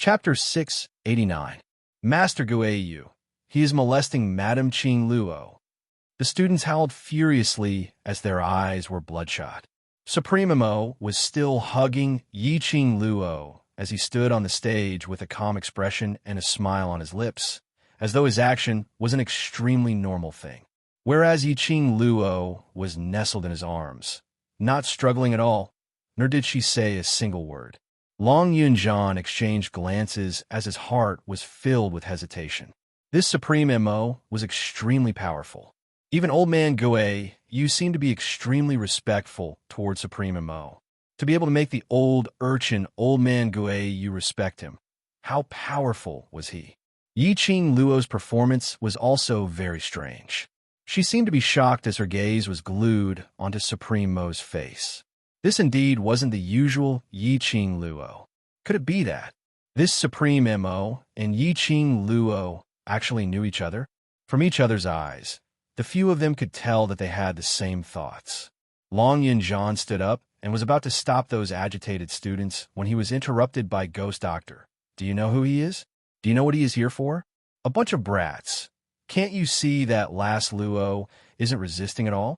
Chapter 689. Master Guayu. He is molesting Madame Qing Luo. The students howled furiously as their eyes were bloodshot. Supremo was still hugging Yi Qing Luo as he stood on the stage with a calm expression and a smile on his lips, as though his action was an extremely normal thing. Whereas Yi Qing Luo was nestled in his arms, not struggling at all, nor did she say a single word. Long Yunjian exchanged glances as his heart was filled with hesitation. This Supreme Mo was extremely powerful. Even Old Man Guayu seemed to be extremely respectful toward Supreme Mo. To be able to make the old urchin Old Man Guayu respect him. How powerful was he? Yi Qing Luo's performance was also very strange. She seemed to be shocked as her gaze was glued onto Supreme Mo's face. This indeed wasn't the usual Yi Qing Luo. Could it be that this Supreme Mo and Yi Qing Luo actually knew each other? From each other's eyes, the few of them could tell that they had the same thoughts. Long Yunjian stood up and was about to stop those agitated students when he was interrupted by Ghost Doctor. Do you know who he is? Do you know what he is here for? A bunch of brats. Can't you see that last Luo isn't resisting at all?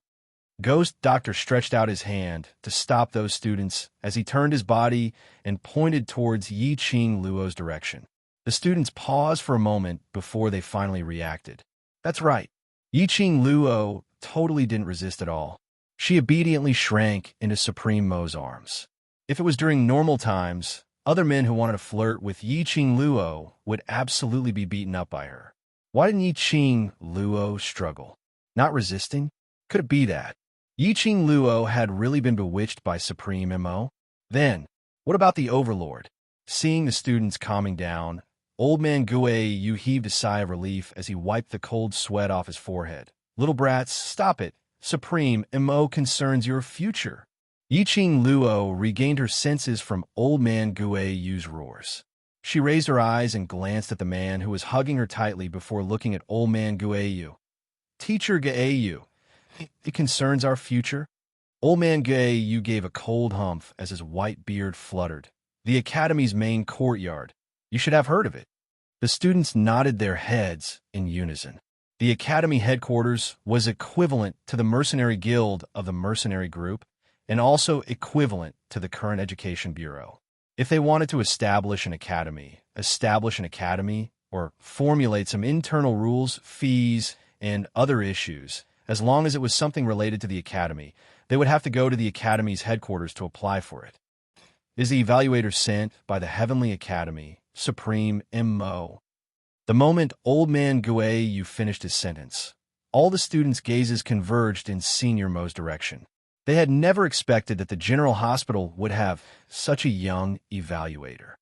Ghost Doctor stretched out his hand to stop those students as he turned his body and pointed towards Yi Qing Luo's direction. The students paused for a moment before they finally reacted. That's right. Yi Qing Luo totally didn't resist at all. She obediently shrank into Supreme Mo's arms. If it was during normal times, other men who wanted to flirt with Yi Qing Luo would absolutely be beaten up by her. Why didn't Yi Qing Luo struggle? Not resisting? Could it be that Yi Qing Luo had really been bewitched by Supreme Mo? Then, what about the Overlord? Seeing the students calming down, Old Man Guayu heaved a sigh of relief as he wiped the cold sweat off his forehead. Little brats, stop it. Supreme Mo concerns your future. Yi Qing Luo regained her senses from Old Man Guayu's roars. She raised her eyes and glanced at the man who was hugging her tightly before looking at Old Man Guayu. Teacher Guayu, it concerns our future? Old Man Guayu gave a cold humph as his white beard fluttered. The academy's main courtyard. You should have heard of it. The students nodded their heads in unison. The academy headquarters was equivalent to the mercenary guild of the mercenary group and also equivalent to the current education bureau. If they wanted to establish an academy, or formulate some internal rules, fees, and other issues, as long as it was something related to the academy, they would have to go to the academy's headquarters to apply for it. Is the evaluator sent by the Heavenly Academy, Supreme Mo? The moment Old Man Guayu finished his sentence, all the students' gazes converged in Senior Mo's direction. They had never expected that the General Hospital would have such a young evaluator.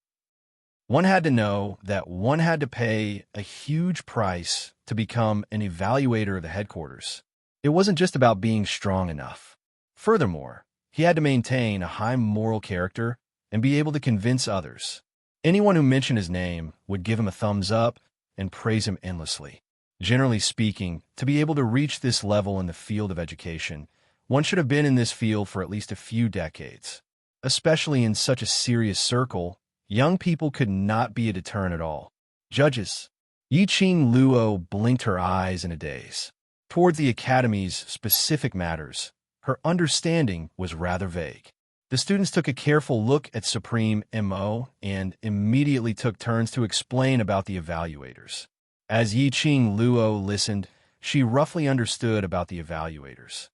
One had to know that one had to pay a huge price to become an evaluator of the headquarters. It wasn't just about being strong enough. Furthermore, he had to maintain a high moral character and be able to convince others. Anyone who mentioned his name would give him a thumbs up and praise him endlessly. Generally speaking, to be able to reach this level in the field of education, one should have been in this field for at least a few decades. Especially in such a serious circle, young people could not be a deterrent at all. Judges. Yi Qing Luo blinked her eyes in a daze. Towards the academy's specific matters, her understanding was rather vague. The students took a careful look at Supreme Mo and immediately took turns to explain about the evaluators. As Yi Qing Luo listened, she roughly understood about the evaluators.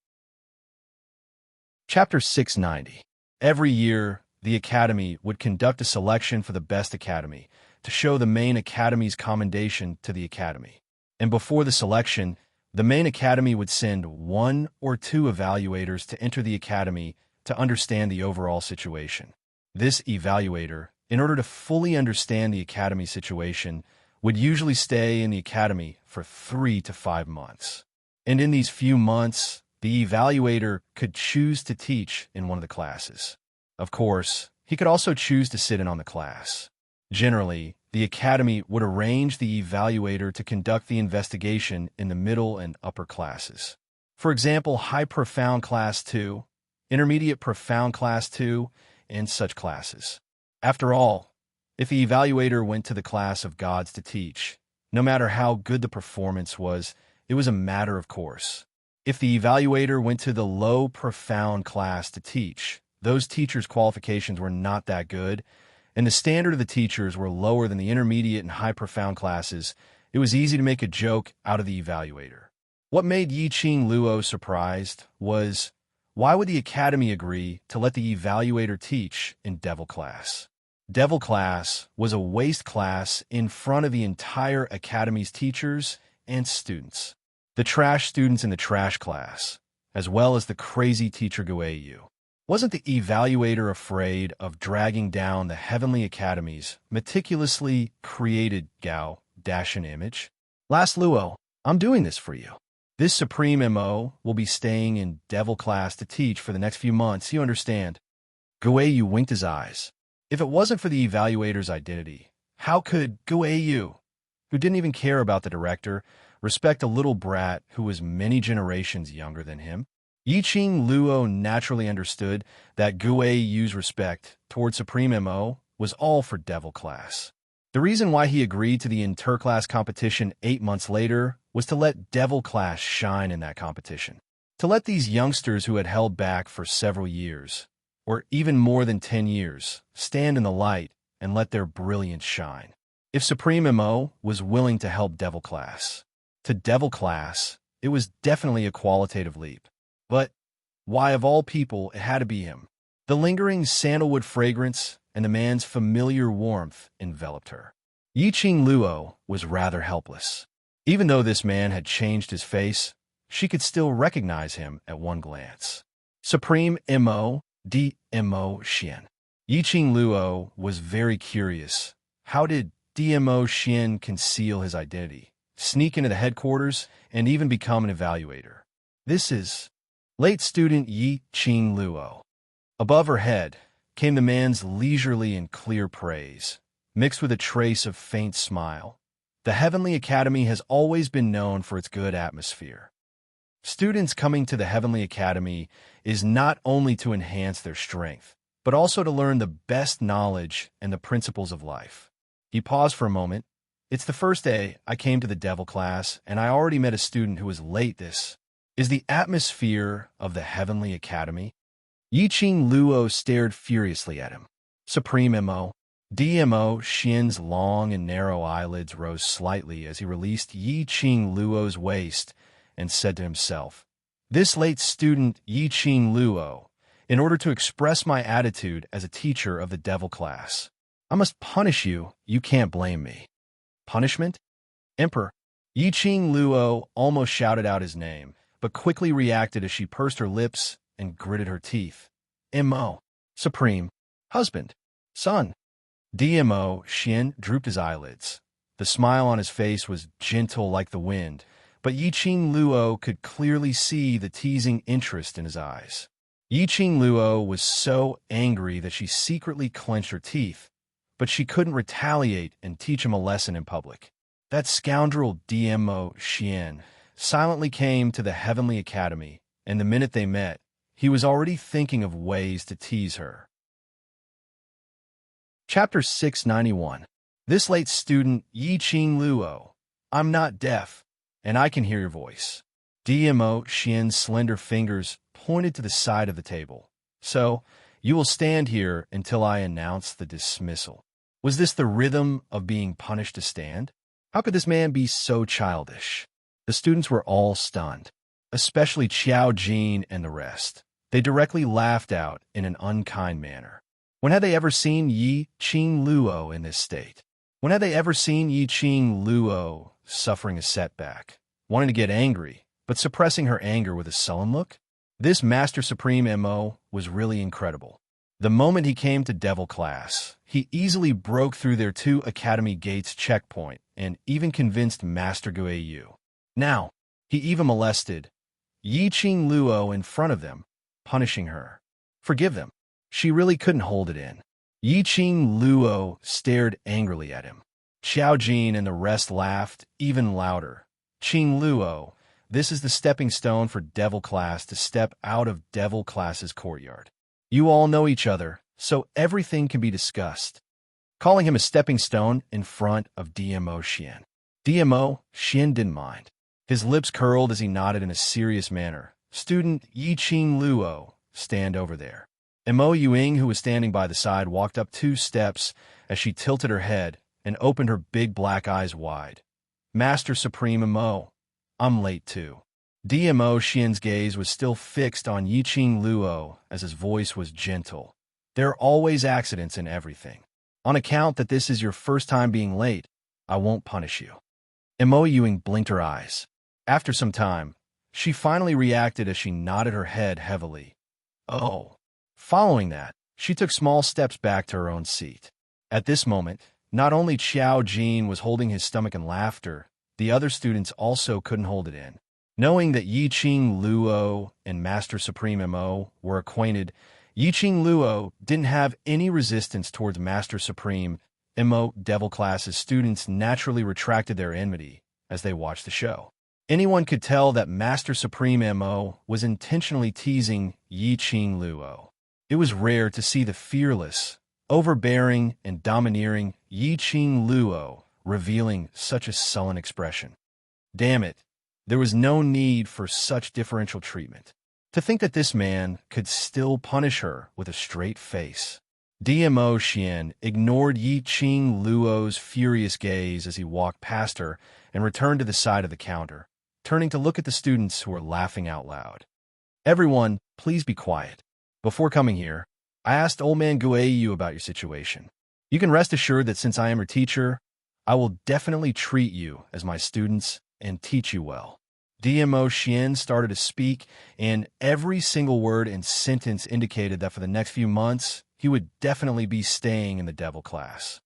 Chapter 690. Every year, the academy would conduct a selection for the best academy to show the main academy's commendation to the academy. And before the selection, the main academy would send 1 or 2 evaluators to enter the academy to understand the overall situation. This evaluator, in order to fully understand the academy situation, would usually stay in the academy for 3 to 5 months. And in these few months, the evaluator could choose to teach in one of the classes. Of course, he could also choose to sit in on the class. Generally, the academy would arrange the evaluator to conduct the investigation in the middle and upper classes. For example, High Profound Class 2, Intermediate Profound Class 2, and such classes. After all, If the evaluator went to the class of gods to teach, no matter how good the performance was, it was a matter of course. If the evaluator went to the low, profound class to teach, those teachers' qualifications were not that good, and the standard of the teachers were lower than the intermediate and high profound classes. It was easy to make a joke out of the evaluator. What made Yi-Ching Luo surprised was, why would the academy agree to let the evaluator teach in Devil class? Devil class was a waste class in front of the entire academy's teachers and students. The trash students in the trash class, as well as the crazy teacher Guayu. Wasn't the evaluator afraid of dragging down the Heavenly Academy's meticulously created Gao-Dashin image? Last Luo, I'm doing this for you. This Supreme MO will be staying in Devil class to teach for the next few months, you understand. Guayu winked his eyes. If it wasn't for the evaluator's identity, how could Guayu, who didn't even care about the director, respect a little brat who was many generations younger than him? Yi-Ching Luo naturally understood that Guayu's respect toward Supreme MO was all for Devil class. The reason why he agreed to the interclass competition 8 months later was to let Devil class shine in that competition. To let these youngsters who had held back for several years, or even more than 10 years, stand in the light and let their brilliance shine. If Supreme MO was willing to help Devil class, to Devil class, it was definitely a qualitative leap. But why, of all people, it had to be him? The lingering sandalwood fragrance and the man's familiar warmth enveloped her. Yi-Ching Luo was rather helpless. Even though this man had changed his face, she could still recognize him at one glance. Supreme MO, DMO Xian. Yi-Ching Luo was very curious. How did DMO Xian conceal his identity, sneak into the headquarters, and even become an evaluator? This is late student Yi-Ching Luo. Above her head came the man's leisurely and clear praise, mixed with a trace of faint smile. The Heavenly Academy has always been known for its good atmosphere. Students coming to the Heavenly Academy is not only to enhance their strength, but also to learn the best knowledge and the principles of life. He paused for a moment. It's the first day I came to the Devil class, and I already met a student who was late. This is the atmosphere of the Heavenly Academy. Yi-Ching Luo stared furiously at him. Supreme MO. DMO Xian's long and narrow eyelids rose slightly as he released Yi-Ching Luo's waist and said to himself, "This late student Yi-Ching Luo, in order to express my attitude as a teacher of the Devil class, I must punish you. You can't blame me." Punishment? Emperor. Yi-Ching Luo almost shouted out his name, but quickly reacted as she pursed her lips and gritted her teeth. MO. Supreme. Husband. Son. DMO Xian drooped his eyelids. The smile on his face was gentle like the wind, but Yi-Ching Luo could clearly see the teasing interest in his eyes. Yi-Ching Luo was so angry that she secretly clenched her teeth, but she couldn't retaliate and teach him a lesson in public. That scoundrel DMO Xian silently came to the Heavenly Academy, and the minute they met, he was already thinking of ways to tease her. Chapter 691. This late student, Yi-Ching Luo. I'm not deaf, and I can hear your voice. DMO Xian's slender fingers pointed to the side of the table. So, you will stand here until I announce the dismissal. Was this the rhythm of being punished to stand? How could this man be so childish? The students were all stunned, especially Qiao Jin and the rest. They directly laughed out in an unkind manner. When had they ever seen Yi-Ching Luo in this state? When had they ever seen Yi-Ching Luo suffering a setback, wanting to get angry, but suppressing her anger with a sullen look? This Master Supreme MO was really incredible. The moment he came to Devil class, he easily broke through their 2 Academy gates checkpoint and even convinced Master Guayu. Now, he even molested Yi-Ching Luo in front of them, punishing her. Forgive them. She really couldn't hold it in. Yi-Ching Luo stared angrily at him. Qiao Jin and the rest laughed even louder. Ching Luo, this is the stepping stone for Devil class to step out of Devil class's courtyard. You all know each other, so everything can be discussed. calling him a stepping stone in front of DMO Xian. DMO Xian didn't mind. His lips curled as he nodded in a serious manner. Student Yiqing Luo, stand over there. Mo Yuing, who was standing by the side, walked up 2 steps as she tilted her head and opened her big black eyes wide. Master Supreme Mo, I'm late too. DMO Xian's gaze was still fixed on Yiqing Luo as his voice was gentle. There are always accidents in everything. On account that this is your first time being late, I won't punish you. Mo Yuing blinked her eyes. After some time, she finally reacted as she nodded her head heavily. Oh. Following that, she took small steps back to her own seat. At this moment, not only Qiao Jin was holding his stomach in laughter, the other students also couldn't hold it in. Knowing that Yiqing Luo and Master Supreme Mo were acquainted, Yiqing Luo didn't have any resistance towards Master Supreme Mo. Devil class's students naturally retracted their enmity as they watched the show. Anyone could tell that Master Supreme Mo was intentionally teasing Yiqing Luo. It was rare to see the fearless, overbearing, and domineering Yiqing Luo revealing such a sullen expression. Damn it, there was no need for such differential treatment. To think that this man could still punish her with a straight face. DMO Xian ignored Yiqing Luo's furious gaze as he walked past her and returned to the side of the counter, turning to look at the students who were laughing out loud. Everyone, please be quiet. Before coming here, I asked Old Man Guayu about your situation. You can rest assured that since I am your teacher, I will definitely treat you as my students and teach you well. DMO Xian started to speak, and every single word and sentence indicated that for the next few months, he would definitely be staying in the devil class.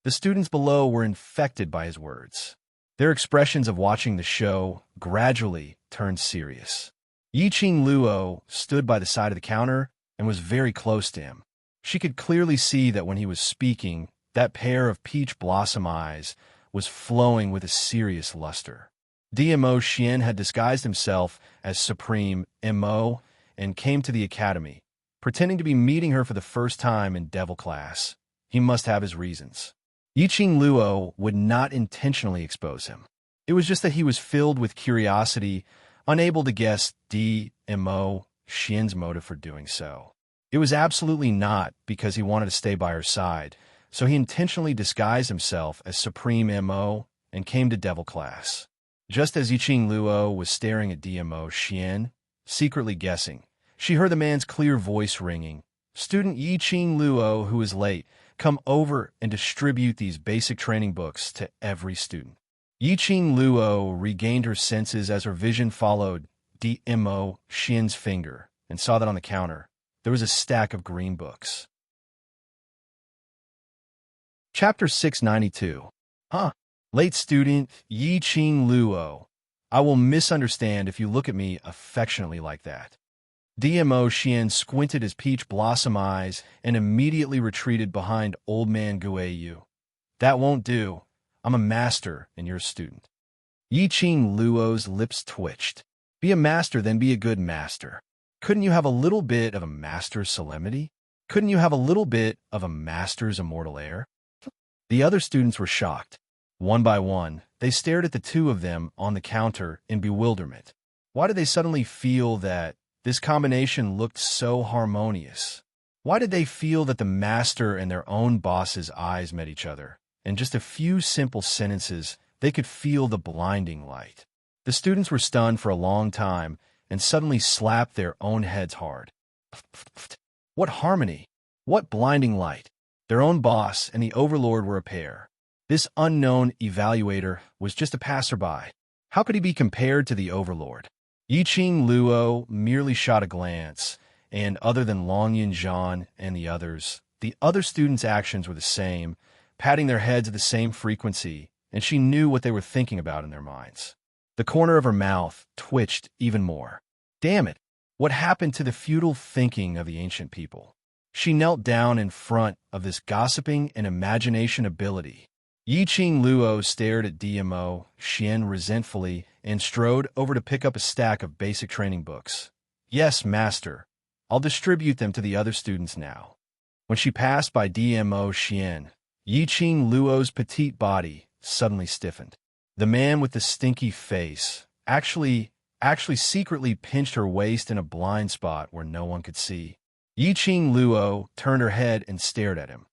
The students below were infected by his words. Their expressions of watching the show gradually turned serious. Yiqing Luo stood by the side of the counter and was very close to him. She could clearly see that when he was speaking, that pair of peach blossom eyes was flowing with a serious luster. DMO Xian had disguised himself as Supreme Mo and came to the academy, pretending to be meeting her for the first time in devil class. He must have his reasons. Yiqing Luo would not intentionally expose him. It was just that he was filled with curiosity, unable to guess DMO Xian's motive for doing so. It was absolutely not because he wanted to stay by her side, so he intentionally disguised himself as Supreme Mo and came to devil class. Just as Yiqing Luo was staring at DMO Xian, secretly guessing, she heard the man's clear voice ringing. Student Yiqing Luo, who is late, come over and distribute these basic training books to every student. Yiqing Luo regained her senses as her vision followed DMO Xian's finger and saw that on the counter, there was a stack of green books. Chapter 692. Late student Yiqing Luo, I will misunderstand if you look at me affectionately like that. DMO Xian squinted his peach blossom eyes and immediately retreated behind Old Man Guayu. That won't do. I'm a master and you're a student. Yiqing Luo's lips twitched. Be a master, then be a good master. Couldn't you have a little bit of a master's solemnity? Couldn't you have a little bit of a master's immortal air? The other students were shocked. One by one, they stared at the two of them on the counter in bewilderment. Why did they suddenly feel that this combination looked so harmonious? Why did they feel that the master and their own boss's eyes met each other? In just a few simple sentences, they could feel the blinding light. The students were stunned for a long time and suddenly slapped their own heads hard. What harmony! What blinding light! Their own boss and the overlord were a pair. This unknown evaluator was just a passerby. How could he be compared to the overlord? Yiqing Luo merely shot a glance, and other than Long Yinzhan and the other students' actions were the same, patting their heads at the same frequency, and she knew what they were thinking about in their minds. The corner of her mouth twitched even more. Damn it! What happened to the feudal thinking of the ancient people? She knelt down in front of this gossiping and imagination ability. Yiqing Luo stared at DMO Xian resentfully and strode over to pick up a stack of basic training books. Yes, master. I'll distribute them to the other students now. When she passed by Dmo Xian, Yiqing Luo's petite body suddenly stiffened. The man with the stinky face actually secretly pinched her waist in a blind spot where no one could see. Yiqing Luo turned her head and stared at him,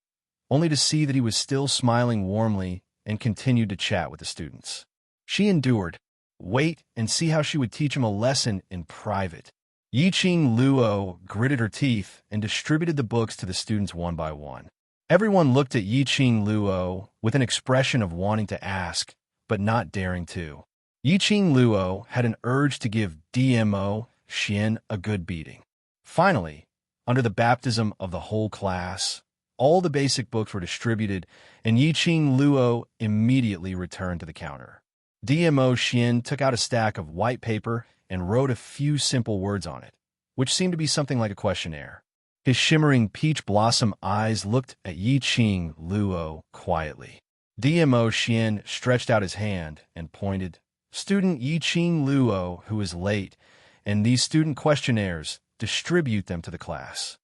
only to see that he was still smiling warmly and continued to chat with the students. She endured. Wait and see how she would teach him a lesson in private. Yiqing Luo gritted her teeth and distributed the books to the students one by one. Everyone looked at Yiqing Luo with an expression of wanting to ask, but not daring to. Yiqing Luo had an urge to give Dmo Xian a good beating. Finally, under the baptism of the whole class, all the basic books were distributed, and Yiqing Luo immediately returned to the counter. Dmo Xian took out a stack of white paper and wrote a few simple words on it, which seemed to be something like a questionnaire. His shimmering peach blossom eyes looked at Yiqing Luo quietly. Dmo Xian stretched out his hand and pointed. Student Yiqing Luo, who is late, and these student questionnaires, distribute them to the class.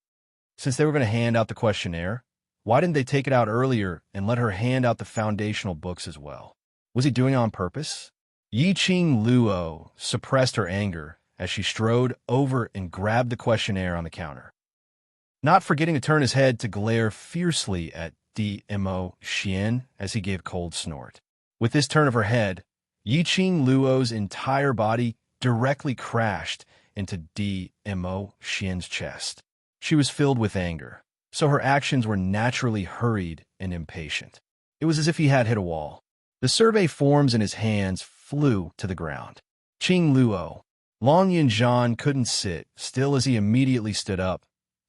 Since they were going to hand out the questionnaire, why didn't they take it out earlier and let her hand out the foundational books as well? Was he doing it on purpose? Yiqing Luo suppressed her anger as she strode over and grabbed the questionnaire on the counter, not forgetting to turn his head to glare fiercely at Dmo Xian as he gave a cold snort. With this turn of her head, Yiqing Luo's entire body directly crashed into Dmo Xian's chest. She was filled with anger, so her actions were naturally hurried and impatient. It was as if he had hit a wall. The survey forms in his hands flew to the ground. Qing Luo. Long Yinzhan couldn't sit still as he immediately stood up,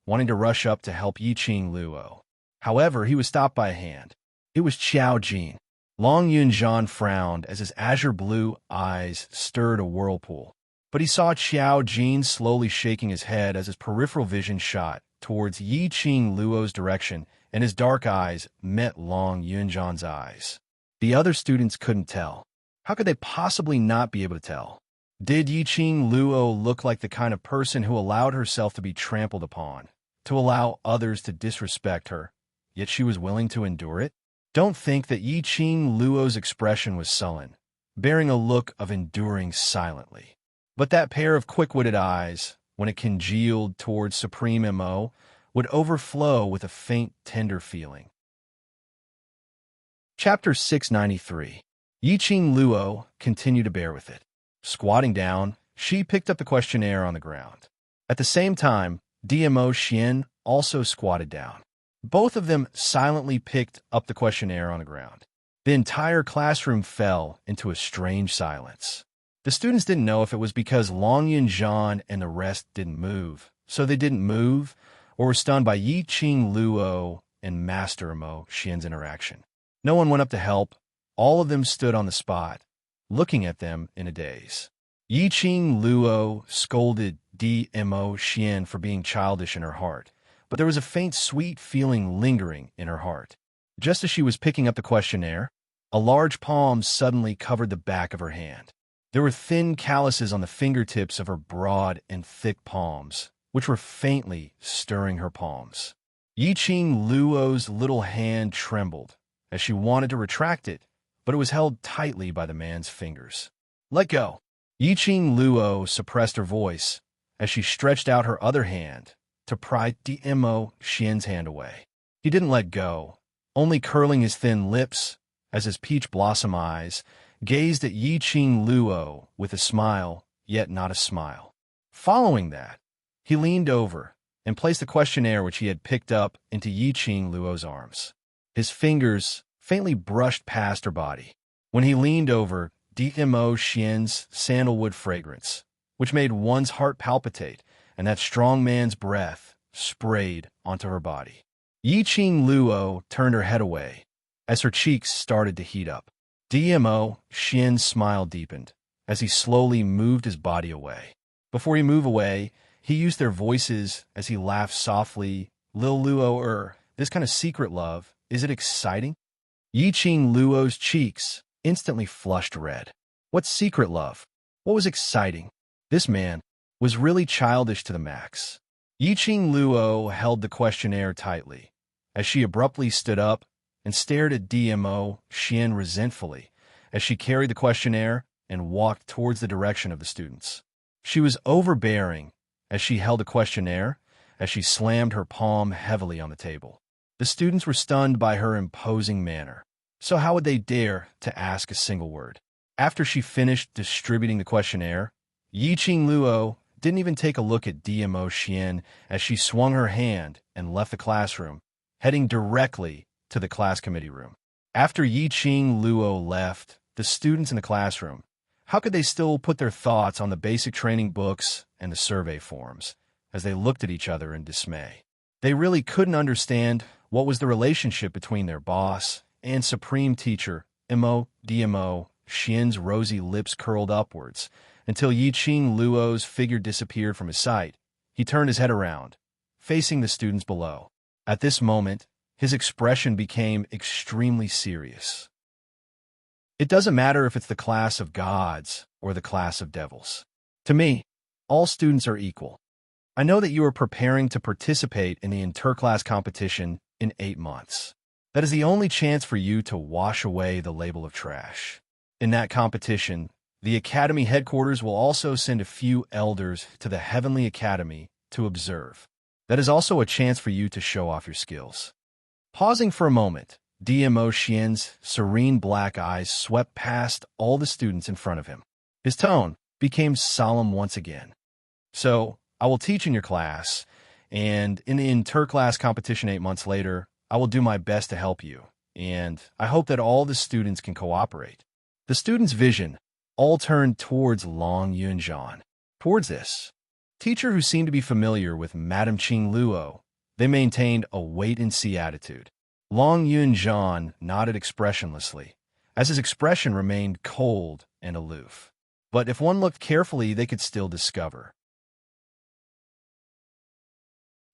wanting to rush up to help Yiqing Luo. However, he was stopped by a hand. It was Qiao Jin. Long Yunzhan frowned as his azure blue eyes stirred a whirlpool, but he saw Qiao Jin slowly shaking his head as his peripheral vision shot towards Yiqing Luo's direction, and his dark eyes met Long Yunzhan's eyes. The other students couldn't tell. How could they possibly not be able to tell? Did Yiqing Luo look like the kind of person who allowed herself to be trampled upon, to allow others to disrespect her, yet she was willing to endure it? Don't think that Yiqing Luo's expression was sullen, bearing a look of enduring silently. But that pair of quick-witted eyes, when it congealed towards Supreme Mo, would overflow with a faint, tender feeling. Chapter 693. Yiqing Luo continued to bear with it. Squatting down, she picked up the questionnaire on the ground. At the same time, Dmo Xian also squatted down. Both of them silently picked up the questionnaire on the ground. The entire classroom fell into a strange silence. The students didn't know if it was because Long Yunzhan and the rest didn't move, so they didn't move, or were stunned by Yiqing Luo and Master Mo Xian's interaction. No one went up to help. All of them stood on the spot, looking at them in a daze. Yiqing Luo scolded Dmo Xian for being childish in her heart, but there was a faint sweet feeling lingering in her heart. Just as she was picking up the questionnaire, a large palm suddenly covered the back of her hand. There were thin calluses on the fingertips of her broad and thick palms, which were faintly stirring her palms. Yiqing Luo's little hand trembled as she wanted to retract it, but it was held tightly by the man's fingers. "Let go!" Yiqing Luo suppressed her voice as she stretched out her other hand to pry Dmo Xian's hand away. He didn't let go, only curling his thin lips as his peach blossom eyes gazed at Yiqing Luo with a smile, yet not a smile. Following that, he leaned over and placed the questionnaire which he had picked up into Yiqing Luo's arms. His fingers faintly brushed past her body. When he leaned over, Dmo Xian's sandalwood fragrance, which made one's heart palpitate, and that strong man's breath sprayed onto her body. Yiqing Luo turned her head away as her cheeks started to heat up. Dmo Xian's smile deepened as he slowly moved his body away. Before he moved away, he used their voices as he laughed softly. "Lil Luo, this kind of secret love, is it exciting?" Yiqing Luo's cheeks instantly flushed red. What secret love? What was exciting? This man was really childish to the max. Yiqing Luo held the questionnaire tightly, as she abruptly stood up and stared at DMO Xian resentfully as she carried the questionnaire and walked towards the direction of the students. She was overbearing as she held the questionnaire, as she slammed her palm heavily on the table. The students were stunned by her imposing manner, so how would they dare to ask a single word? After she finished distributing the questionnaire, Yiqing Luo didn't even take a look at DMO Xian as she swung her hand and left the classroom, heading directly to the class committee room. After Yiqing Luo left, the students in the classroom, how could they still put their thoughts on the basic training books and the survey forms as they looked at each other in dismay? They really couldn't understand what was the relationship between their boss and supreme teacher, DMO Xian's rosy lips curled upwards until Yiqing Luo's figure disappeared from his sight. He turned his head around, facing the students below. At this moment, his expression became extremely serious. It doesn't matter if it's the class of gods or the class of devils. To me, all students are equal. I know that you are preparing to participate in the interclass competition in 8 months. That is the only chance for you to wash away the label of trash. In that competition, the Academy headquarters will also send a few elders to the Heavenly Academy to observe. That is also a chance for you to show off your skills. Pausing for a moment, DMO Xian's serene black eyes swept past all the students in front of him. His tone became solemn once again. So, I will teach in your class, and in the interclass competition 8 months later, I will do my best to help you, and I hope that all the students can cooperate. The students' vision all turned towards Long Yunjian. Towards this teacher who seemed to be familiar with Madame Qing Luo, they maintained a wait-and-see attitude. Long Yunjian nodded expressionlessly, as his expression remained cold and aloof. But if one looked carefully, they could still discover.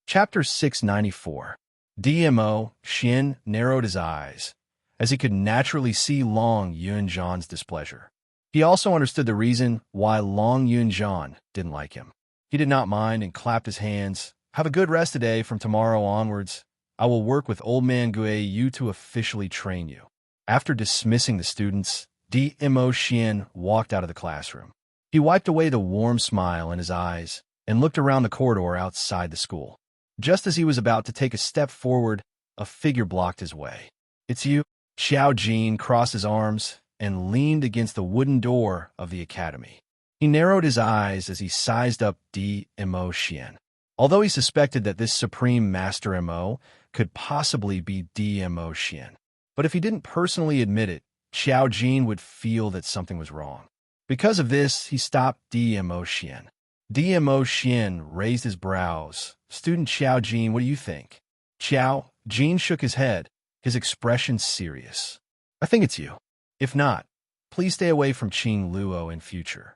Chapter 694. DMO Xian narrowed his eyes, as he could naturally see Long Yunjian's displeasure. He also understood the reason why Long Yunjian didn't like him. He did not mind and clapped his hands. Have a good rest today. From tomorrow onwards, I will work with Old Man Guiyu to officially train you. After dismissing the students, DMO Xian walked out of the classroom. He wiped away the warm smile in his eyes and looked around the corridor outside the school. Just as he was about to take a step forward, a figure blocked his way. "It's you." Xiao Jin crossed his arms and leaned against the wooden door of the academy. He narrowed his eyes as he sized up DMO Xian. Although he suspected that this supreme master MO could possibly be DMO Xian. But if he didn't personally admit it, Xiao Jin would feel that something was wrong. Because of this, he stopped DMO Xian. DMO Xian raised his brows. "Student Xiao Jin, what do you think?" Xiao Jin shook his head, his expression serious. "I think it's you. If not, please stay away from Qing Luo in future."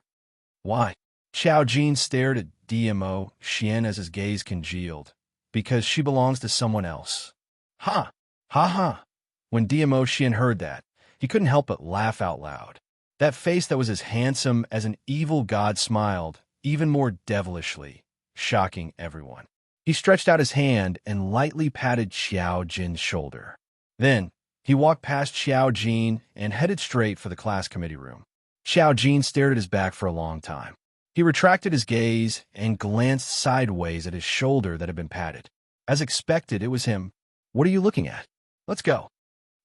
"Why?" Xiao Jin stared at DMO Xian as his gaze congealed. "Because she belongs to someone else." "Ha! Ha ha!" When DMO Xian heard that, he couldn't help but laugh out loud. That face that was as handsome as an evil god smiled, even more devilishly, shocking everyone. He stretched out his hand and lightly patted Xiao Jin's shoulder. Then, he walked past Xiao Jin and headed straight for the class committee room. Xiao Jin stared at his back for a long time. He retracted his gaze and glanced sideways at his shoulder that had been patted. As expected, it was him. "What are you looking at? Let's go."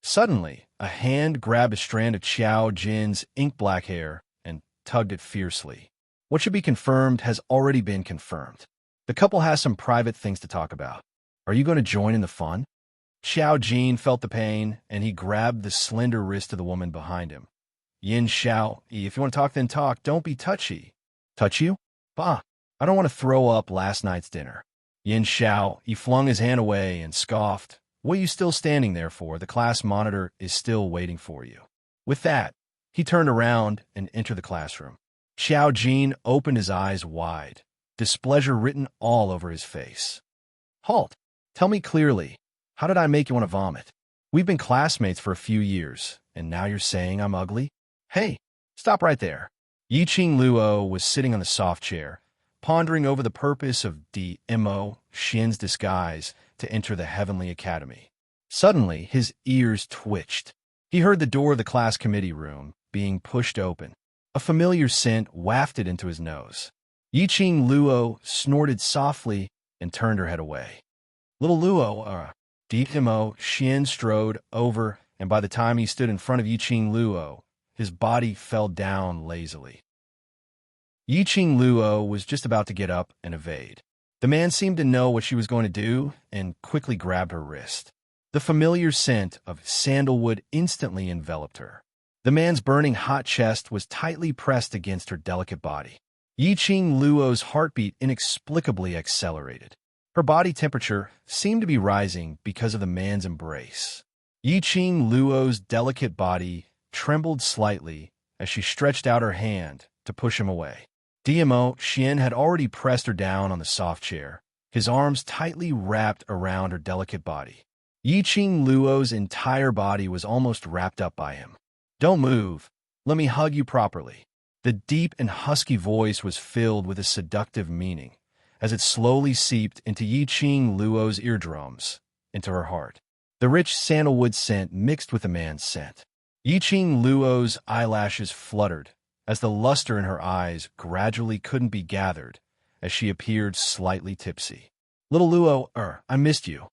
Suddenly, a hand grabbed a strand of Xiao Jin's ink-black hair and tugged it fiercely. What should be confirmed has already been confirmed. The couple has some private things to talk about. Are you going to join in the fun? Xiao Jin felt the pain, and he grabbed the slender wrist of the woman behind him. "Yin Xiao, if you want to talk, then talk. Don't be touchy." "Touch you? Bah, I don't want to throw up last night's dinner." Yin Xiao, he flung his hand away and scoffed. "What are you still standing there for? The class monitor is still waiting for you." With that, he turned around and entered the classroom. Xiao Jin opened his eyes wide, displeasure written all over his face. "Halt! Tell me clearly, how did I make you want to vomit? We've been classmates for a few years, and now you're saying I'm ugly? Hey, stop right there." Yiqing Luo was sitting on the soft chair, pondering over the purpose of DMO Xian's disguise to enter the Heavenly Academy. Suddenly, his ears twitched. He heard the door of the class committee room being pushed open. A familiar scent wafted into his nose. Yiqing Luo snorted softly and turned her head away. Little Luo, Dimo Xian strode over, and by the time he stood in front of Yiqing Luo, his body fell down lazily. Yiqing Luo was just about to get up and evade. The man seemed to know what she was going to do and quickly grabbed her wrist. The familiar scent of sandalwood instantly enveloped her. The man's burning hot chest was tightly pressed against her delicate body. Yiqing Luo's heartbeat inexplicably accelerated. Her body temperature seemed to be rising because of the man's embrace. Yiqing Luo's delicate body trembled slightly as she stretched out her hand to push him away. Dimo Xian had already pressed her down on the soft chair, his arms tightly wrapped around her delicate body. Yiqing Luo's entire body was almost wrapped up by him. "Don't move. Let me hug you properly." The deep and husky voice was filled with a seductive meaning as it slowly seeped into Yiqing Luo's eardrums, into her heart. The rich sandalwood scent mixed with the man's scent. Yiqing Luo's eyelashes fluttered as the luster in her eyes gradually couldn't be gathered as she appeared slightly tipsy. "Little Luo, I missed you."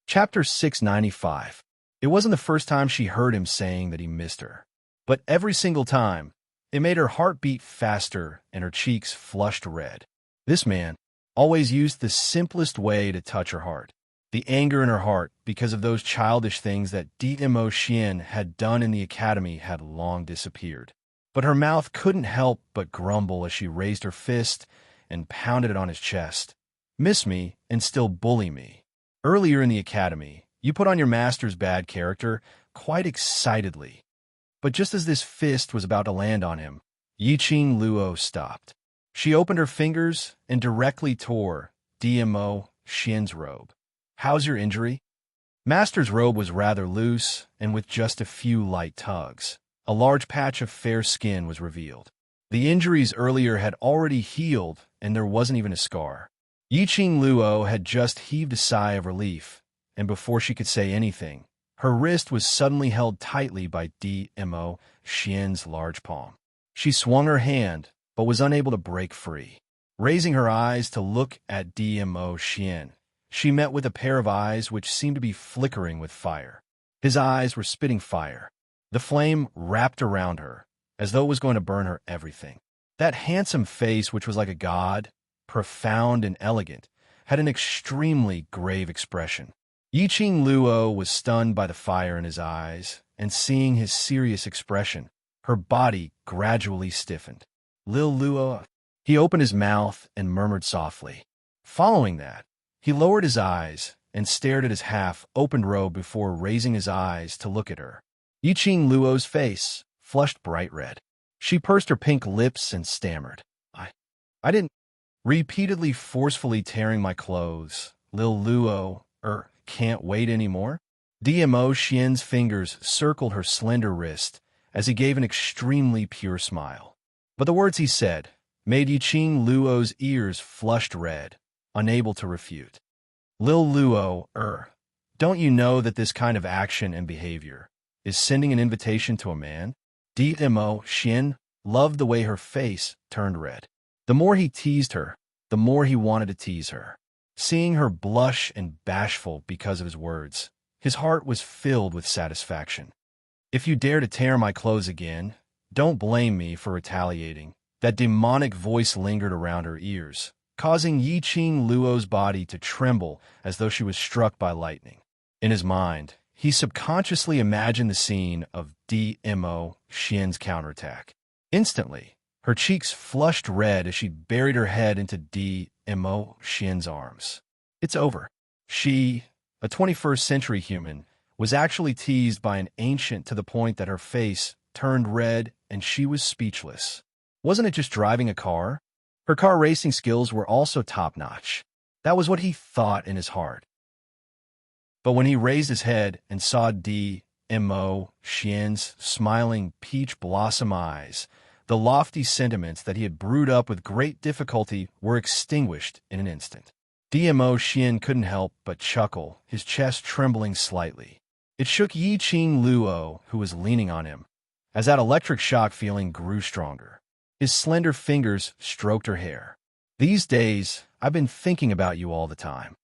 Chapter 695. It wasn't the first time she heard him saying that he missed her, but every single time, it made her heart beat faster and her cheeks flushed red. This man always used the simplest way to touch her heart. The anger in her heart because of those childish things that Dimo Xian had done in the academy had long disappeared. But her mouth couldn't help but grumble as she raised her fist and pounded it on his chest. "Miss me and still bully me. Earlier in the academy, you put on your master's bad character quite excitedly." But just as this fist was about to land on him, Yiqing Luo stopped. She opened her fingers and directly tore Dimo Xian's robe. "How's your injury?" Master's robe was rather loose, and with just a few light tugs, a large patch of fair skin was revealed. The injuries earlier had already healed, and there wasn't even a scar. Yiqing Luo had just heaved a sigh of relief, and before she could say anything, her wrist was suddenly held tightly by Dimo Xian's large palm. She swung her hand, but was unable to break free. Raising her eyes to look at Dimo Xian, she met with a pair of eyes which seemed to be flickering with fire. His eyes were spitting fire. The flame wrapped around her, as though it was going to burn her everything. That handsome face, which was like a god, profound and elegant, had an extremely grave expression. Yiqing Luo was stunned by the fire in his eyes, and seeing his serious expression, her body gradually stiffened. "Lil Luo." He opened his mouth and murmured softly. Following that, he lowered his eyes and stared at his half-opened robe before raising his eyes to look at her. Yiqing Luo's face flushed bright red. She pursed her pink lips and stammered. I didn't," repeatedly forcefully tearing my clothes. "Lil Luo, can't wait anymore." Dimo Xian's fingers circled her slender wrist as he gave an extremely pure smile. But the words he said made Yiqing Luo's ears flushed red, unable to refute. "Lil Luo, don't you know that this kind of action and behavior is sending an invitation to a man?" Dimo Xian loved the way her face turned red. The more he teased her, the more he wanted to tease her. Seeing her blush and bashful because of his words, his heart was filled with satisfaction. "If you dare to tear my clothes again, don't blame me for retaliating." That demonic voice lingered around her ears, causing Yiqing Luo's body to tremble as though she was struck by lightning. In his mind, he subconsciously imagined the scene of Dimo Xian's counterattack. Instantly, her cheeks flushed red as she buried her head into Dimo Xian's arms. It's over. She, a 21st century human, was actually teased by an ancient to the point that her face turned red and she was speechless. Wasn't it just driving a car? Her car racing skills were also top-notch. That was what he thought in his heart. But when he raised his head and saw Dimo Xian's smiling peach blossom eyes, the lofty sentiments that he had brewed up with great difficulty were extinguished in an instant. DMO Xian couldn't help but chuckle, his chest trembling slightly. It shook Yi Qing Luo, who was leaning on him, as that electric shock feeling grew stronger. His slender fingers stroked her hair. "These days, I've been thinking about you all the time."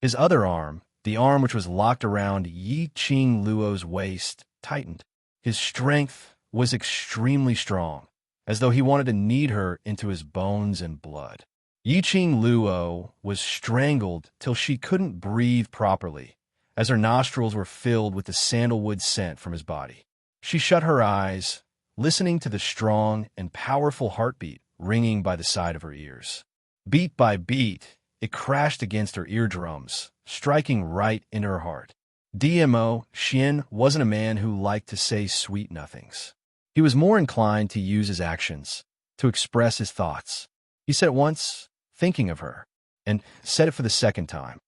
His other arm, the arm which was locked around Yi Qing Luo's waist, tightened. His strength was extremely strong, as though he wanted to knead her into his bones and blood. Yi Qing Luo was strangled till she couldn't breathe properly, as her nostrils were filled with the sandalwood scent from his body. She shut her eyes, listening to the strong and powerful heartbeat ringing by the side of her ears. Beat by beat, it crashed against her eardrums, striking right into her heart. DMO Xian wasn't a man who liked to say sweet nothings. He was more inclined to use his actions, to express his thoughts. He said it once, thinking of her, and said it for the second time.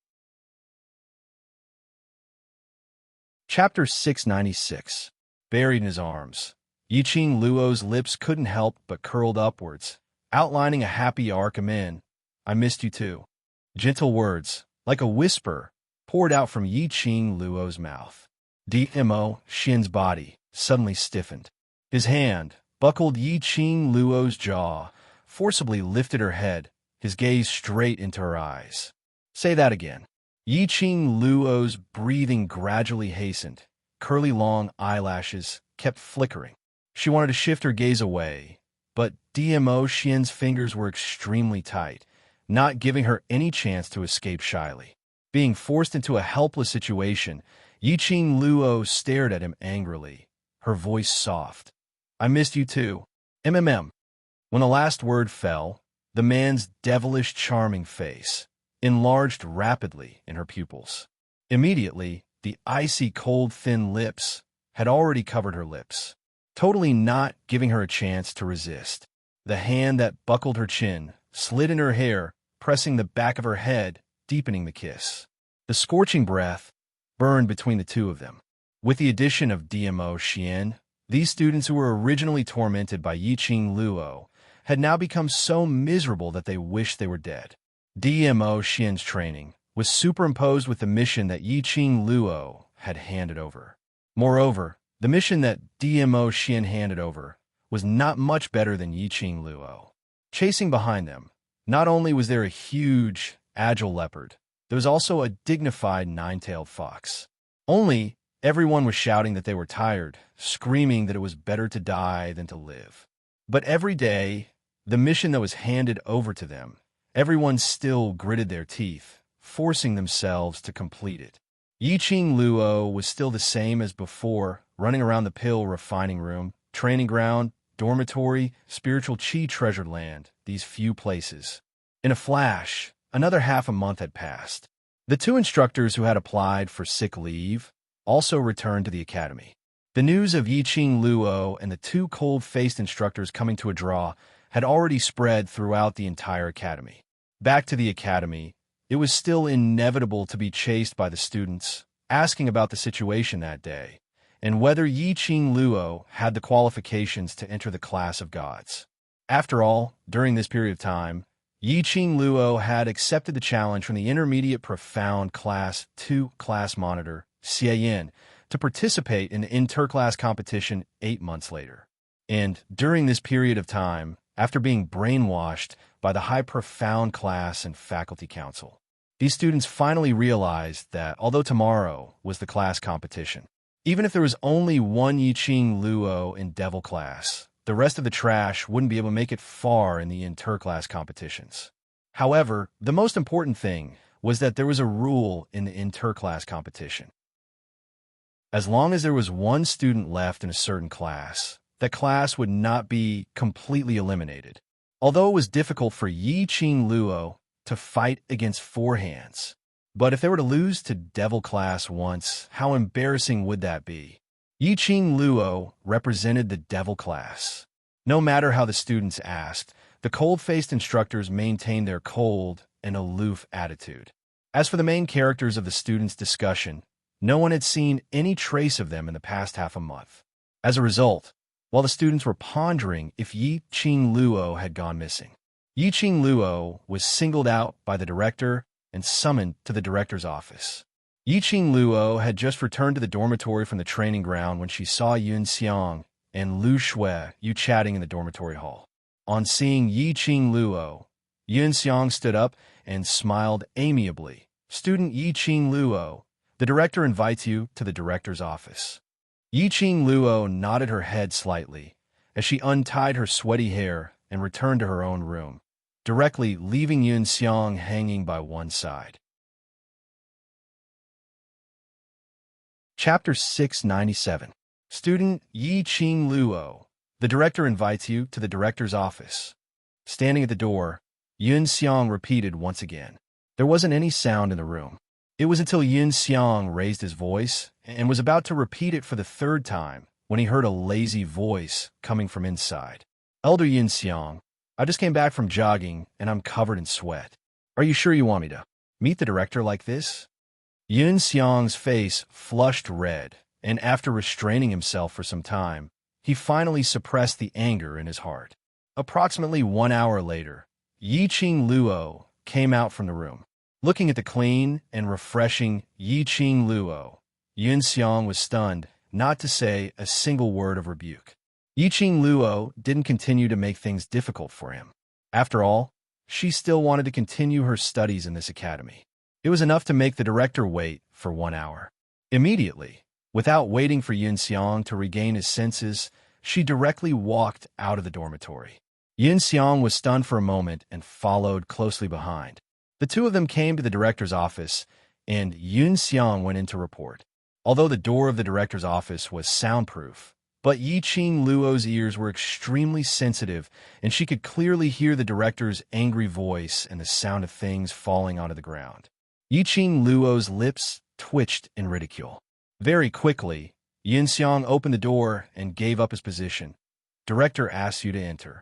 Chapter 696. Buried in his arms. Yi Qing Luo's lips couldn't help but curled upwards, outlining a happy arc. "Amen. I missed you too." Gentle words, like a whisper, poured out from Yi Qing Luo's mouth. DMO Xian's body suddenly stiffened. His hand buckled Yi Qing Luo's jaw, forcibly lifted her head, his gaze straight into her eyes. "Say that again." Yi Qing Luo's breathing gradually hastened. Curly long eyelashes kept flickering. She wanted to shift her gaze away, but DMO Xian's fingers were extremely tight, not giving her any chance to escape shyly. Being forced into a helpless situation, Yi Qing Luo stared at him angrily, her voice soft. "I missed you too. MMM." When the last word fell, the man's devilish charming face enlarged rapidly in her pupils. Immediately, the icy cold thin lips had already covered her lips, totally not giving her a chance to resist. The hand that buckled her chin slid in her hair, pressing the back of her head, deepening the kiss. The scorching breath burned between the two of them. With the addition of DMO Xian, these students who were originally tormented by Yi Qing Luo had now become so miserable that they wished they were dead. DMO Xian's training was superimposed with the mission that Yi Qing Luo had handed over. Moreover, the mission that DMO Xian handed over was not much better than Yi Qing Luo. Chasing behind them, not only was there a huge, agile leopard, there was also a dignified nine-tailed fox. Only, everyone was shouting that they were tired, screaming that it was better to die than to live. But every day, the mission that was handed over to them, everyone still gritted their teeth, forcing themselves to complete it. Yi Qing Luo was still the same as before, running around the pill refining room, training ground, dormitory, spiritual chi treasured land, these few places. In a flash, another half a month had passed. The two instructors who had applied for sick leave also returned to the academy. The news of Yi Qing Luo and the two cold-faced instructors coming to a draw had already spread throughout the entire academy. Back to the academy, it was still inevitable to be chased by the students, asking about the situation that day, and whether Yi Qing Luo had the qualifications to enter the class of gods. After all, during this period of time, Yi Qing Luo had accepted the challenge from the intermediate profound class 2 class monitor, Xie to participate in the interclass competition 8 months later. And during this period of time, after being brainwashed by the high profound class and faculty council, these students finally realized that although tomorrow was the class competition, even if there was only one Yi Qing Luo in Devil class, the rest of the trash wouldn't be able to make it far in the interclass competitions. However, the most important thing was that there was a rule in the interclass competition. As long as there was one student left in a certain class, that class would not be completely eliminated. Although it was difficult for Yi Qing Luo to fight against 4 hands. But if they were to lose to Devil class once, how embarrassing would that be? Yi Qing Luo represented the Devil class. No matter how the students asked, the cold-faced instructors maintained their cold and aloof attitude. As for the main characters of the students' discussion, no one had seen any trace of them in the past half a month. As a result, while the students were pondering if Yi Qing Luo had gone missing, Yi Qing Luo was singled out by the director and summoned to the director's office. Yiqing Luo had just returned to the dormitory from the training ground when she saw Yun Xiang and Lu Shui Yu chatting in the dormitory hall. On seeing Yiqing Luo, Yun Xiang stood up and smiled amiably. "Student Yiqing Luo, the director invites you to the director's office." Yiqing Luo nodded her head slightly as she untied her sweaty hair and returned to her own room, directly leaving Yun Xiang hanging by one side. Chapter 697. Student Yiqing Luo, the director invites you to the director's office. Standing at the door, Yun Xiang repeated once again. There wasn't any sound in the room. It was until Yun Xiang raised his voice and was about to repeat it for the third time when he heard a lazy voice coming from inside. "Elder Yun Xiang, I just came back from jogging and I'm covered in sweat. Are you sure you want me to meet the director like this?" Yun Xiang's face flushed red, and after restraining himself for some time, he finally suppressed the anger in his heart. Approximately 1 hour later, Yiqing Luo came out from the room. Looking at the clean and refreshing Yiqing Luo, Yun Xiang was stunned, not to say a single word of rebuke. Yiqing Luo didn't continue to make things difficult for him. After all, she still wanted to continue her studies in this academy. It was enough to make the director wait for 1 hour. Immediately, without waiting for Yun Xiang to regain his senses, she directly walked out of the dormitory. Yun Xiang was stunned for a moment and followed closely behind. The two of them came to the director's office, and Yun Xiang went in to report. Although the door of the director's office was soundproof, but Yiqing Luo's ears were extremely sensitive, and she could clearly hear the director's angry voice and the sound of things falling onto the ground. Yiqing Luo's lips twitched in ridicule. Very quickly, Yun Xiang opened the door and gave up his position. "Director asks you to enter."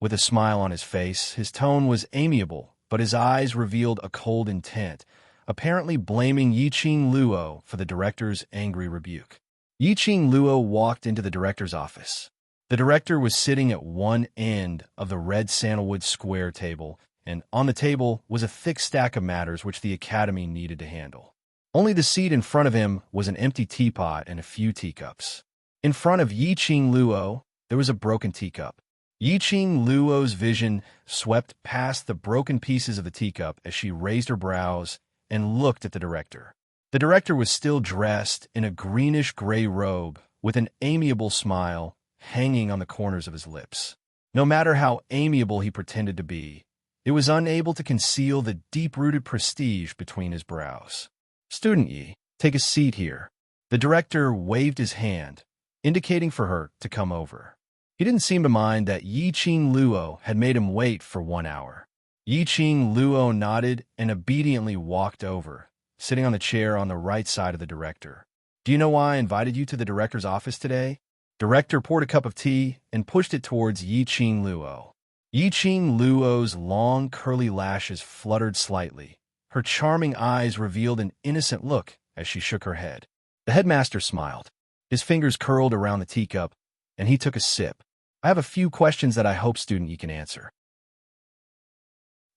With a smile on his face, his tone was amiable, but his eyes revealed a cold intent, apparently blaming Yiqing Luo for the director's angry rebuke. Yiqing Luo walked into the director's office. The director was sitting at one end of the red sandalwood square table, and on the table was a thick stack of matters which the academy needed to handle. Only the seat in front of him was an empty teapot and a few teacups. In front of Yiqing Luo, there was a broken teacup. Yiqing Luo's vision swept past the broken pieces of the teacup as she raised her brows and looked at the director. The director was still dressed in a greenish-gray robe with an amiable smile hanging on the corners of his lips. No matter how amiable he pretended to be, it was unable to conceal the deep-rooted prestige between his brows. "Student Yi, take a seat here." The director waved his hand, indicating for her to come over. He didn't seem to mind that Yiqing Luo had made him wait for 1 hour. Yiqing Luo nodded and obediently walked over, sitting on the chair on the right side of the director. "Do you know why I invited you to the director's office today?" Director poured a cup of tea and pushed it towards Yiqing Luo. Yiqing Luo's long, curly lashes fluttered slightly. Her charming eyes revealed an innocent look as she shook her head. The headmaster smiled. His fingers curled around the teacup, and he took a sip. "I have a few questions that I hope Student Yi can answer."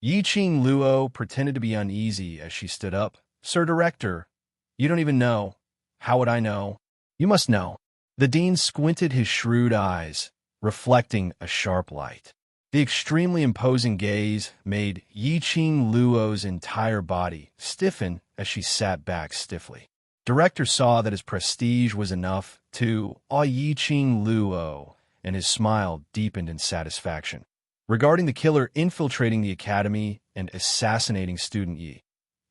Yiqing Luo pretended to be uneasy as she stood up. "Sir Director, you don't even know. How would I know? You must know." The dean squinted his shrewd eyes, reflecting a sharp light. The extremely imposing gaze made Yiqing Luo's entire body stiffen as she sat back stiffly. Director saw that his prestige was enough to awe Yiqing Luo, and his smile deepened in satisfaction. "Regarding the killer infiltrating the academy and assassinating Student Yi,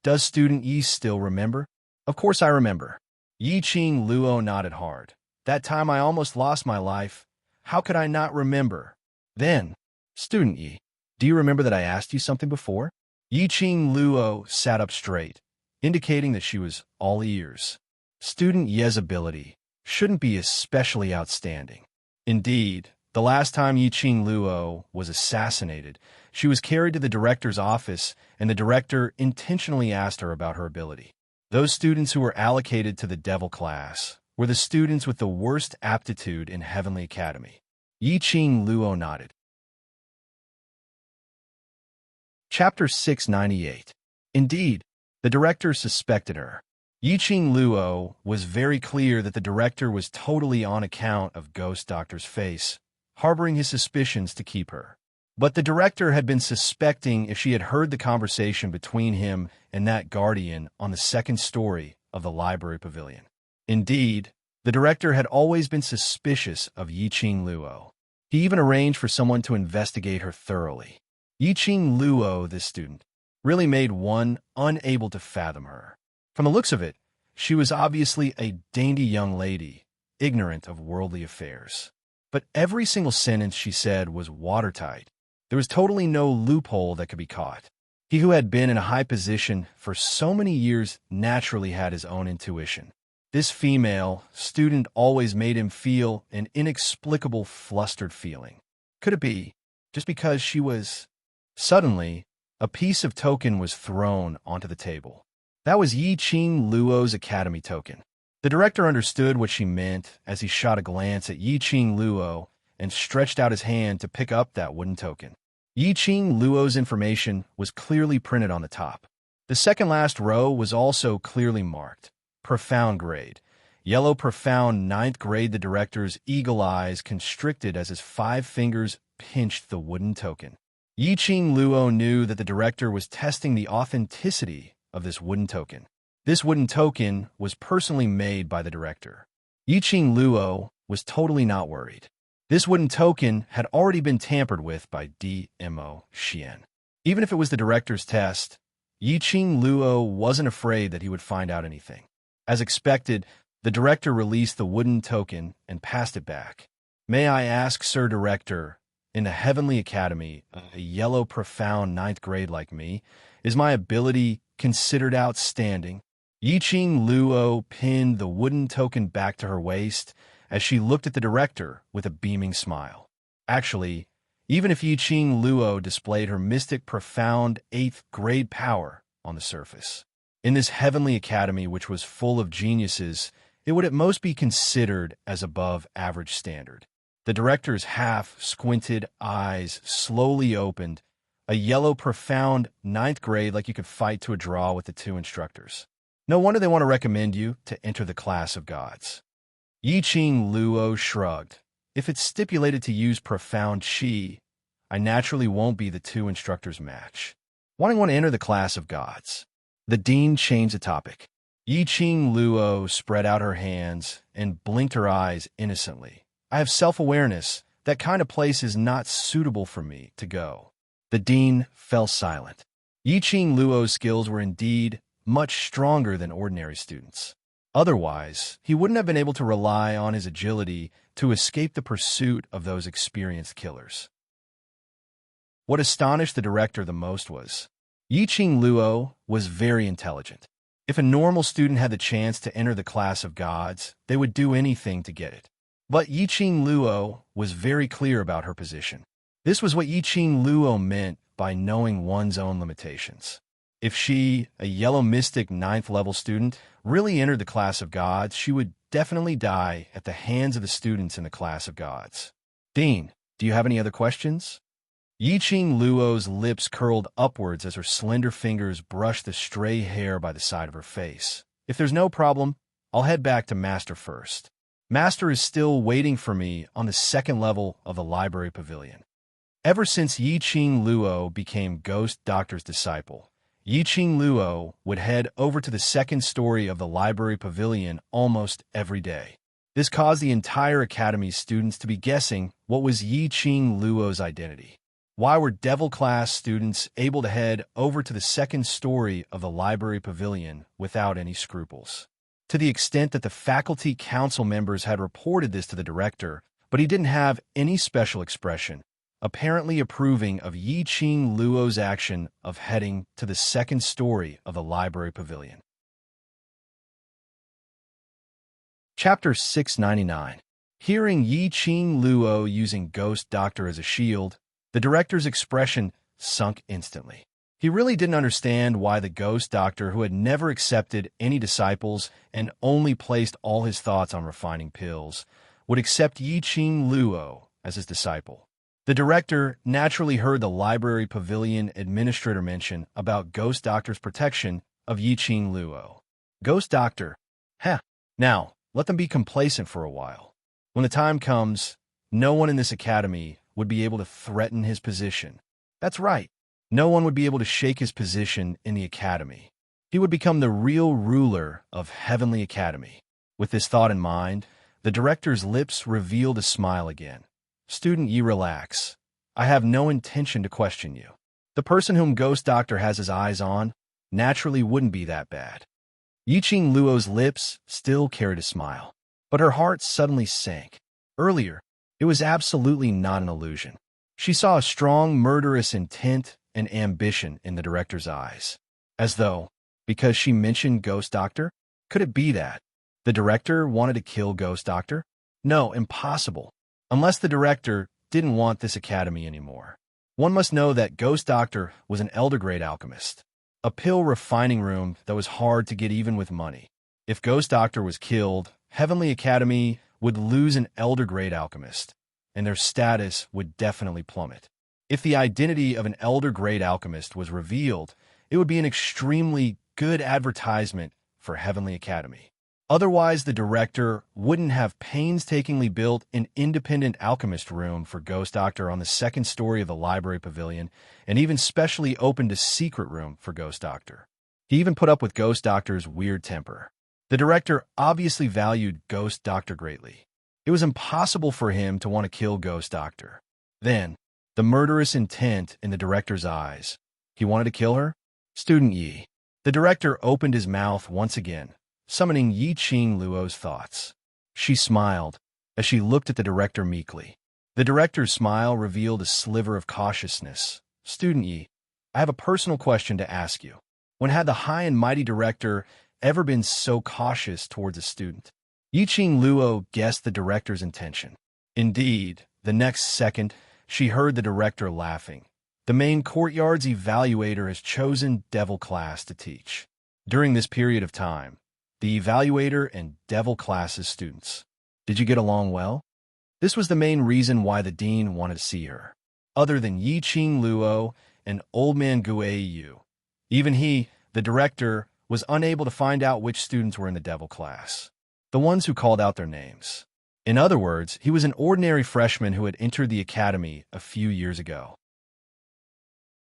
does Student Yi still remember?" "Of course I remember." Yiqing Luo nodded hard. "That time I almost lost my life. How could I not remember? Then, Student Yi, do you remember that I asked you something before?" Yiqing Luo sat up straight, indicating that she was all ears. Student Ye's ability shouldn't be especially outstanding. Indeed, the last time Yiqing Luo was assassinated, she was carried to the director's office, and the director intentionally asked her about her ability. Those students who were allocated to the Devil class were the students with the worst aptitude in Heavenly Academy. Yiqing Luo nodded. Chapter 698. Indeed, the director suspected her. Yiqing Luo was very clear that the director was totally on account of Ghost Doctor's face, harboring his suspicions to keep her. But the director had been suspecting if she had heard the conversation between him and that guardian on the second story of the library pavilion. Indeed, the director had always been suspicious of Yiqing Luo. He even arranged for someone to investigate her thoroughly. Yiqing Luo, this student, really made one unable to fathom her. From the looks of it, she was obviously a dainty young lady, ignorant of worldly affairs. But every single sentence she said was watertight. There was totally no loophole that could be caught. He who had been in a high position for so many years naturally had his own intuition. This female student always made him feel an inexplicable flustered feeling. Could it be just because she was... Suddenly, a piece of token was thrown onto the table. That was Yiqing Luo's academy token. The director understood what she meant as he shot a glance at Yiqing Luo and stretched out his hand to pick up that wooden token. Yiqing Luo's information was clearly printed on the top. The second last row was also clearly marked. Profound grade. Yellow profound 9th grade. The director's eagle eyes constricted as his 5 fingers pinched the wooden token. Yiqing Luo knew that the director was testing the authenticity of this wooden token. This wooden token was personally made by the director. Yiqing Luo was totally not worried. This wooden token had already been tampered with by DMO Xian. Even if it was the director's test, Yiqing Luo wasn't afraid that he would find out anything. As expected, the director released the wooden token and passed it back. May I ask, Sir Director, in the Heavenly Academy, a yellow profound 9th grade like me, is my ability considered outstanding? Yiqing Luo pinned the wooden token back to her waist as she looked at the director with a beaming smile. Actually, even if Yiqing Luo displayed her mystic profound 8th grade power on the surface, in this Heavenly Academy which was full of geniuses, it would at most be considered as above average standard. The director's half-squinted eyes slowly opened, a yellow profound 9th grade like you could fight to a draw with the 2 instructors. No wonder they want to recommend you to enter the class of gods. Yiqing Luo shrugged. If it's stipulated to use profound chi, I naturally won't be the 2 instructors' match. Why do you want to enter the class of gods? The dean changed the topic. Yiqing Luo spread out her hands and blinked her eyes innocently. I have self-awareness. That kind of place is not suitable for me to go. The dean fell silent. Yiqing Luo's skills were indeed much stronger than ordinary students. Otherwise, he wouldn't have been able to rely on his agility to escape the pursuit of those experienced killers. What astonished the director the most was, Yiqing Luo was very intelligent. If a normal student had the chance to enter the class of gods, they would do anything to get it. But Yiqing Luo was very clear about her position. This was what Yiqing Luo meant by knowing one's own limitations. If she, a yellow mystic 9th level student, really entered the class of gods, she would definitely die at the hands of the students in the class of gods. Dean, do you have any other questions? Yiqing Luo's lips curled upwards as her slender fingers brushed the stray hair by the side of her face. If there's no problem, I'll head back to Master first. Master is still waiting for me on the 2nd level of the library pavilion. Ever since Yiqing Luo became Ghost Doctor's disciple, Yiqing Luo would head over to the 2nd story of the library pavilion almost every day. This caused the entire academy's students to be guessing what was Yiqing Luo's identity. Why were Devil class students able to head over to the 2nd story of the library pavilion without any scruples? To the extent that the faculty council members had reported this to the director, but he didn't have any special expression, apparently approving of Yiqing Luo's action of heading to the 2nd story of the library pavilion. Chapter 699. Hearing Yiqing Luo using Ghost Doctor as a shield, the director's expression sunk instantly. He really didn't understand why the Ghost Doctor, who had never accepted any disciples and only placed all his thoughts on refining pills, would accept Yiqing Luo as his disciple. The director naturally heard the library pavilion administrator mention about Ghost Doctor's protection of Yiqing Luo. Ghost Doctor? Heh. Now, let them be complacent for a while. When the time comes, no one in this academy would be able to threaten his position. That's right. No one would be able to shake his position in the academy. He would become the real ruler of Heavenly Academy. With this thought in mind, the director's lips revealed a smile again. Student Yi, relax. I have no intention to question you. The person whom Ghost Doctor has his eyes on naturally wouldn't be that bad. Yiqing Luo's lips still carried a smile, but her heart suddenly sank. Earlier, it was absolutely not an illusion. She saw a strong murderous intent and ambition in the director's eyes. As though, because she mentioned Ghost Doctor, could it be that the director wanted to kill Ghost Doctor? No, impossible. Unless the director didn't want this academy anymore. One must know that Ghost Doctor was an elder-grade alchemist. A pill refining room that was hard to get even with money. If Ghost Doctor was killed, Heavenly Academy would lose an elder-grade alchemist, and their status would definitely plummet. If the identity of an elder-grade alchemist was revealed, it would be an extremely good advertisement for Heavenly Academy. Otherwise, the director wouldn't have painstakingly built an independent alchemist room for Ghost Doctor on the second story of the library pavilion, and even specially opened a secret room for Ghost Doctor. He even put up with Ghost Doctor's weird temper. The director obviously valued Ghost Doctor greatly. It was impossible for him to want to kill Ghost Doctor. Then, the murderous intent in the director's eyes. He wanted to kill her? Student Yi. The director opened his mouth once again, summoning Yiqing Luo's thoughts. She smiled as she looked at the director meekly. The director's smile revealed a sliver of cautiousness. Student Yi, I have a personal question to ask you. When had the high and mighty director ever been so cautious towards a student? Yiqing Luo guessed the director's intention. Indeed, the next second, she heard the director laughing. The main courtyard's evaluator has chosen Devil class to teach. During this period of time, the evaluator and Devil class's students. Did you get along well? This was the main reason why the dean wanted to see her. Other than Yiqing Luo and Old Man Guiyu. Even he, the director, was unable to find out which students were in the Devil class. The ones who called out their names. In other words, he was an ordinary freshman who had entered the academy a few years ago.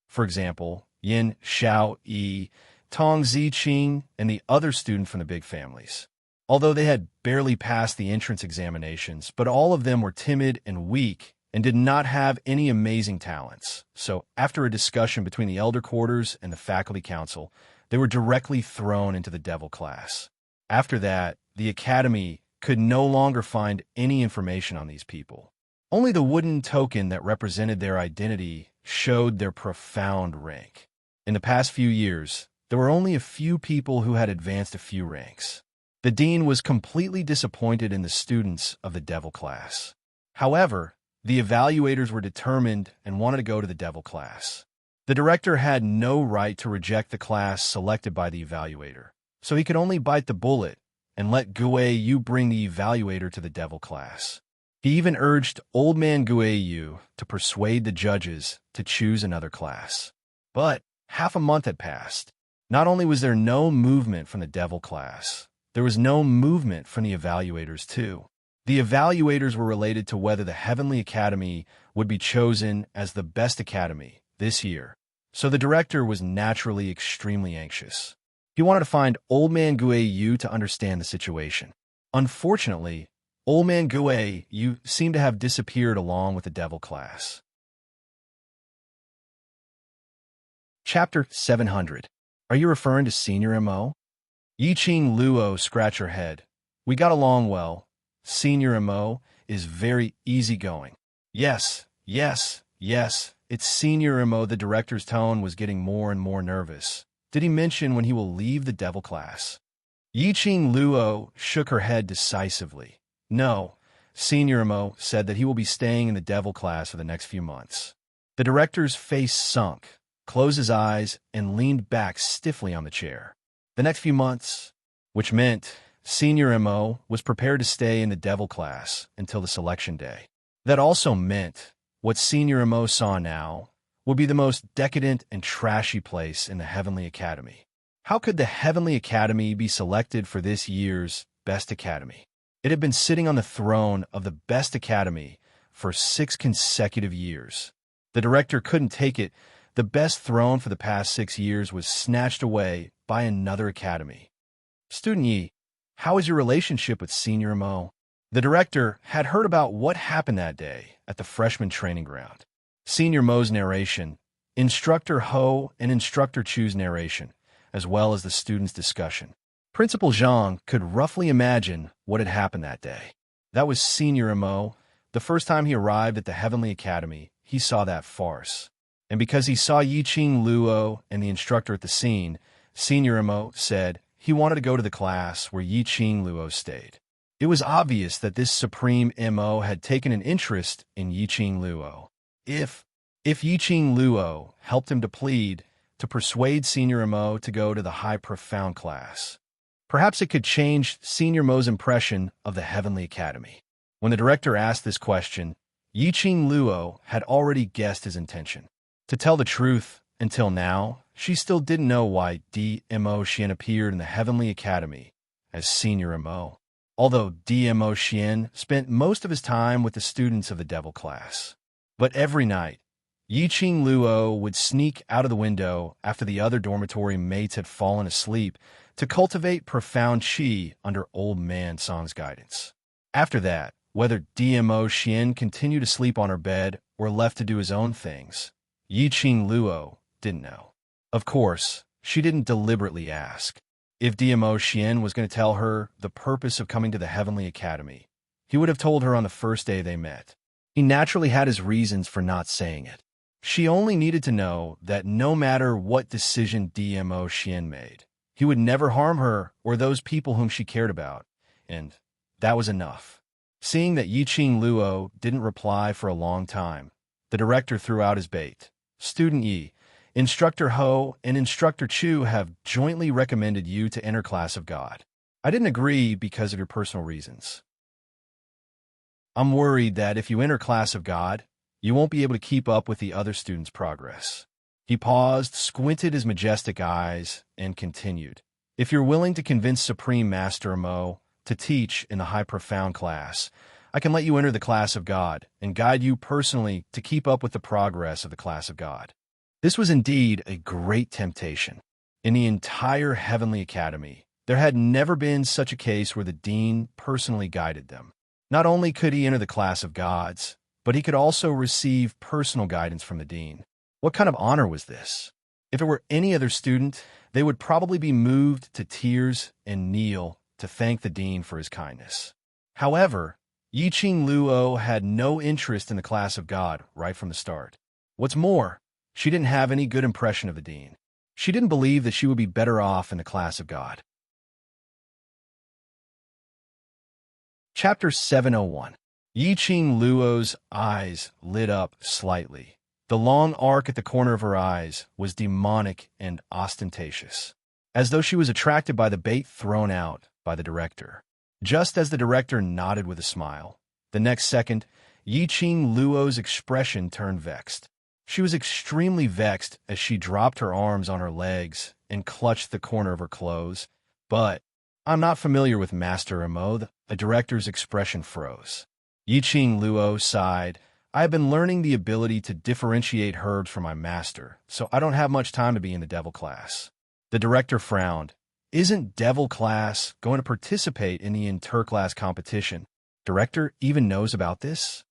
For example, Yin, Xiao, Yi, Tong Ziqing, and the other student from the big families. Although they had barely passed the entrance examinations, but all of them were timid and weak and did not have any amazing talents. So, after a discussion between the elder quarters and the faculty council, they were directly thrown into the Devil class. After that, the academy could no longer find any information on these people. Only the wooden token that represented their identity showed their profound rank. In the past few years, there were only a few people who had advanced a few ranks. The dean was completely disappointed in the students of the Devil class. However, the evaluators were determined and wanted to go to the Devil class. The director had no right to reject the class selected by the evaluator, so he could only bite the bullet and let Guiyu bring the evaluator to the Devil class. He even urged Old Man Guiyu to persuade the judges to choose another class. But half a month had passed. Not only was there no movement from the Devil class, there was no movement from the evaluators too. The evaluators were related to whether the Heavenly Academy would be chosen as the best academy this year, so the director was naturally extremely anxious. He wanted to find Old Man Guiyu to understand the situation. Unfortunately, Old Man Guiyu seemed to have disappeared along with the Devil class. Chapter 700. Are you referring to Senior Mo? Yiqing Luo scratched her head. We got along well. Senior Mo is very easygoing. Yes, it's Senior Mo. The director's tone was getting more and more nervous. Did he mention when he will leave the Devil class? Yiqing Luo shook her head decisively. No, Senior Mo said that he will be staying in the Devil class for the next few months. The director's face sunk, closed his eyes, and leaned back stiffly on the chair. The next few months, which meant Senior Mo was prepared to stay in the Devil class until the selection day. That also meant what Senior Imo saw now would be the most decadent and trashy place in the Heavenly Academy. How could the Heavenly Academy be selected for this year's Best Academy? It had been sitting on the throne of the Best Academy for 6 consecutive years. The director couldn't take it. The best throne for the past 6 years was snatched away by another academy. Student Yi, how is your relationship with Senior Imo? The director had heard about what happened that day at the freshman training ground. Senior Mo's narration, Instructor Ho and Instructor Chu's narration, as well as the students' discussion. Principal Zhang could roughly imagine what had happened that day. That was Senior Imo. The first time he arrived at the Heavenly Academy, he saw that farce. And because he saw Yiqing Luo and the instructor at the scene, Senior Imo said he wanted to go to the class where Yiqing Luo stayed. It was obvious that this Supreme Imo had taken an interest in Yiqing Luo. If Yiqing Luo helped him to plead to persuade Senior Imo to go to the High Profound class, perhaps it could change Senior Mo's impression of the Heavenly Academy. When the director asked this question, Yiqing Luo had already guessed his intention. To tell the truth, until now, she still didn't know why Dmo Xian appeared in the Heavenly Academy as Senior Imo, although Dmo Xian spent most of his time with the students of the Devil class. But every night, Yiqing Luo would sneak out of the window after the other dormitory mates had fallen asleep to cultivate profound qi under Old Man Song's guidance. After that, whether Dmo Xian continued to sleep on her bed or left to do his own things, Yiqing Luo didn't know. Of course, she didn't deliberately ask. If Dmo Xian was going to tell her the purpose of coming to the Heavenly Academy, he would have told her on the first day they met. He naturally had his reasons for not saying it. She only needed to know that no matter what decision Dmo Xian made, he would never harm her or those people whom she cared about, and that was enough. Seeing that Yiqing Luo didn't reply for a long time, the director threw out his bait. Student Yi, Instructor Ho and Instructor Chu have jointly recommended you to enter Class of God. I didn't agree because of your personal reasons. I'm worried that if you enter Class of God, you won't be able to keep up with the other students' progress. He paused, squinted his majestic eyes, and continued. If you're willing to convince Supreme Master Imo to teach in the High Profound class, I can let you enter the Class of God and guide you personally to keep up with the progress of the Class of God. This was indeed a great temptation. In the entire Heavenly Academy, there had never been such a case where the Dean personally guided them. Not only could he enter the Class of Gods, but he could also receive personal guidance from the Dean. What kind of honor was this? If it were any other student, they would probably be moved to tears and kneel to thank the Dean for his kindness. However, Yiqing Luo had no interest in the Class of God right from the start. What's more, she didn't have any good impression of the Dean. She didn't believe that she would be better off in the Class of God. Chapter 701. Yiqing Luo's eyes lit up slightly. The long arc at the corner of her eyes was demonic and ostentatious, as though she was attracted by the bait thrown out by the director. Just as the director nodded with a smile, the next second, Yiqing Luo's expression turned vexed. She was extremely vexed as she dropped her arms on her legs and clutched the corner of her clothes. But I'm not familiar with Master Imo. The director's expression froze. Yiqing Luo sighed. I have been learning the ability to differentiate herbs from my master, so I don't have much time to be in the Devil class. The director frowned. Isn't Devil class going to participate in the interclass competition? Director even knows about this?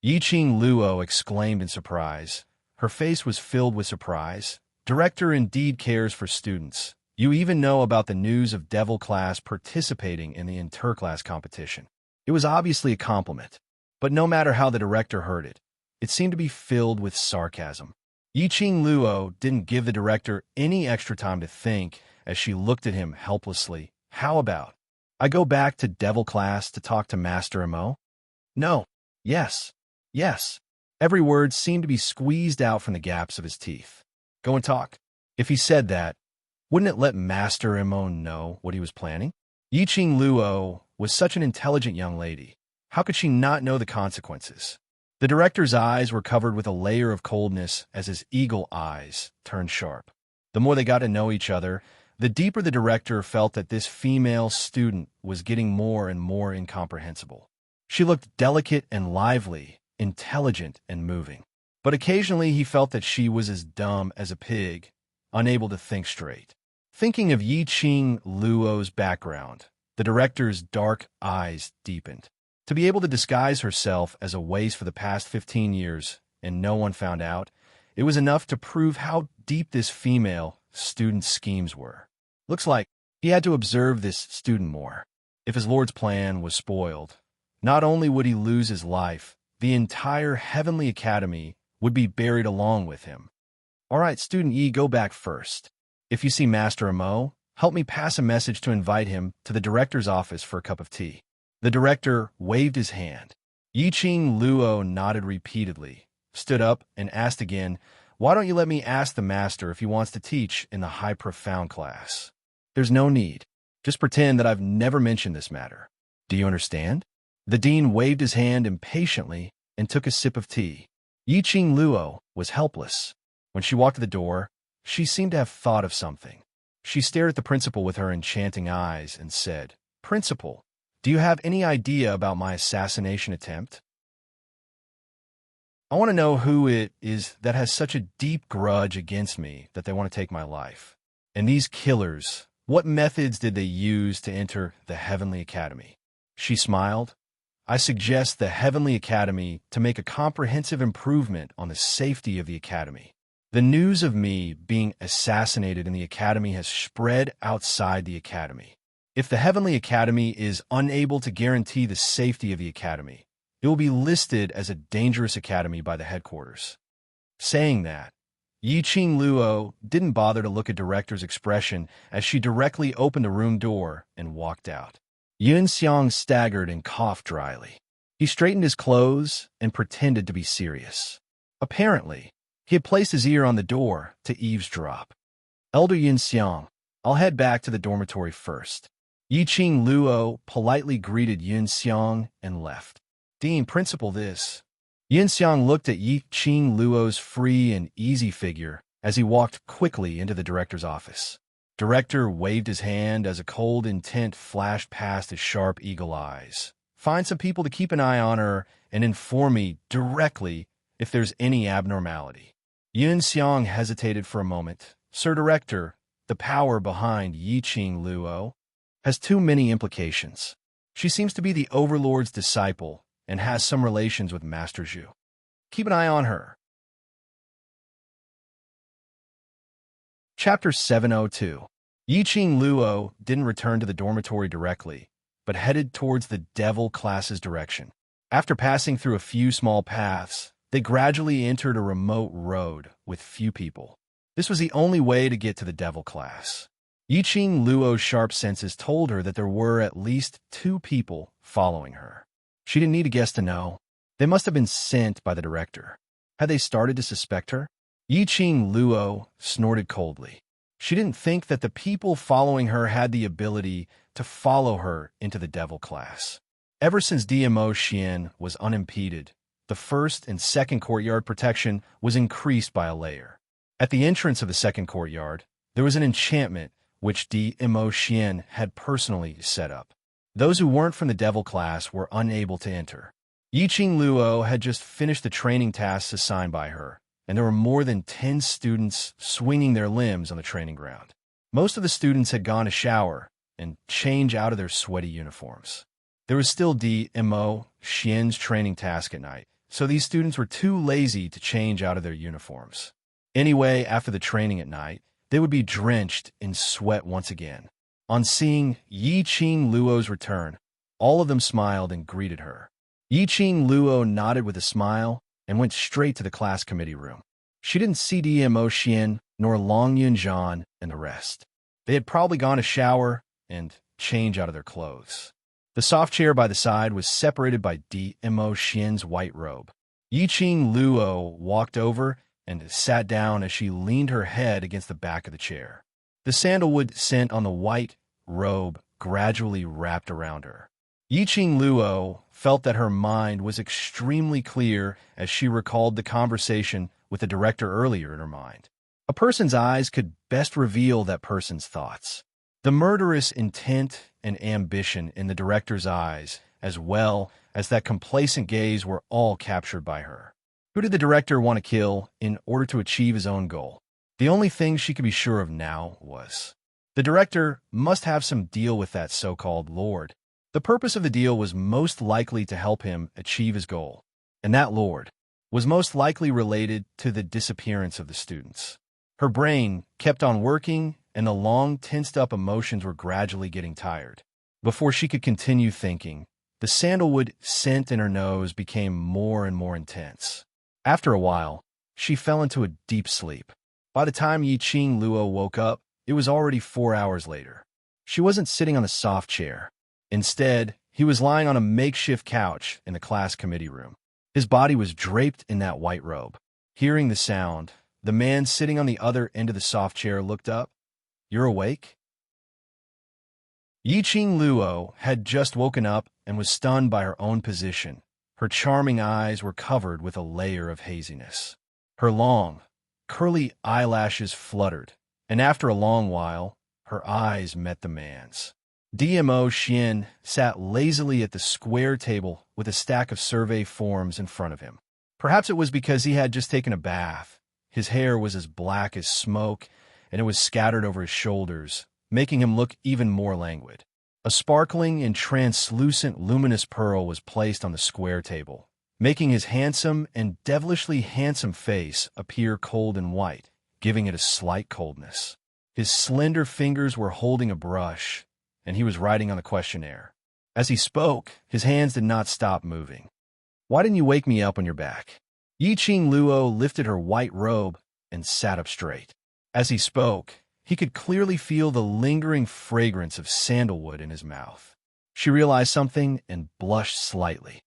Yiqing Luo exclaimed in surprise. Her face was filled with surprise. Director indeed cares for students. You even know about the news of Devil class participating in the interclass competition. It was obviously a compliment, but no matter how the director heard it, it seemed to be filled with sarcasm. Yiqing Luo didn't give the director any extra time to think as she looked at him helplessly. How about, I go back to Devil class to talk to Master Imo? No. Yes. Yes. Every word seemed to be squeezed out from the gaps of his teeth. Go and talk. If he said that, wouldn't it let Master Imo know what he was planning? Yiqing Luo was such an intelligent young lady. How could she not know the consequences? The director's eyes were covered with a layer of coldness as his eagle eyes turned sharp. The more they got to know each other, the deeper the director felt that this female student was getting more and more incomprehensible. She looked delicate and lively, intelligent and moving. But occasionally he felt that she was as dumb as a pig, unable to think straight. Thinking of Yi-Ching Luo's background, the director's dark eyes deepened. To be able to disguise herself as a waste for the past 15 years and no one found out, it was enough to prove how deep this female student's schemes were. Looks like he had to observe this student more. If his lord's plan was spoiled, not only would he lose his life, the entire Heavenly Academy would be buried along with him. All right, student Yi, go back first. If you see Master Amo, help me pass a message to invite him to the director's office for a cup of tea. The director waved his hand. Yi-Ching Luo nodded repeatedly, stood up, and asked again, "Why don't you let me ask the master if he wants to teach in the high profound class?" "There's no need. Just pretend that I've never mentioned this matter. Do you understand?" The dean waved his hand impatiently and took a sip of tea. Yi-Ching Luo was helpless. When she walked to the door, she seemed to have thought of something. She stared at the principal with her enchanting eyes and said, "Principal, do you have any idea about my assassination attempt? I want to know who it is that has such a deep grudge against me that they want to take my life. And these killers, what methods did they use to enter the Heavenly Academy?" She smiled. "I suggest the Heavenly Academy to make a comprehensive improvement on the safety of the Academy. The news of me being assassinated in the Academy has spread outside the Academy. If the Heavenly Academy is unable to guarantee the safety of the Academy, it will be listed as a dangerous academy by the headquarters." Saying that, Yi-Ching Luo didn't bother to look at director's expression as she directly opened the room door and walked out. Yun Xiang staggered and coughed dryly. He straightened his clothes and pretended to be serious. Apparently, he had placed his ear on the door to eavesdrop. "Elder Yun Xiang, I'll head back to the dormitory first." Yi-Ching Luo politely greeted Yun Xiang and left. "Dean, principal, this." Yun Xiang looked at Yi-Ching Luo's free and easy figure as he walked quickly into the director's office. Director waved his hand as a cold intent flashed past his sharp eagle eyes. "Find some people to keep an eye on her and inform me directly if there's any abnormality." Yun Xiang hesitated for a moment. "Sir Director, the power behind Yi-Ching Luo has too many implications. She seems to be the Overlord's disciple and has some relations with Master Zhu. Keep an eye on her." Chapter 702. Yi-Ching Luo didn't return to the dormitory directly, but headed towards the devil class's direction. After passing through a few small paths, they gradually entered a remote road with few people. This was the only way to get to the devil class. Yi-Ching Luo's sharp senses told her that there were at least 2 people following her. She didn't need a guess to know. They must have been sent by the director. Had they started to suspect her? Yi-Ching Luo snorted coldly. She didn't think that the people following her had the ability to follow her into the devil class. Ever since DMO Xian was unimpeded, the first and second courtyard protection was increased by a layer. At the entrance of the second courtyard, there was an enchantment which DMO Xian had personally set up. Those who weren't from the devil class were unable to enter. Yi-Ching Luo had just finished the training tasks assigned by her, and there were more than 10 students swinging their limbs on the training ground. Most of the students had gone to shower and change out of their sweaty uniforms. There was still DMO Xian's training task at night, so these students were too lazy to change out of their uniforms. Anyway, after the training at night, they would be drenched in sweat once again. On seeing Yi-Ching Luo's return, all of them smiled and greeted her. Yi-Ching Luo nodded with a smile and went straight to the class committee room. She didn't see DMO Xian nor Long Yunjian and the rest. They had probably gone to shower and change out of their clothes. The soft chair by the side was separated by DMO Xian's white robe. Yi-Ching Luo walked over and sat down as she leaned her head against the back of the chair. The sandalwood scent on the white robe gradually wrapped around her. Yi-Ching Luo felt that her mind was extremely clear as she recalled the conversation with the director earlier in her mind. A person's eyes could best reveal that person's thoughts. The murderous intent and ambition in the director's eyes, as well as that complacent gaze, were all captured by her. Who did the director want to kill in order to achieve his own goal? The only thing she could be sure of now was the director must have some deal with that so-called lord. The purpose of the deal was most likely to help him achieve his goal, and that lord was most likely related to the disappearance of the students. Her brain kept on working, and the long, tensed-up emotions were gradually getting tired. Before she could continue thinking, the sandalwood scent in her nose became more and more intense. After a while, she fell into a deep sleep. By the time Yi-Ching Luo woke up, it was already 4 hours later. She wasn't sitting on a soft chair. Instead, he was lying on a makeshift couch in the class committee room. His body was draped in that white robe. Hearing the sound, the man sitting on the other end of the soft chair looked up. "You're awake?" Yi-Ching Luo had just woken up and was stunned by her own position. Her charming eyes were covered with a layer of haziness. Her long, curly eyelashes fluttered, and after a long while, her eyes met the man's. DMO Xian sat lazily at the square table with a stack of survey forms in front of him. Perhaps it was because he had just taken a bath. His hair was as black as smoke, and it was scattered over his shoulders, making him look even more languid. A sparkling and translucent luminous pearl was placed on the square table, making his handsome and devilishly handsome face appear cold and white, giving it a slight coldness. His slender fingers were holding a brush, and he was writing on the questionnaire. As he spoke, his hands did not stop moving. "Why didn't you wake me up on your back?" Yi-Ching Luo lifted her white robe and sat up straight. As he spoke, he could clearly feel the lingering fragrance of sandalwood in his mouth. She realized something and blushed slightly.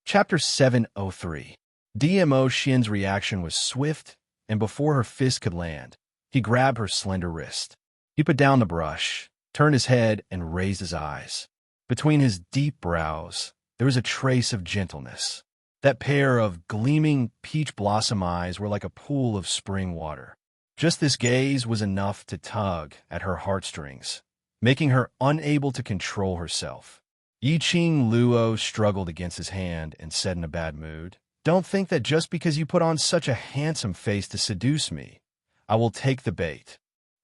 Chapter 703. DMO Xian's reaction was swift, and before her fist could land, he grabbed her slender wrist. He put down the brush, turned his head, and raised his eyes. Between his deep brows, there was a trace of gentleness. That pair of gleaming peach blossom eyes were like a pool of spring water. Just this gaze was enough to tug at her heartstrings, making her unable to control herself. Yi-Ching Luo struggled against his hand and said in a bad mood, "Don't think that just because you put on such a handsome face to seduce me, I will take the bait."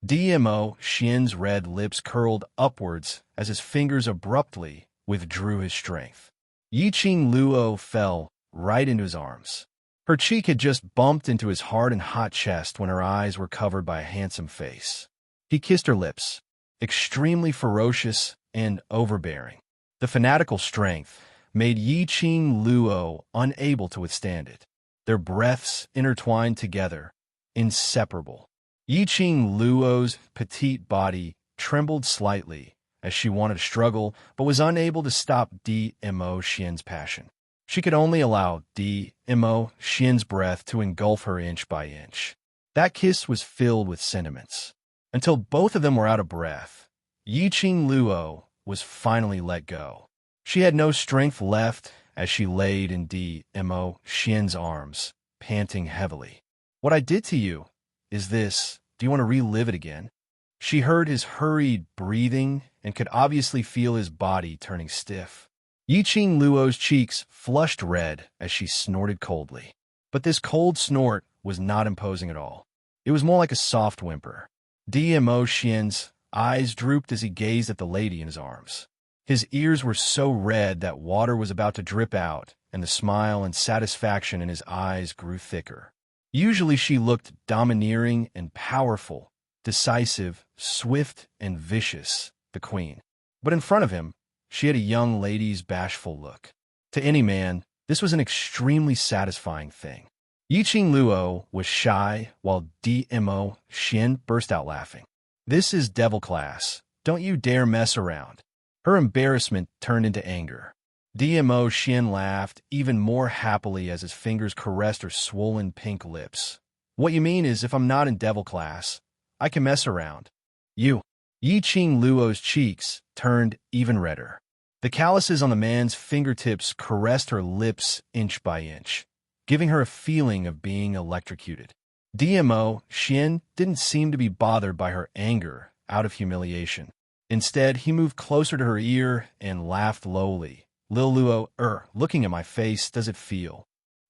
DMO Xian's red lips curled upwards as his fingers abruptly withdrew his strength. Yi-Ching Luo fell right into his arms. Her cheek had just bumped into his hard and hot chest when her eyes were covered by a handsome face. He kissed her lips, extremely ferocious and overbearing. The fanatical strength made Yi-Ching Luo unable to withstand it. Their breaths intertwined together, inseparable. Yi-Ching Luo's petite body trembled slightly as she wanted to struggle, but was unable to stop DMO Xian's passion. She could only allow DMO Xian's breath to engulf her inch by inch. That kiss was filled with sentiments. Until both of them were out of breath, Yi-Ching Luo was finally let go. She had no strength left as she laid in DMO Xian's arms, panting heavily. "What I did to you, is this, do you want to relive it again?" She heard his hurried breathing and could obviously feel his body turning stiff. Yi-Ching Luo's cheeks flushed red as she snorted coldly. But this cold snort was not imposing at all. It was more like a soft whimper. DMO Xian's eyes drooped as he gazed at the lady in his arms. His ears were so red that water was about to drip out, and the smile and satisfaction in his eyes grew thicker. Usually she looked domineering and powerful, decisive, swift, and vicious, the queen. But in front of him, she had a young lady's bashful look. To any man, this was an extremely satisfying thing. Yi-Ching Luo was shy while DMO Xian burst out laughing. "This is devil class. Don't you dare mess around." Her embarrassment turned into anger. DMO Xian laughed even more happily as his fingers caressed her swollen pink lips. "What you mean is if I'm not in devil class, I can mess around." "You." Yi-Ching Luo's cheeks turned even redder. The calluses on the man's fingertips caressed her lips inch by inch, giving her a feeling of being electrocuted. DMO Xian didn't seem to be bothered by her anger out of humiliation. Instead, he moved closer to her ear and laughed lowly. Lil Luo, looking at my face, does it feel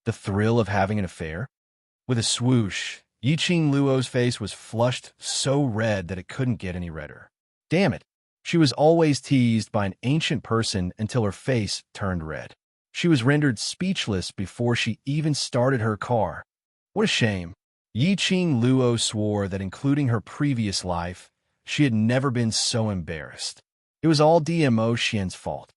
the thrill of having an affair? With a swoosh, Yiqing Luo's face was flushed so red that it couldn't get any redder. Damn it. She was always teased by an ancient person until her face turned red. She was rendered speechless before she even started her car. What a shame. Yiqing Luo swore that including her previous life, she had never been so embarrassed. It was all DMO Xian's fault.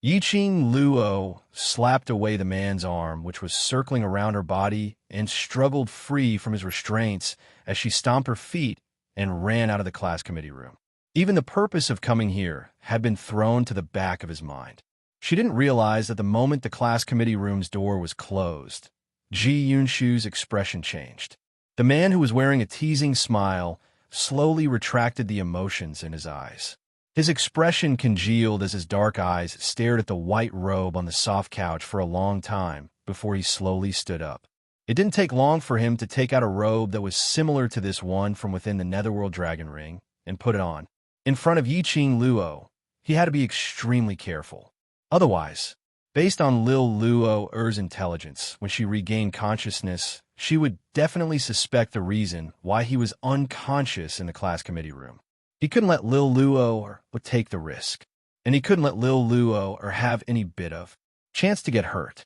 Yiqing Luo slapped away the man's arm, which was circling around her body, and struggled free from his restraints as she stomped her feet and ran out of the class committee room. Even the purpose of coming here had been thrown to the back of his mind. She didn't realize that the moment the class committee room's door was closed, Ji Yunshu's expression changed. The man who was wearing a teasing smile slowly retracted the emotions in his eyes. His expression congealed as his dark eyes stared at the white robe on the soft couch for a long time before he slowly stood up. It didn't take long for him to take out a robe that was similar to this one from within the Netherworld Dragon Ring and put it on. In front of Yiqing Luo, he had to be extremely careful. Otherwise, based on Lil Luo's intelligence, when she regained consciousness, she would definitely suspect the reason why he was unconscious in the class committee room. He couldn't let Lil Luo take the risk, and he couldn't let Lil Luo have any bit of chance to get hurt.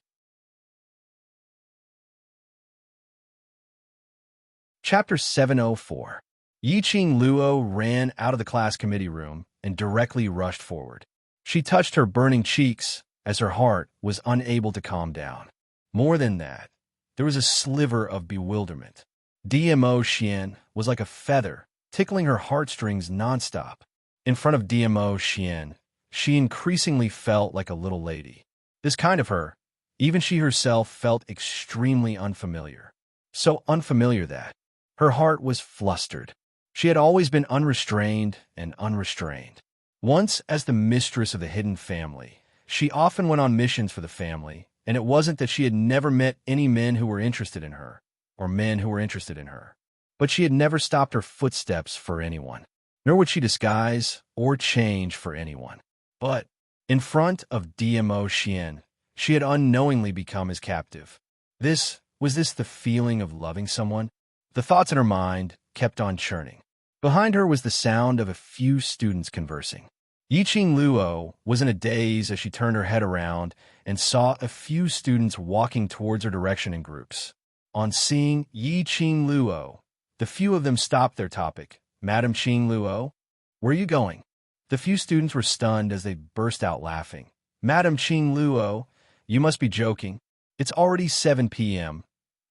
Chapter 704. Yiqing Luo ran out of the class committee room and directly rushed forward. She touched her burning cheeks as her heart was unable to calm down. More than that, there was a sliver of bewilderment. DMO Xian was like a feather, tickling her heartstrings nonstop. In front of DMO Xian, she increasingly felt like a little lady. This kind of her, even she herself felt extremely unfamiliar. So unfamiliar that her heart was flustered. She had always been unrestrained and unrestrained. Once, as the mistress of the hidden family, she often went on missions for the family, and it wasn't that she had never met any men who were interested in her, or men who were interested in her. But she had never stopped her footsteps for anyone, nor would she disguise or change for anyone. But in front of DMO Xian, she had unknowingly become his captive. Was this the feeling of loving someone? The thoughts in her mind kept on churning. Behind her was the sound of a few students conversing. Yiqing Luo was in a daze as she turned her head around and saw a few students walking towards her direction in groups. On seeing Yiqing Luo, the few of them stopped their topic. Madam Qing Luo, where are you going? The few students were stunned as they burst out laughing. Madam Qing Luo, you must be joking. It's already 7 p.m.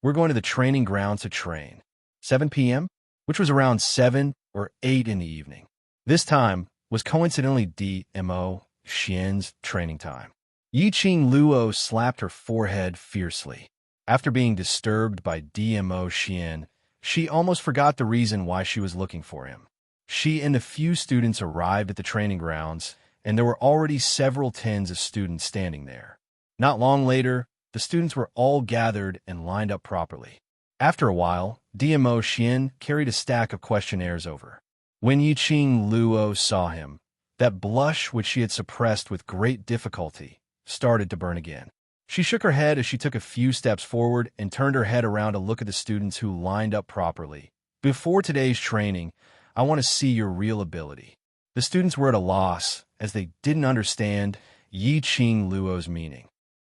We're going to the training grounds to train. 7 p.m., which was around 7 or 8 in the evening. This time was coincidentally DMO Xian's training time. Yiqing Luo slapped her forehead fiercely. After being disturbed by DMO Xian, she almost forgot the reason why she was looking for him. She and a few students arrived at the training grounds, and there were already several tens of students standing there. Not long later, the students were all gathered and lined up properly. After a while, DMO Xian carried a stack of questionnaires over. When Yiqing Luo saw him, that blush which she had suppressed with great difficulty started to burn again. She shook her head as she took a few steps forward and turned her head around to look at the students who lined up properly. Before today's training, I want to see your real ability. The students were at a loss as they didn't understand Yiqing Luo's meaning.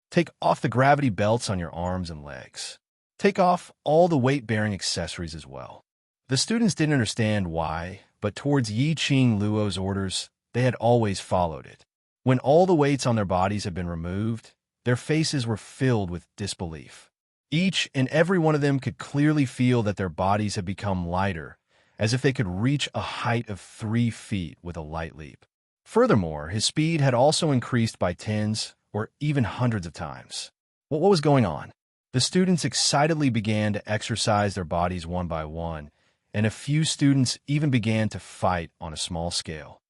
Take off the gravity belts on your arms and legs. Take off all the weight-bearing accessories as well. The students didn't understand why, but towards Yiqing Luo's orders, they had always followed it. When all the weights on their bodies had been removed, their faces were filled with disbelief. Each and every one of them could clearly feel that their bodies had become lighter, as if they could reach a height of 3 feet with a light leap. Furthermore, his speed had also increased by tens or even hundreds of times. What was going on? The students excitedly began to exercise their bodies one by one, and a few students even began to fight on a small scale.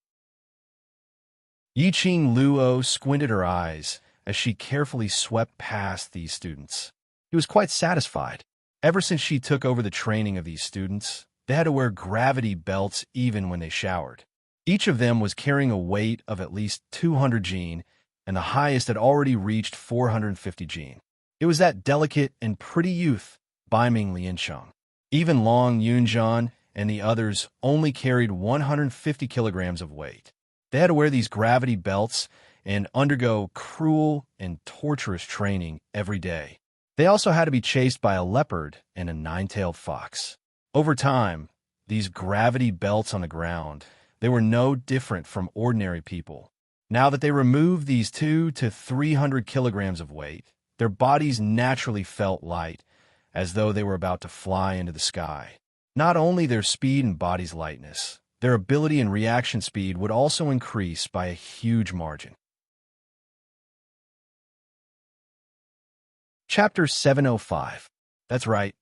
Yiqing Luo squinted her eyes as she carefully swept past these students. He was quite satisfied. Ever since she took over the training of these students, they had to wear gravity belts even when they showered. Each of them was carrying a weight of at least 200 jin, and the highest had already reached 450 jin. It was that delicate and pretty youth, Baiming Liansheng. Even Long Yunjian and the others only carried 150 kilograms of weight. They had to wear these gravity belts and undergo cruel and torturous training every day. They also had to be chased by a leopard and a nine-tailed fox. Over time, these gravity belts on the ground, they were no different from ordinary people. Now that they removed these 200 to 300 kilograms of weight, their bodies naturally felt light, as though they were about to fly into the sky. Not only their speed and body's lightness, their ability and reaction speed would also increase by a huge margin. Chapter 705. That's right.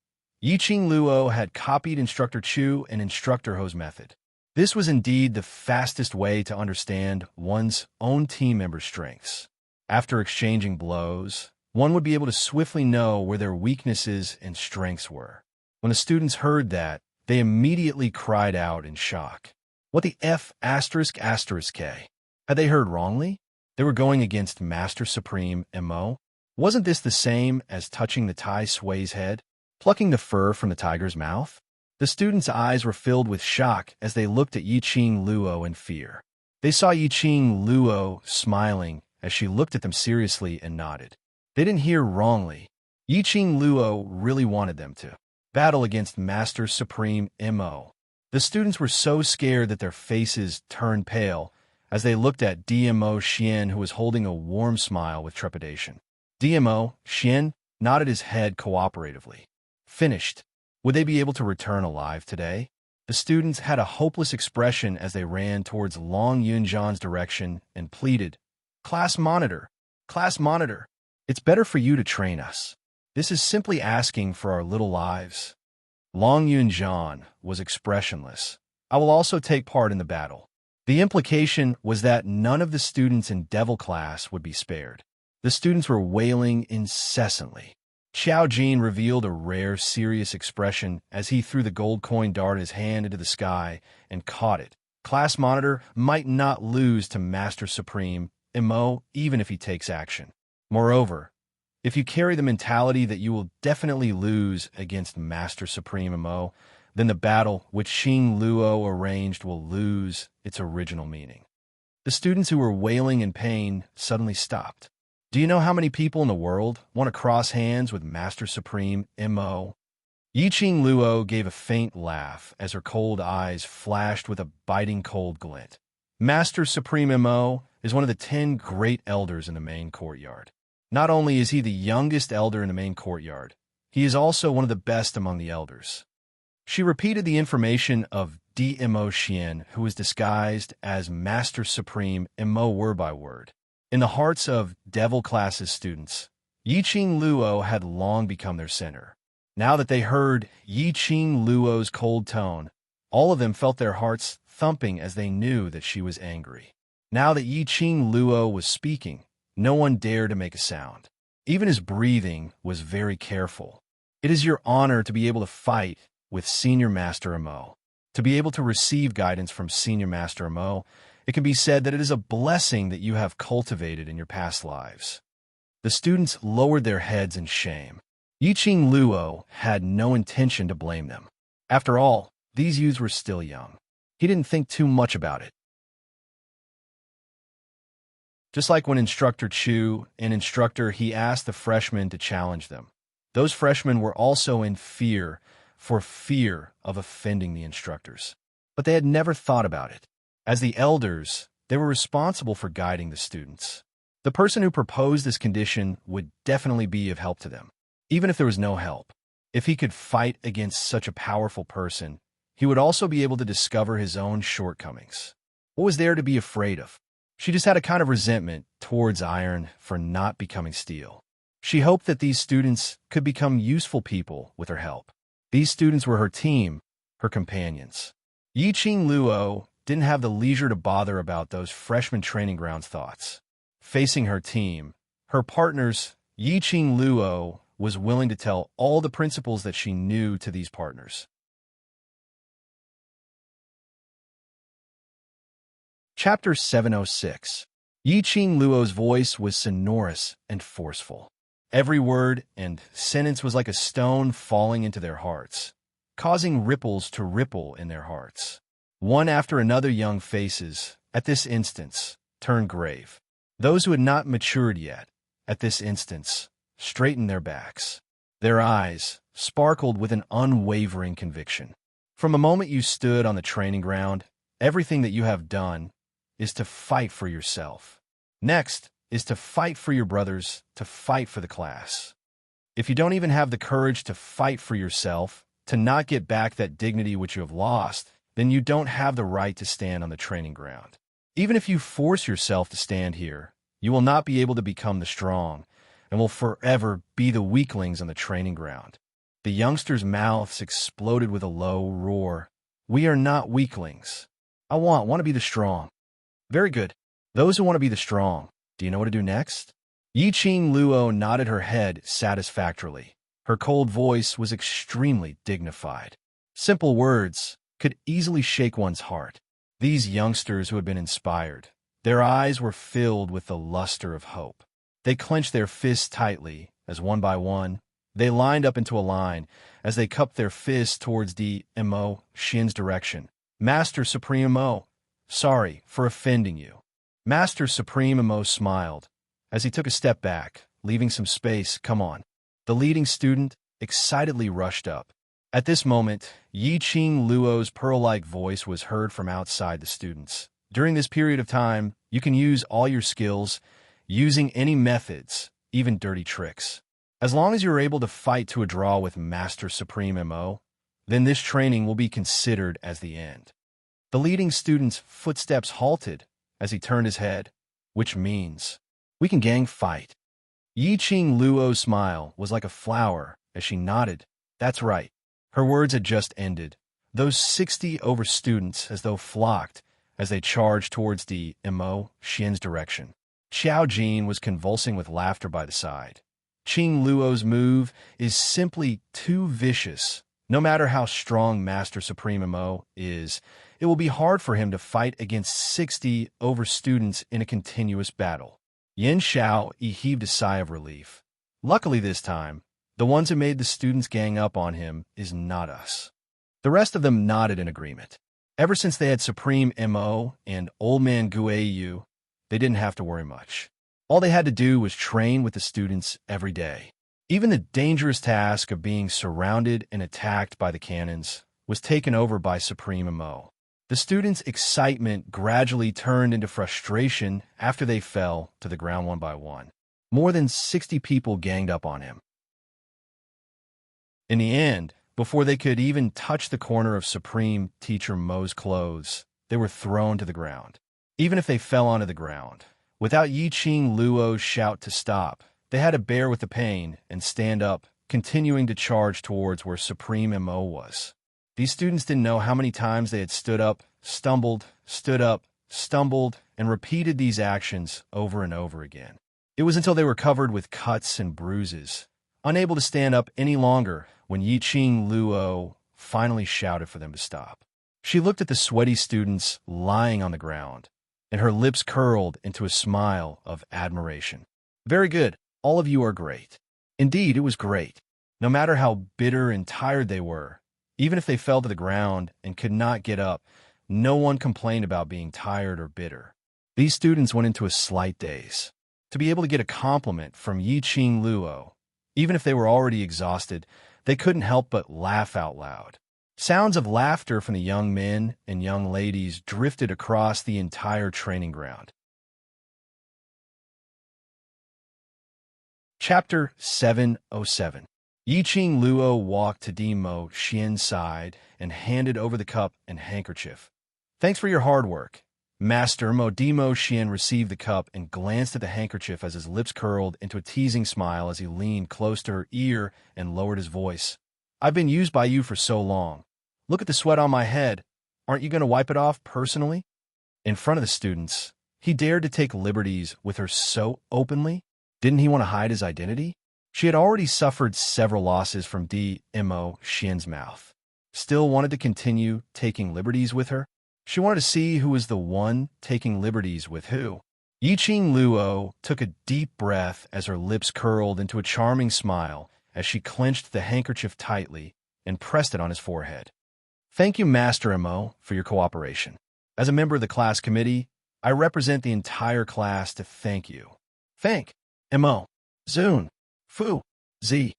Yiqing Luo had copied Instructor Chu and Instructor Ho's method. This was indeed the fastest way to understand one's own team member's strengths. After exchanging blows, one would be able to swiftly know where their weaknesses and strengths were. When the students heard that, they immediately cried out in shock. What the F***K? Had they heard wrongly? They were going against Master Supreme Mo? Wasn't this the same as touching the Tai Sui's head? Plucking the fur from the tiger's mouth? The students' eyes were filled with shock as they looked at Yiqing Luo in fear. They saw Yiqing Luo smiling as she looked at them seriously and nodded. They didn't hear wrongly. Yiqing Luo really wanted them to battle against Master Supreme Mo. The students were so scared that their faces turned pale as they looked at DMO Xian, who was holding a warm smile with trepidation. DMO Xian nodded his head cooperatively. Finished. Would they be able to return alive today? The students had a hopeless expression as they ran towards Long Yunjian's direction and pleaded, Class monitor! Class monitor! It's better for you to train us. This is simply asking for our little lives. Long Yunjian was expressionless. I will also take part in the battle. The implication was that none of the students in Devil class would be spared. The students were wailing incessantly. Xiao Jin revealed a rare, serious expression as he threw the gold coin dart in his hand into the sky and caught it. Class monitor might not lose to Master Supreme Mo even if he takes action. Moreover, if you carry the mentality that you will definitely lose against Master Supreme Mo, then the battle which Xing Luo arranged will lose its original meaning. The students who were wailing in pain suddenly stopped. Do you know how many people in the world want to cross hands with Master Supreme Mo? Yiqing Luo gave a faint laugh as her cold eyes flashed with a biting cold glint. Master Supreme Mo is one of the 10 great elders in the main courtyard. Not only is he the youngest elder in the main courtyard, he is also one of the best among the elders. She repeated the information of DMO Xian, who was disguised as Master Supreme Mo word by word. In the hearts of Devil class's students, Yiqing Luo had long become their center. Now that they heard Yiqing Luo's cold tone, all of them felt their hearts thumping as they knew that she was angry. Now that Yiqing Luo was speaking, no one dared to make a sound. Even his breathing was very careful. It is your honor to be able to fight with Senior Master Mo. To be able to receive guidance from Senior Master Mo, it can be said that it is a blessing that you have cultivated in your past lives. The students lowered their heads in shame. Yiqing Luo had no intention to blame them. After all, these youths were still young. He didn't think too much about it. Just like when Instructor Chu and Instructor he asked the freshmen to challenge them. Those freshmen were also in fear for fear of offending the instructors. But they had never thought about it. As the elders, they were responsible for guiding the students. The person who proposed this condition would definitely be of help to them, even if there was no help. If he could fight against such a powerful person, he would also be able to discover his own shortcomings. What was there to be afraid of? She just had a kind of resentment towards iron for not becoming steel. She hoped that these students could become useful people with her help. These students were her team, her companions. Yiqing Luo didn't have the leisure to bother about those freshman training grounds thoughts. Facing her team, her partners, Yiqing Luo was willing to tell all the principles that she knew to these partners. Chapter 706. Yiqing Luo's voice was sonorous and forceful. Every word and sentence was like a stone falling into their hearts, causing ripples to ripple in their hearts. One after another young faces, at this instance, turned grave. Those who had not matured yet, at this instance, straightened their backs. Their eyes sparkled with an unwavering conviction. From the moment you stood on the training ground, everything that you have done is to fight for yourself. Next is to fight for your brothers, to fight for the class. If you don't even have the courage to fight for yourself, to not get back that dignity which you have lost, then you don't have the right to stand on the training ground. Even if you force yourself to stand here, you will not be able to become the strong, and will forever be the weaklings on the training ground. The youngsters' mouths exploded with a low roar. We are not weaklings. I want to be the strong. Very good. Those who want to be the strong, do you know what to do next? Yiqing Luo nodded her head satisfactorily. Her cold voice was extremely dignified. Simple words could easily shake one's heart. These youngsters who had been inspired, their eyes were filled with the luster of hope. They clenched their fists tightly, as one by one, they lined up into a line as they cupped their fists towards the Mo Xian's direction. Master Supreme Mo, sorry for offending you. Master Supreme Mo smiled as he took a step back, leaving some space. Come on. The leading student excitedly rushed up. At this moment, Yiqing Luo's pearl-like voice was heard from outside the students. During this period of time, you can use all your skills, using any methods, even dirty tricks. As long as you're able to fight to a draw with Master Supreme Mo, then this training will be considered as the end. The leading student's footsteps halted as he turned his head, which means, we can gang fight. Yiqing Luo's smile was like a flower as she nodded. That's right. Her words had just ended. Those 60 over students as though flocked as they charged towards the Mo Xian's direction. Xiao Jin was convulsing with laughter by the side. Qing Luo's move is simply too vicious. No matter how strong Master Supreme Mo is, it will be hard for him to fight against 60 over students in a continuous battle. Yin Xiao heaved a sigh of relief. Luckily this time, the ones who made the students gang up on him is not us. The rest of them nodded in agreement. Ever since they had Supreme Mo and Old Man Guiyu, they didn't have to worry much. All they had to do was train with the students every day. Even the dangerous task of being surrounded and attacked by the cannons was taken over by Supreme Mo. The students' excitement gradually turned into frustration after they fell to the ground one by one. More than 60 people ganged up on him. In the end, before they could even touch the corner of Supreme Teacher Mo's clothes, they were thrown to the ground. Even if they fell onto the ground, without Yiqing Luo's shout to stop, they had to bear with the pain and stand up, continuing to charge towards where Supreme Mo was. These students didn't know how many times they had stood up, stumbled, and repeated these actions over and over again. It was until they were covered with cuts and bruises, unable to stand up any longer, when Yiqing Luo finally shouted for them to stop. She looked at the sweaty students lying on the ground, and her lips curled into a smile of admiration. Very good. All of you are great. Indeed, it was great. No matter how bitter and tired they were, even if they fell to the ground and could not get up, no one complained about being tired or bitter. These students went into a slight daze. To be able to get a compliment from Yiqing Luo, even if they were already exhausted, they couldn't help but laugh out loud. Sounds of laughter from the young men and young ladies drifted across the entire training ground. Chapter 707. Yiqing Luo walked to Mo Xian's side and handed over the cup and handkerchief. Thanks for your hard work. Master Mo Xian received the cup and glanced at the handkerchief as his lips curled into a teasing smile as he leaned close to her ear and lowered his voice. I've been used by you for so long. Look at the sweat on my head. Aren't you going to wipe it off personally? In front of the students, he dared to take liberties with her so openly. Didn't he want to hide his identity? She had already suffered several losses from D.M.O. Xian's mouth. Still wanted to continue taking liberties with her? She wanted to see who was the one taking liberties with who. Yiqing Luo took a deep breath as her lips curled into a charming smile as she clenched the handkerchief tightly and pressed it on his forehead. Thank you, Master M.O., for your cooperation. As a member of the class committee, I represent the entire class to thank you. Thank M.O. Zun. Fu. Z.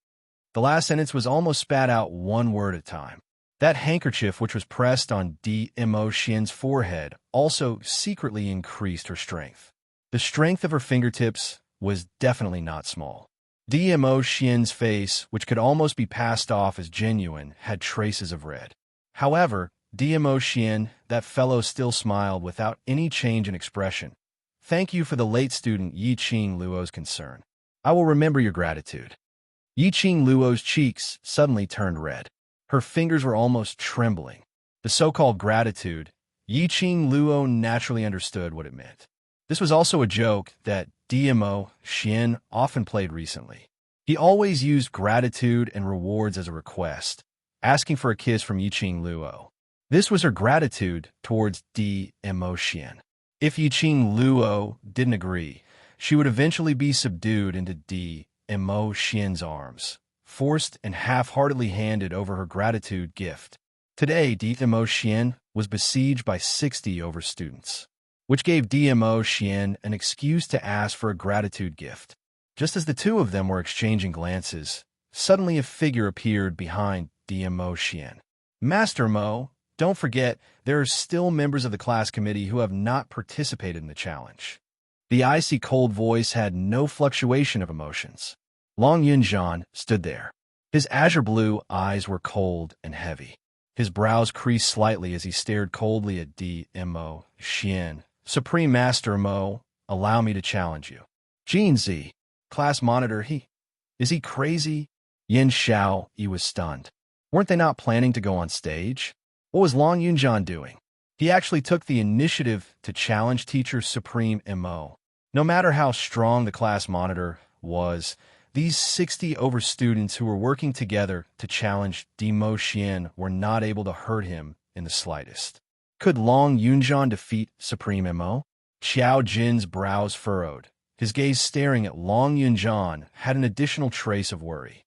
The last sentence was almost spat out one word at a time. That handkerchief, which was pressed on D.M.O. Xian's forehead, also secretly increased her strength. The strength of her fingertips was definitely not small. D.M.O. Xian's face, which could almost be passed off as genuine, had traces of red. However, D.M.O. Xian, that fellow, still smiled without any change in expression. Thank you for the late student Yiqing Luo's concern. I will remember your gratitude. Yiqing Luo's cheeks suddenly turned red. Her fingers were almost trembling. The so-called gratitude, Yiqing Luo naturally understood what it meant. This was also a joke that D.M.O. Xian often played recently. He always used gratitude and rewards as a request, asking for a kiss from Yiqing Luo. This was her gratitude towards D.M.O. Xian. If Yiqing Luo didn't agree, she would eventually be subdued into D.M.O. Xian's arms, forced and half-heartedly handed over her gratitude gift. Today, D.M.O. Xian was besieged by 60 over students, which gave D.M.O. Xian an excuse to ask for a gratitude gift. Just as the two of them were exchanging glances, suddenly a figure appeared behind D.M.O. Xian. Master Mo, don't forget, there are still members of the class committee who have not participated in the challenge. The icy cold voice had no fluctuation of emotions. Long Yunjian stood there. His azure blue eyes were cold and heavy. His brows creased slightly as he stared coldly at D.M.O. Xian. Supreme Master Mo, allow me to challenge you. Jin Z, class monitor, is he crazy? Yin Xiao, he was stunned. Weren't they not planning to go on stage? What was Long Yunjian doing? He actually took the initiative to challenge Teacher Supreme M.O. No matter how strong the class monitor was, these 60 over students who were working together to challenge D.M.O. Xian were not able to hurt him in the slightest. Could Long Yunjian defeat Supreme M.O.? Xiao Jin's brows furrowed. His gaze staring at Long Yunjian had an additional trace of worry.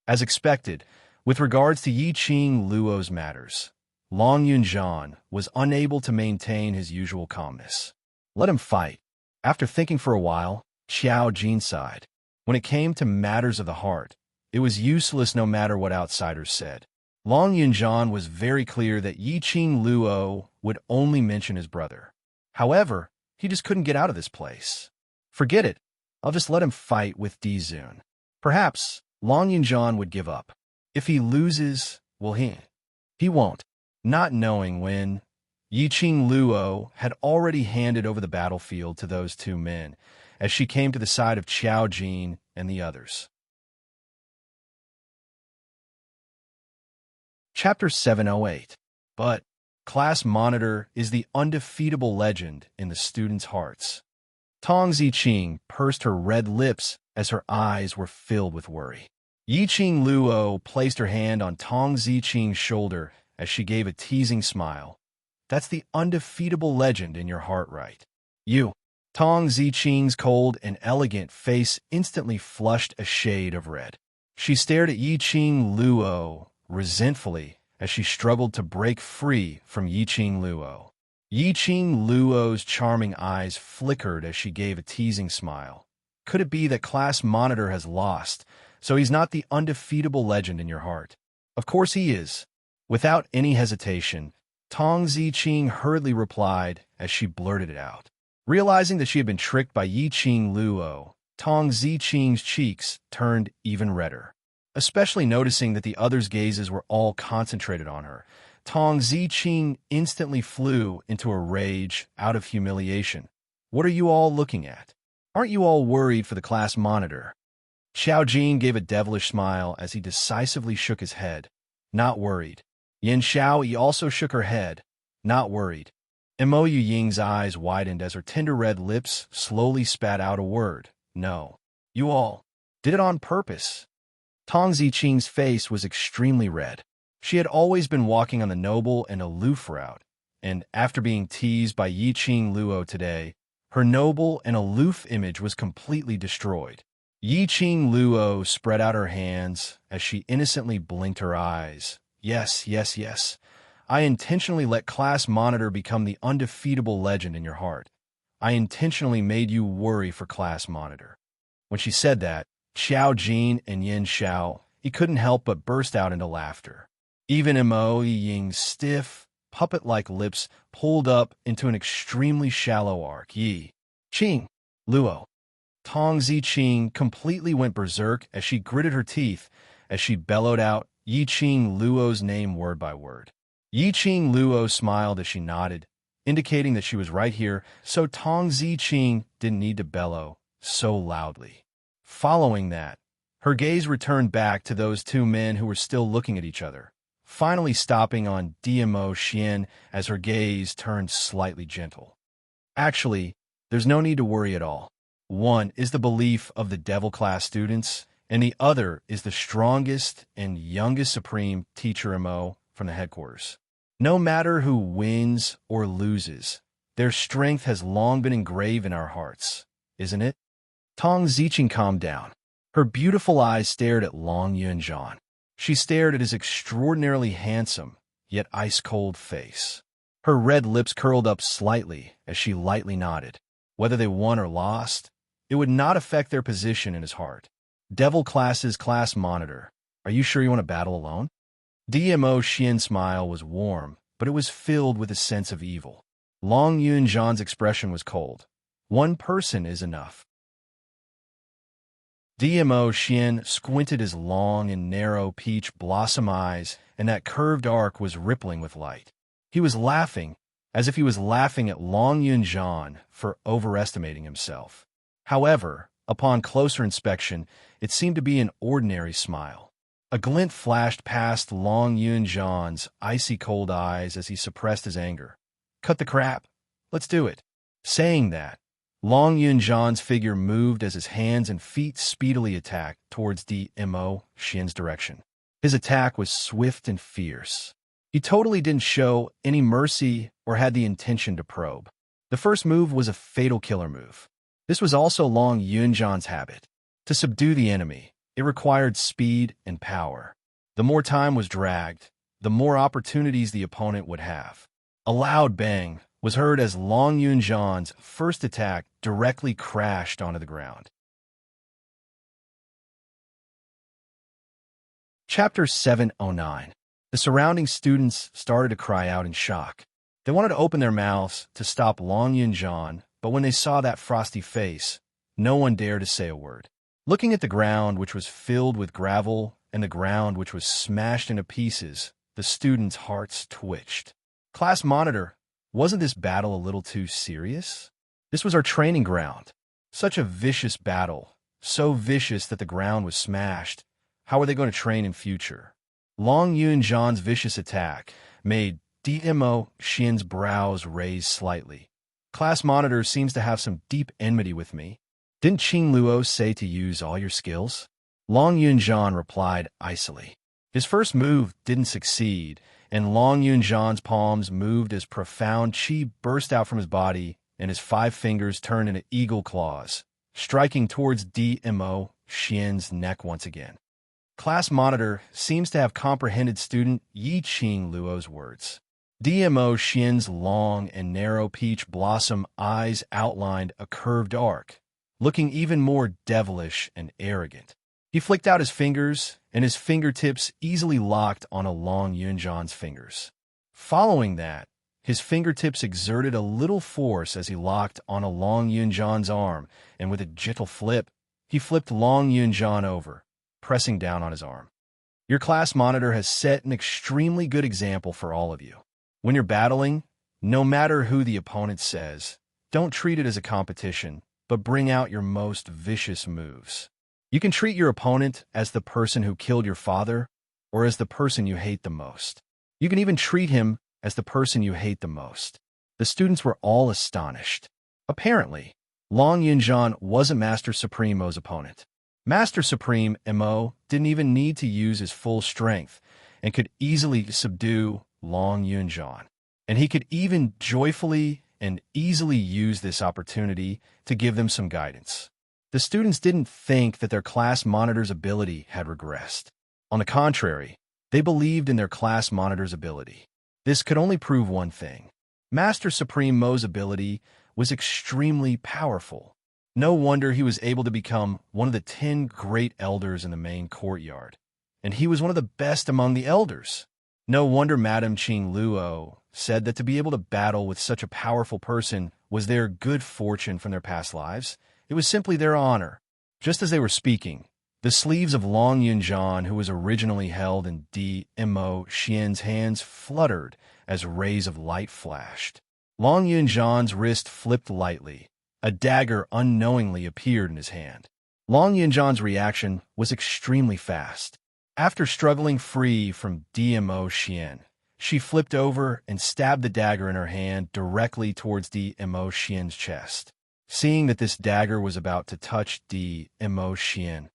As expected, with regards to Yiqing Luo's matters, Long Yunjian was unable to maintain his usual calmness. Let him fight. After thinking for a while, Xiao Jin sighed. When it came to matters of the heart, it was useless no matter what outsiders said. Long Yunjian was very clear that Yiqing Luo would only mention his brother. However, he just couldn't get out of this place. Forget it. I'll just let him fight with D Zun. Perhaps Long Yunjian would give up. If he loses, well, he won't. Not knowing when, Yiqing Luo had already handed over the battlefield to those two men as she came to the side of Xiao Jin and the others. Chapter 708. But class monitor is the undefeatable legend in the students' hearts. Tong Ziqing pursed her red lips as her eyes were filled with worry. Yiqing Luo placed her hand on Tong Ziqing's shoulder as she gave a teasing smile. That's the undefeatable legend in your heart, right? You. Tong Ziqing's cold and elegant face instantly flushed a shade of red. She stared at Yiqing Luo resentfully as she struggled to break free from Yiqing Luo. Yiqing Luo's charming eyes flickered as she gave a teasing smile. Could it be that class monitor has lost, so he's not the undefeatable legend in your heart? Of course he is. Without any hesitation, Tong Ziqing hurriedly replied as she blurted it out. Realizing that she had been tricked by Yiqing Luo, Tong Ziqing's cheeks turned even redder. Especially noticing that the others' gazes were all concentrated on her, Tong Ziqing instantly flew into a rage out of humiliation. What are you all looking at? Aren't you all worried for the class monitor? Xiao Jing gave a devilish smile as he decisively shook his head. Not worried. Yin Xiao Yi also shook her head. Not worried. Mo Yu Ying's eyes widened as her tender red lips slowly spat out a word. No. You all did it on purpose. Tong Ziqing's face was extremely red. She had always been walking on the noble and aloof route, and after being teased by Yi Qing Luo today, her noble and aloof image was completely destroyed. Yi Qing Luo spread out her hands as she innocently blinked her eyes. Yes, yes, yes. I intentionally let Class Monitor become the undefeatable legend in your heart. I intentionally made you worry for Class Monitor. When she said that, Xiao Jin and Yin Xiao, he couldn't help but burst out into laughter. Even Mo Ying's stiff, puppet-like lips pulled up into an extremely shallow arc. Yi Qing Luo. Tong Ziqing completely went berserk as she gritted her teeth as she bellowed out Yi Qing Luo's name word by word. Yi Qing Luo smiled as she nodded, indicating that she was right here, so Tong Ziqing didn't need to bellow so loudly. Following that, her gaze returned back to those two men who were still looking at each other, finally stopping on Dmo Xian as her gaze turned slightly gentle. Actually, there's no need to worry at all. One is the belief of the Devil Class students, and the other is the strongest and youngest Supreme Teacher Mo from the headquarters. No matter who wins or loses, their strength has long been engraved in our hearts, isn't it? Tong Ziqing calmed down. Her beautiful eyes stared at Long Yunjian. She stared at his extraordinarily handsome, yet ice-cold face. Her red lips curled up slightly as she lightly nodded. Whether they won or lost, it would not affect their position in his heart. Devil Class's Class Monitor, are you sure you want to battle alone? Dmo Xian's smile was warm, but it was filled with a sense of evil. Long Yunjian's expression was cold. One person is enough. Dmo Xian squinted his long and narrow peach blossom eyes, and that curved arc was rippling with light. He was laughing, as if he was laughing at Long Yunjian for overestimating himself. However, upon closer inspection, it seemed to be an ordinary smile. A glint flashed past Long Yunjian's icy cold eyes as he suppressed his anger. Cut the crap. Let's do it. Saying that, Long Yunjian's figure moved as his hands and feet speedily attacked towards Dmo Xian's direction. His attack was swift and fierce. He totally didn't show any mercy or had the intention to probe. The first move was a fatal killer move. This was also Long Yunjian's habit. To subdue the enemy, it required speed and power. The more time was dragged, the more opportunities the opponent would have. A loud bang was heard as Long Yunjian's first attack directly crashed onto the ground. Chapter 709. The surrounding students started to cry out in shock. They wanted to open their mouths to stop Long Yunjian, but when they saw that frosty face, no one dared to say a word. Looking at the ground, which was filled with gravel, and the ground, which was smashed into pieces, the students' hearts twitched. Class Monitor, wasn't this battle a little too serious? This was our training ground. Such a vicious battle, so vicious that the ground was smashed. How are they going to train in future? Long Yunjian's vicious attack made Dmo Xian's brows raise slightly. Class Monitor seems to have some deep enmity with me. Didn't Qing Luo say to use all your skills? Long Yunjian replied icily. His first move didn't succeed, and Long Yunjian's palms moved as profound qi burst out from his body, and his 5 fingers turned into eagle claws, striking towards Dmo Xian's neck once again. Class Monitor seems to have comprehended student Yi Qing Luo's words. Dmo Xian's long and narrow peach blossom eyes outlined a curved arc, looking even more devilish and arrogant. He flicked out his fingers, and his fingertips easily locked on a Long Yunjian's fingers. Following that, his fingertips exerted a little force as he locked on a Long Yunjian's arm, and with a gentle flip, he flipped Long Yunjian over, pressing down on his arm. Your Class Monitor has set an extremely good example for all of you. When you're battling, no matter who the opponent says, don't treat it as a competition, but bring out your most vicious moves. You can treat your opponent as the person who killed your father or as the person you hate the most. You can even treat him as the person you hate the most. The students were all astonished. Apparently, Long Yunjian wasn't Master Supremo's opponent. Master Supreme Mo didn't even need to use his full strength and could easily subdue Long Yunjian. And he could even joyfully and easily use this opportunity to give them some guidance. The students didn't think that their class monitor's ability had regressed. On the contrary, they believed in their class monitor's ability. This could only prove one thing. Master Supreme Mo's ability was extremely powerful. No wonder he was able to become one of the 10 great elders in the main courtyard. And he was one of the best among the elders. No wonder Madame Qing Luo said that to be able to battle with such a powerful person was their good fortune from their past lives. It was simply their honor. Just as they were speaking, the sleeves of Long Yunjian, who was originally held in Mo Xian's hands, fluttered as rays of light flashed. Long Yunjian's wrist flipped lightly. A dagger unknowingly appeared in his hand. Long Yunjian's reaction was extremely fast. After struggling free from Mo Xian, she flipped over and stabbed the dagger in her hand directly towards Mo Xian's chest. Seeing that this dagger was about to touch Mo Xian.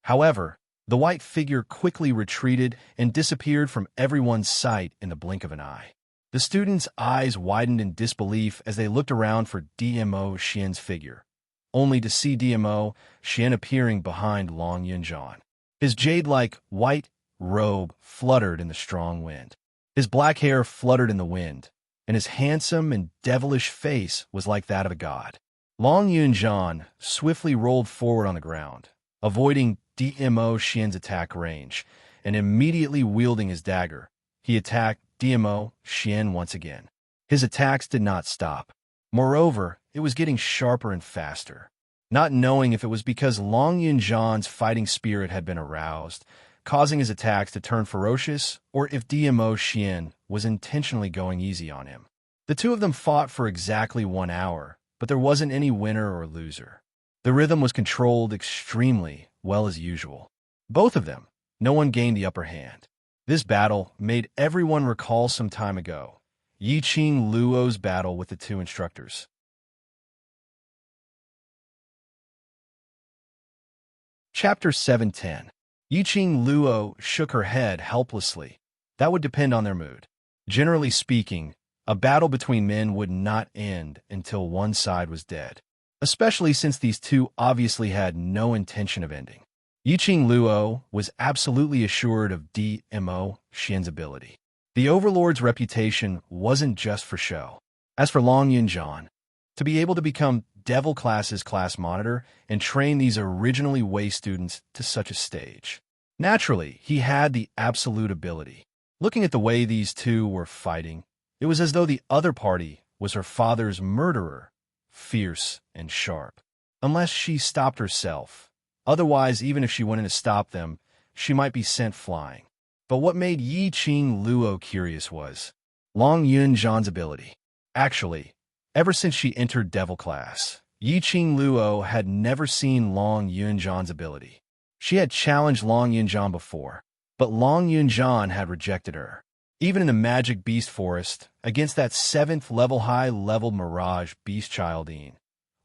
However, the white figure quickly retreated and disappeared from everyone's sight in the blink of an eye. The students' eyes widened in disbelief as they looked around for Mo Xian's figure, only to see Mo Xian appearing behind Long Yunjian. His jade-like white robe fluttered in the strong wind. His black hair fluttered in the wind, and his handsome and devilish face was like that of a god. Long Yunjian swiftly rolled forward on the ground, avoiding Mo Xian's attack range, and immediately wielding his dagger, he attacked Mo Xian once again. His attacks did not stop. Moreover, it was getting sharper and faster. Not knowing if it was because Long Yunjian's fighting spirit had been aroused, causing his attacks to turn ferocious, or if Mo Xian was intentionally going easy on him. The two of them fought for exactly 1 hour, but there wasn't any winner or loser. The rhythm was controlled extremely well as usual. Both of them, no one gained the upper hand. This battle made everyone recall some time ago, Yiqing Luo's battle with the two instructors. Chapter 710. Yiqing Luo shook her head helplessly. That would depend on their mood. Generally speaking, a battle between men would not end until one side was dead, especially since these two obviously had no intention of ending. Yiqing Luo was absolutely assured of Mo Xian's ability. The Overlord's reputation wasn't just for show. As for Long Yunjian, to be able to become Devil Class's class monitor and train these originally Wei students to such a stage. Naturally, he had the absolute ability. Looking at the way these two were fighting, it was as though the other party was her father's murderer, fierce and sharp. Unless she stopped herself. Otherwise, even if she went in to stop them, she might be sent flying. But what made Yiqing Luo curious was Long Yunjian's ability. Actually, ever since she entered Devil Class, Yiqing Luo had never seen Long Yunjian's ability. She had challenged Long Yunjian before, but Long Yunjian had rejected her. Even in the Magic Beast Forest, against that 7th level high-level Mirage Beast Childine,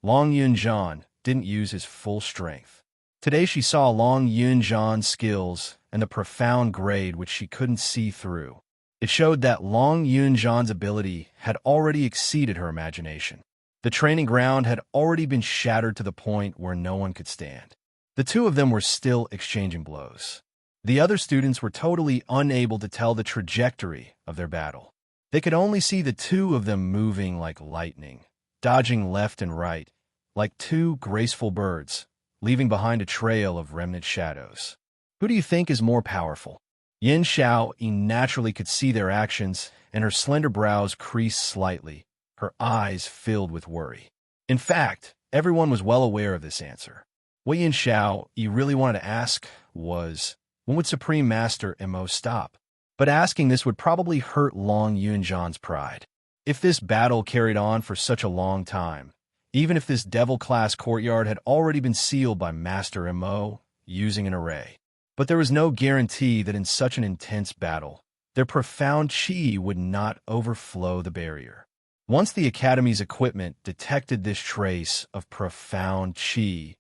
Long Yunjian didn't use his full strength. Today she saw Long Yunjian's skills and the profound grade which she couldn't see through. It showed that Long Yunjian's ability had already exceeded her imagination. The training ground had already been shattered to the point where no one could stand. The two of them were still exchanging blows. The other students were totally unable to tell the trajectory of their battle. They could only see the two of them moving like lightning, dodging left and right, like two graceful birds, leaving behind a trail of remnant shadows. Who do you think is more powerful? Yin Xiao naturally could see their actions, and her slender brows creased slightly, her eyes filled with worry. In fact, everyone was well aware of this answer. What Yin Xiao really wanted to ask was, when would Supreme Master Mo stop? But asking this would probably hurt Long Yunjian's pride. If this battle carried on for such a long time, even if this devil-class courtyard had already been sealed by Master Mo using an array. But there was no guarantee that in such an intense battle, their profound chi would not overflow the barrier. Once the Academy's equipment detected this trace of profound chi,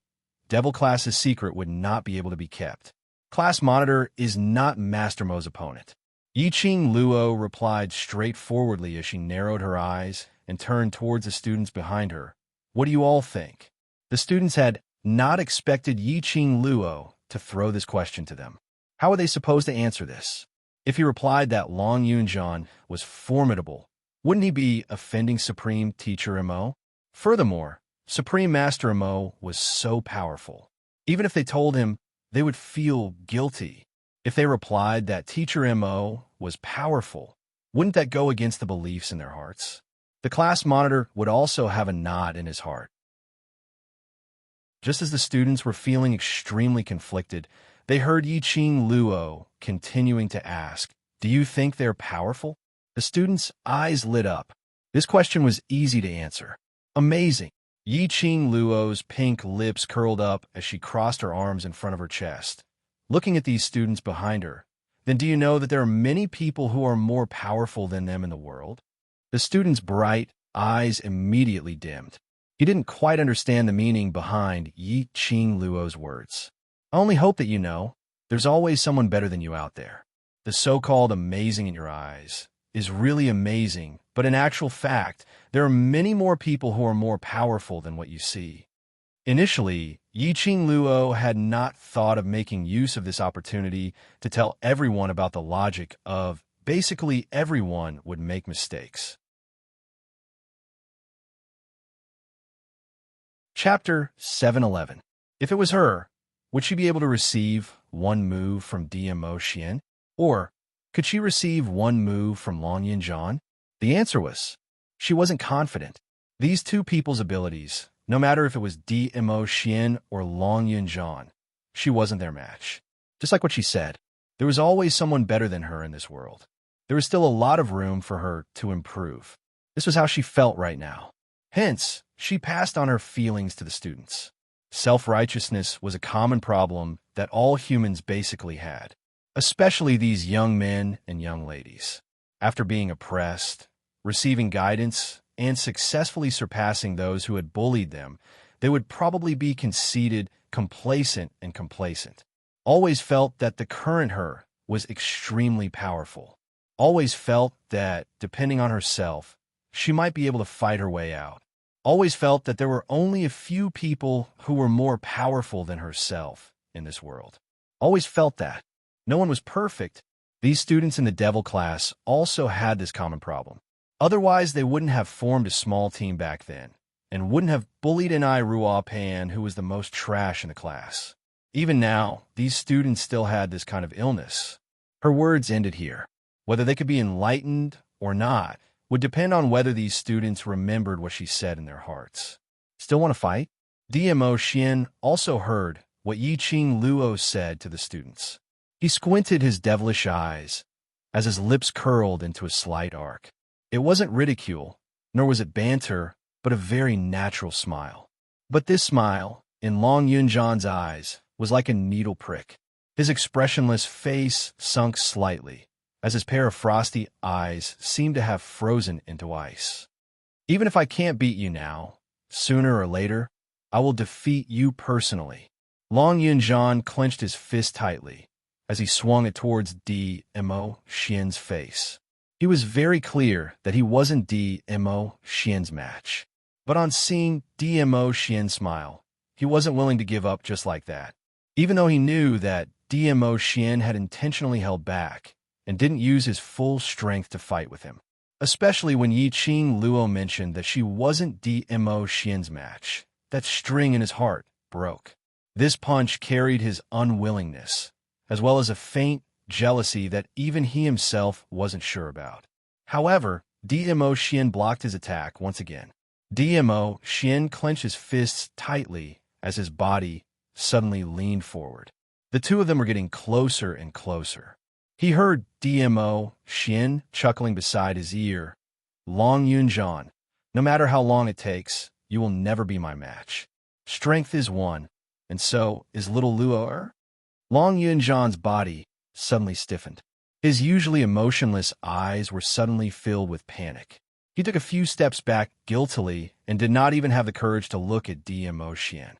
Devil Class's secret would not be able to be kept. Class Monitor is not Master Mo's opponent. Yiqing Luo replied straightforwardly as she narrowed her eyes and turned towards the students behind her. What do you all think? The students had not expected Yiqing Luo to throw this question to them. How were they supposed to answer this? If he replied that Long Yunjian was formidable, wouldn't he be offending Supreme Teacher Mo? Furthermore, Supreme Master Mo was so powerful. Even if they told him, they would feel guilty. If they replied that Teacher Mo was powerful, wouldn't that go against the beliefs in their hearts? The class monitor would also have a nod in his heart. Just as the students were feeling extremely conflicted, they heard Yiqing Luo continuing to ask, "Do you think they're powerful?" The students' eyes lit up. This question was easy to answer. Amazing. Yiqing Luo's pink lips curled up as she crossed her arms in front of her chest, looking at these students behind her. Then do you know that there are many people who are more powerful than them in the world? The student's bright eyes immediately dimmed. He didn't quite understand the meaning behind Yiqing Luo's words. I only hope that you know, there's always someone better than you out there. The so-called amazing in your eyes is really amazing, but in actual fact, there are many more people who are more powerful than what you see. Initially, Yiqing Luo had not thought of making use of this opportunity to tell everyone about the logic of basically everyone would make mistakes. Chapter 711. If it was her, would she be able to receive one move from DMO Xian? Or could she receive one move from Long Yunjian? The answer was, she wasn't confident. These two people's abilities, no matter if it was DMO Xian or Long Yunjian, she wasn't their match. Just like what she said, there was always someone better than her in this world. There was still a lot of room for her to improve. This was how she felt right now. Hence, she passed on her feelings to the students. Self-righteousness was a common problem that all humans basically had, especially these young men and young ladies. After being oppressed, receiving guidance, and successfully surpassing those who had bullied them, they would probably be conceited, complacent. Always felt that the current her was extremely powerful. Always felt that, depending on herself, she might be able to fight her way out. Always felt that there were only a few people who were more powerful than herself in this world. Always felt that. No one was perfect. These students in the devil class also had this common problem. Otherwise, they wouldn't have formed a small team back then, and wouldn't have bullied an Ruo Pan who was the most trash in the class. Even now, these students still had this kind of illness. Her words ended here. Whether they could be enlightened or not would depend on whether these students remembered what she said in their hearts. Still want to fight? DMO Xian also heard what Yiqing Luo said to the students. He squinted his devilish eyes as his lips curled into a slight arc. It wasn't ridicule, nor was it banter, but a very natural smile. But this smile, in Long Yunjian's eyes, was like a needle prick. His expressionless face sunk slightly, as his pair of frosty eyes seemed to have frozen into ice. Even if I can't beat you now, sooner or later, I will defeat you personally. Long Yunjian clenched his fist tightly as he swung it towards DMO Xian's face. He was very clear that he wasn't DMO Xian's match. But on seeing DMO Xian smile, he wasn't willing to give up just like that. Even though he knew that DMO Xian had intentionally held back and didn't use his full strength to fight with him. Especially when Yiqing Luo mentioned that she wasn't DMO Xian's match. That string in his heart broke. This punch carried his unwillingness, as well as a faint jealousy that even he himself wasn't sure about. However, DMO Xian blocked his attack once again. DMO Xian clenched his fists tightly as his body suddenly leaned forward. The two of them were getting closer and closer. He heard DMO Xian chuckling beside his ear. Long Yunjian, no matter how long it takes, you will never be my match. Strength is one, and so is little Luo. Long Yunjan's body suddenly stiffened. His usually emotionless eyes were suddenly filled with panic. He took a few steps back guiltily and did not even have the courage to look at Dmo Xian.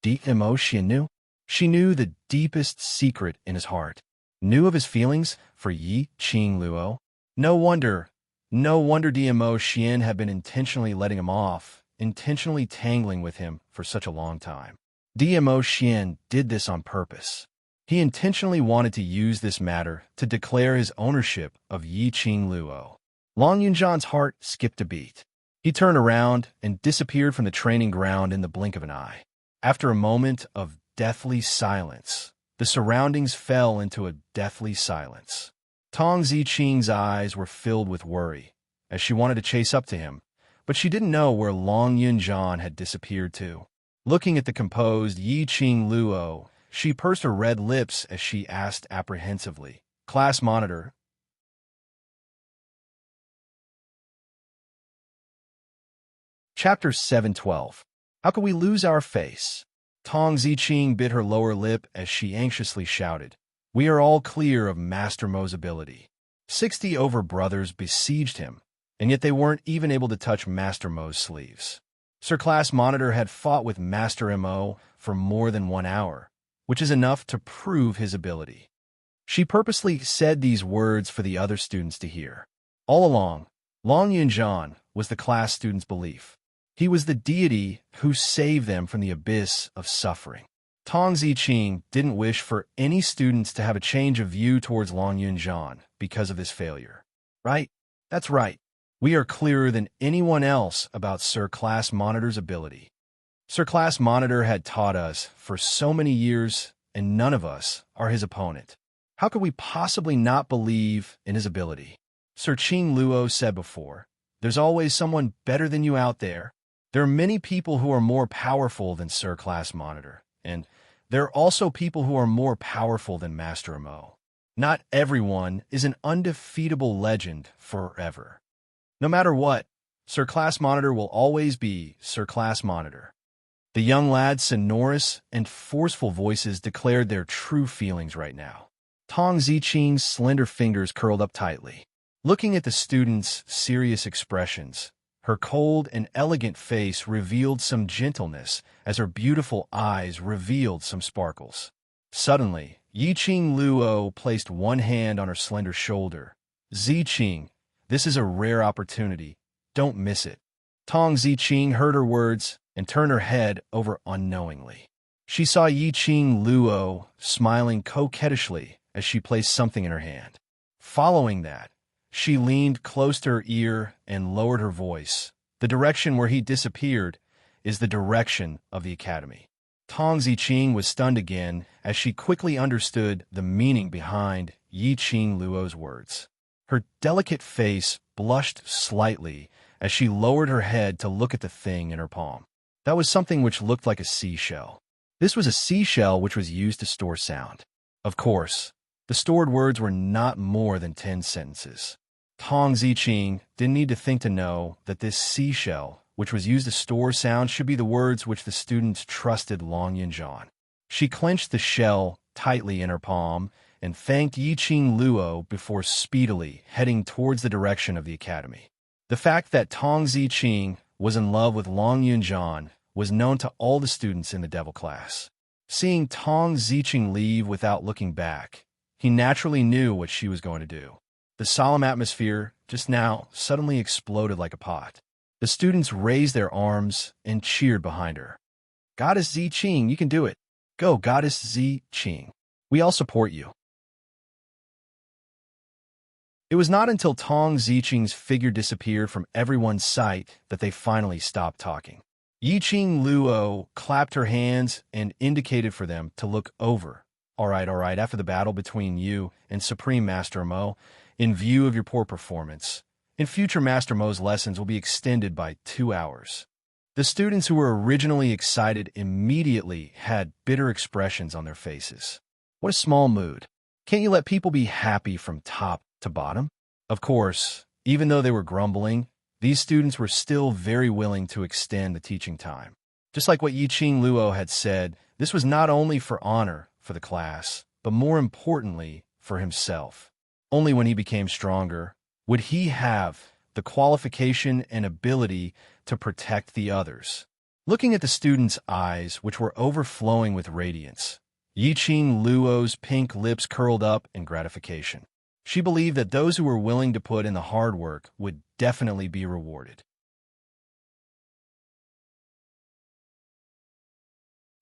Dmo Xian knew. She knew the deepest secret in his heart, knew of his feelings for Yi Qing Luo. No wonder Dmo Xian had been intentionally letting him off, intentionally tangling with him for such a long time. Dmo Xian did this on purpose. He intentionally wanted to use this matter to declare his ownership of Yi Qing Luo. Long Yunjan's heart skipped a beat. He turned around and disappeared from the training ground in the blink of an eye. After a moment of deathly silence, the surroundings fell into a deathly silence. Tong Ziqing's eyes were filled with worry, as she wanted to chase up to him, but she didn't know where Long Yunjan had disappeared to. Looking at the composed Yi Qing Luo, she pursed her red lips as she asked apprehensively, "Class monitor?" Chapter 712. How could we lose our face? Tong Ziqing bit her lower lip as she anxiously shouted, "We are all clear of Master Mo's ability." 60 over-brothers besieged him, and yet they weren't even able to touch Master Mo's sleeves. Sir Class Monitor had fought with Master Mo for more than 1 hour, which is enough to prove his ability. She purposely said these words for the other students to hear. All along, Long Yunjan was the class students' belief. He was the deity who saved them from the abyss of suffering. Tong Ziqing didn't wish for any students to have a change of view towards Long Yunjan because of this failure. Right? That's right. We are clearer than anyone else about Sir Class Monitor's ability. Sir Class Monitor had taught us for so many years, and none of us are his opponent. How could we possibly not believe in his ability? Sir Qing Luo said before, "There's always someone better than you out there." There are many people who are more powerful than Sir Class Monitor, and there are also people who are more powerful than Master Mo. Not everyone is an undefeatable legend forever. No matter what, Sir Class Monitor will always be Sir Class Monitor. The young lad's sonorous and forceful voices declared their true feelings right now. Tong Ziqing's slender fingers curled up tightly. Looking at the students' serious expressions, her cold and elegant face revealed some gentleness as her beautiful eyes revealed some sparkles. Suddenly, Yi Qing Luo placed one hand on her slender shoulder. "Ziqing, this is a rare opportunity. Don't miss it." Tong Ziqing heard her words and turned her head over unknowingly. She saw Yi Qing Luo smiling coquettishly as she placed something in her hand. Following that, she leaned close to her ear and lowered her voice. "The direction where he disappeared is the direction of the academy." Tong Ziqing was stunned again as she quickly understood the meaning behind Yi Qing Luo's words. Her delicate face blushed slightly as she lowered her head to look at the thing in her palm. That was something which looked like a seashell. This was a seashell which was used to store sound. Of course, the stored words were not more than 10 sentences. Tong Ziqing didn't need to think to know that this seashell, which was used to store sound, should be the words which the students trusted Long Yunjan. She clenched the shell tightly in her palm and thanked Yi Qing Luo before speedily heading towards the direction of the academy. The fact that Tong Ziqing was in love with Long Yunjan was known to all the students in the devil class. Seeing Tong Ziqing leave without looking back, he naturally knew what she was going to do. The solemn atmosphere just now suddenly exploded like a pot. The students raised their arms and cheered behind her. "Goddess Ziqing, you can do it. Go, Goddess Ziqing. We all support you." It was not until Tong Ziqing's figure disappeared from everyone's sight that they finally stopped talking. Yi Qing Luo clapped her hands and indicated for them to look over. All right, after the battle between you and Supreme Master Mo, in view of your poor performance, in future Master Mo's lessons will be extended by 2 hours. The students who were originally excited immediately had bitter expressions on their faces. What a small mood. Can't you let people be happy from top to bottom? Of course, even though they were grumbling, these students were still very willing to extend the teaching time. Just like what Yiqing Luo had said, this was not only for honor for the class, but more importantly, for himself. Only when he became stronger would he have the qualification and ability to protect the others. Looking at the student's eyes, which were overflowing with radiance, Yiqing Luo's pink lips curled up in gratification. She believed that those who were willing to put in the hard work would definitely be rewarded.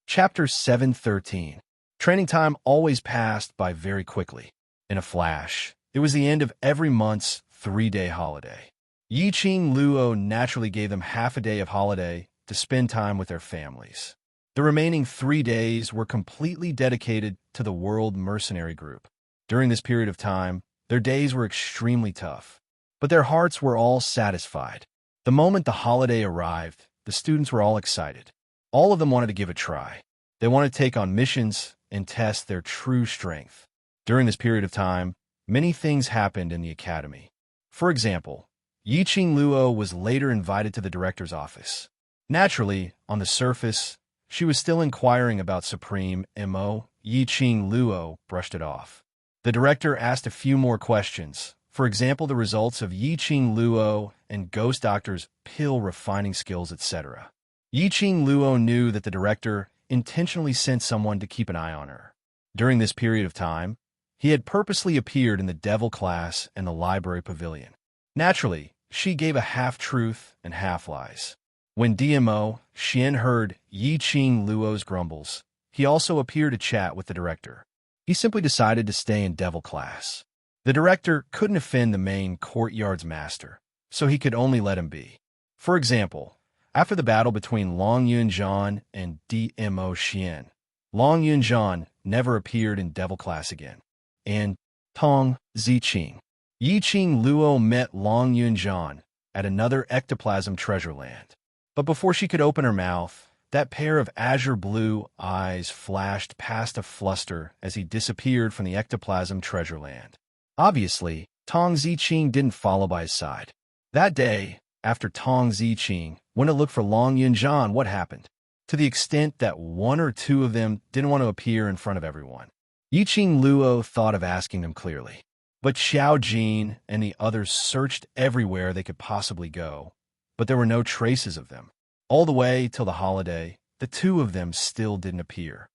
Chapter 713. Training time always passed by very quickly. In a flash, it was the end of every month's 3-day holiday. Yiqing Luo naturally gave them half a day of holiday to spend time with their families. The remaining 3 days were completely dedicated to the World Mercenary Group. During this period of time, their days were extremely tough, but their hearts were all satisfied. The moment the holiday arrived, the students were all excited. All of them wanted to give a try. They wanted to take on missions and test their true strength. During this period of time, many things happened in the academy. For example, Yiqing Luo was later invited to the director's office. Naturally, on the surface, she was still inquiring about Supreme Mo. Yiqing Luo brushed it off. The director asked a few more questions. For example, the results of Yiqing Luo and Ghost Doctor's pill refining skills, etc. Yiqing Luo knew that the director intentionally sent someone to keep an eye on her. During this period of time, he had purposely appeared in the Devil class and the library pavilion. Naturally, she gave a half-truth and half-lies. When DMO Xian heard Yiqing Luo's grumbles, he also appeared to chat with the director. He simply decided to stay in Devil class. The director couldn't offend the main courtyard's master, so he could only let him be. For example, after the battle between Long Yunzhan and DMO Xian, Long Yunzhan never appeared in Devil class again. And Tong Ziqing. Yiqing Luo met Long Yunzhan at another ectoplasm treasure land. But before she could open her mouth, that pair of azure blue eyes flashed past a fluster as he disappeared from the ectoplasm treasure land. Obviously, Tong Ziqing didn't follow by his side. That day, after Tong Ziqing went to look for Long Yunzhan, what happened? To the extent that one or two of them didn't want to appear in front of everyone. Yiqing Luo thought of asking them clearly. But Xiao Jin and the others searched everywhere they could possibly go, but there were no traces of them. All the way till the holiday, the two of them still didn't appear.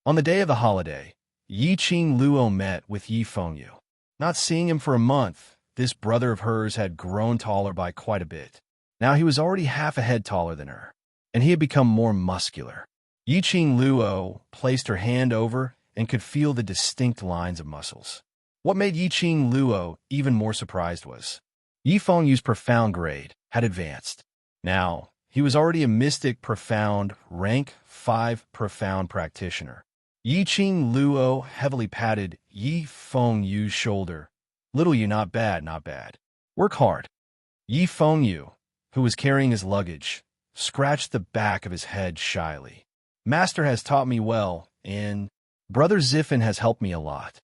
On the day of the holiday, Yiqing Luo met with Yi Fengyu. Not seeing him for a month, this brother of hers had grown taller by quite a bit. Now he was already half a head taller than her, and he had become more muscular. Yiqing Luo placed her hand over and could feel the distinct lines of muscles. What made Yiqing Luo even more surprised was Yi Fengyu's profound grade had advanced. Now, he was already a mystic profound, rank 5 profound practitioner. Yiqing Luo heavily patted Yi Fengyu's shoulder. Little you, not bad, not bad. Work hard. Yi Fengyu, who was carrying his luggage, scratched the back of his head shyly. Master has taught me well, and Brother Ziffin has helped me a lot.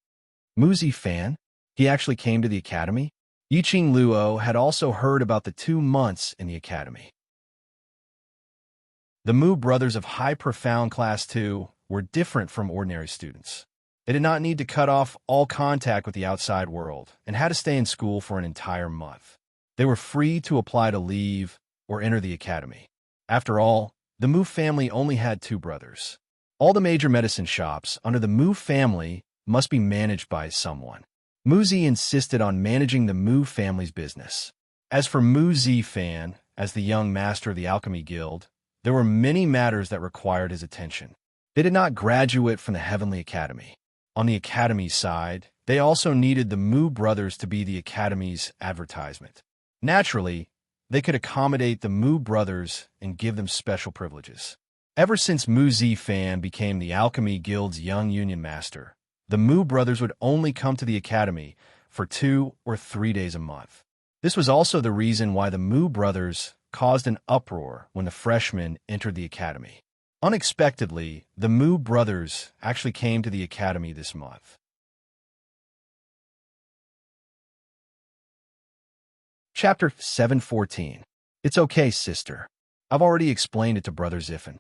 Muzi Fan? He actually came to the academy? Yiqing Luo had also heard about the 2 months in the academy. The Mu brothers of High Profound Class 2 were different from ordinary students. They did not need to cut off all contact with the outside world and had to stay in school for an entire month. They were free to apply to leave or enter the academy. After all, the Mu family only had 2 brothers. All the major medicine shops under the Mu family must be managed by someone. Muzi insisted on managing the Mu family's business. As for Mu Zifan, as the young master of the Alchemy Guild, there were many matters that required his attention. They did not graduate from the Heavenly Academy. On the Academy's side, they also needed the Mu brothers to be the Academy's advertisement. Naturally, they could accommodate the Mu brothers and give them special privileges. Ever since Mu Zifan became the Alchemy Guild's young union master, the Mu brothers would only come to the academy for 2 or 3 days a month. This was also the reason why the Mu brothers caused an uproar when the freshmen entered the academy. Unexpectedly, the Mu brothers actually came to the academy this month. Chapter 714. It's okay, sister. I've already explained it to Brother Ziffin.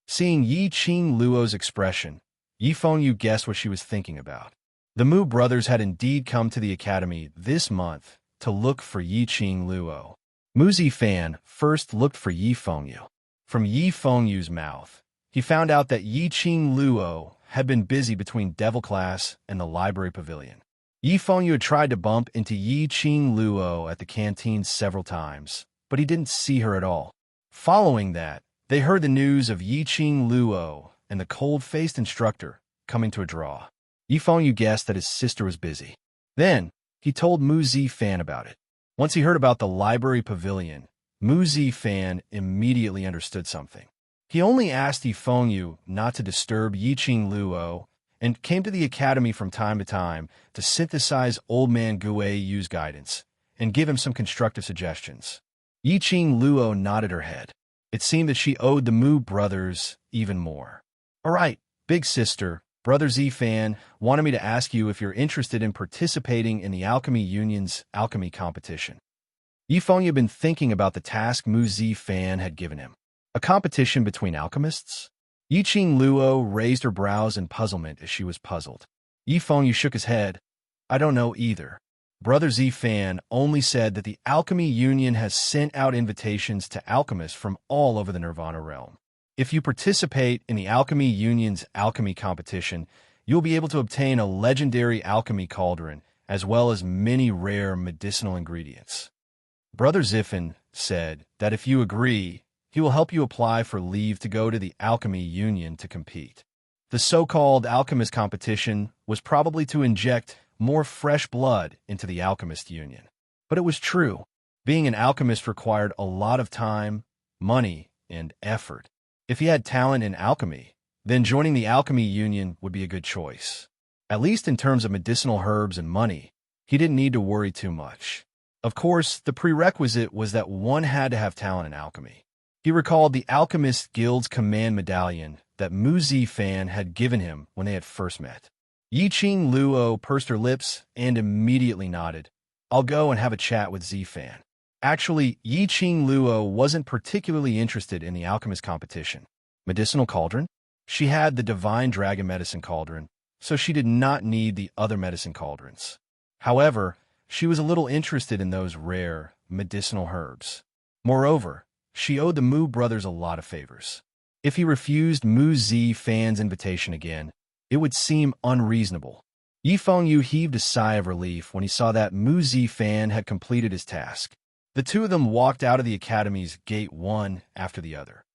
Seeing Yi Qing Luo's expression, Yi Fengyu guessed what she was thinking about. The Mu brothers had indeed come to the academy this month to look for Yi Qing Luo. Mu Zifan first looked for Yi Fengyu. From Yi Fengyu's mouth, he found out that Yi Qing Luo had been busy between Devil Class and the library pavilion. Yi Fengyu had tried to bump into Yi Qing Luo at the canteen several times, but he didn't see her at all. Following that, they heard the news of Yi Qing Luo and the cold-faced instructor coming to a draw. Yi Fengyu guessed that his sister was busy. Then, he told Mu Zifan about it. Once he heard about the library pavilion, Mu Zifan immediately understood something. He only asked Yi Fengyu not to disturb Yi Qing Luo and came to the academy from time to time to synthesize Old Man Guiyu's guidance and give him some constructive suggestions. Yi Qing Luo nodded her head. It seemed that she owed the Mu brothers even more. All right, big sister, Brother Zifan wanted me to ask you if you're interested in participating in the Alchemy Union's alchemy competition. Yi Fengyu had been thinking about the task Mu Zifan had given him. A competition between alchemists? Yi Qing Luo raised her brows in puzzlement as she was puzzled. Yi Fengyu shook his head. I don't know either. Brother Zifan only said that the Alchemy Union has sent out invitations to alchemists from all over the Nirvana realm. If you participate in the Alchemy Union's alchemy competition, you'll be able to obtain a legendary alchemy cauldron, as well as many rare medicinal ingredients. Brother Ziffin said that if you agree, he will help you apply for leave to go to the Alchemy Union to compete. The so-called alchemist competition was probably to inject more fresh blood into the Alchemist Union. But it was true. Being an alchemist required a lot of time, money, and effort. If he had talent in alchemy, then joining the Alchemy Union would be a good choice. At least in terms of medicinal herbs and money, he didn't need to worry too much. Of course, the prerequisite was that one had to have talent in alchemy. He recalled the Alchemist Guild's command medallion that Mu Zifan had given him when they had first met. Yi Qing Luo pursed her lips and immediately nodded. I'll go and have a chat with Zifan. Actually, Yi Qing Luo wasn't particularly interested in the alchemist competition. Medicinal cauldron? She had the divine dragon medicine cauldron, so she did not need the other medicine cauldrons. However, she was a little interested in those rare medicinal herbs. Moreover, she owed the Mu brothers a lot of favors. If he refused Mu Zifan's invitation again, it would seem unreasonable. Yi Fengyu heaved a sigh of relief when he saw that Mu Zifan had completed his task. The two of them walked out of the academy's gate one after the other.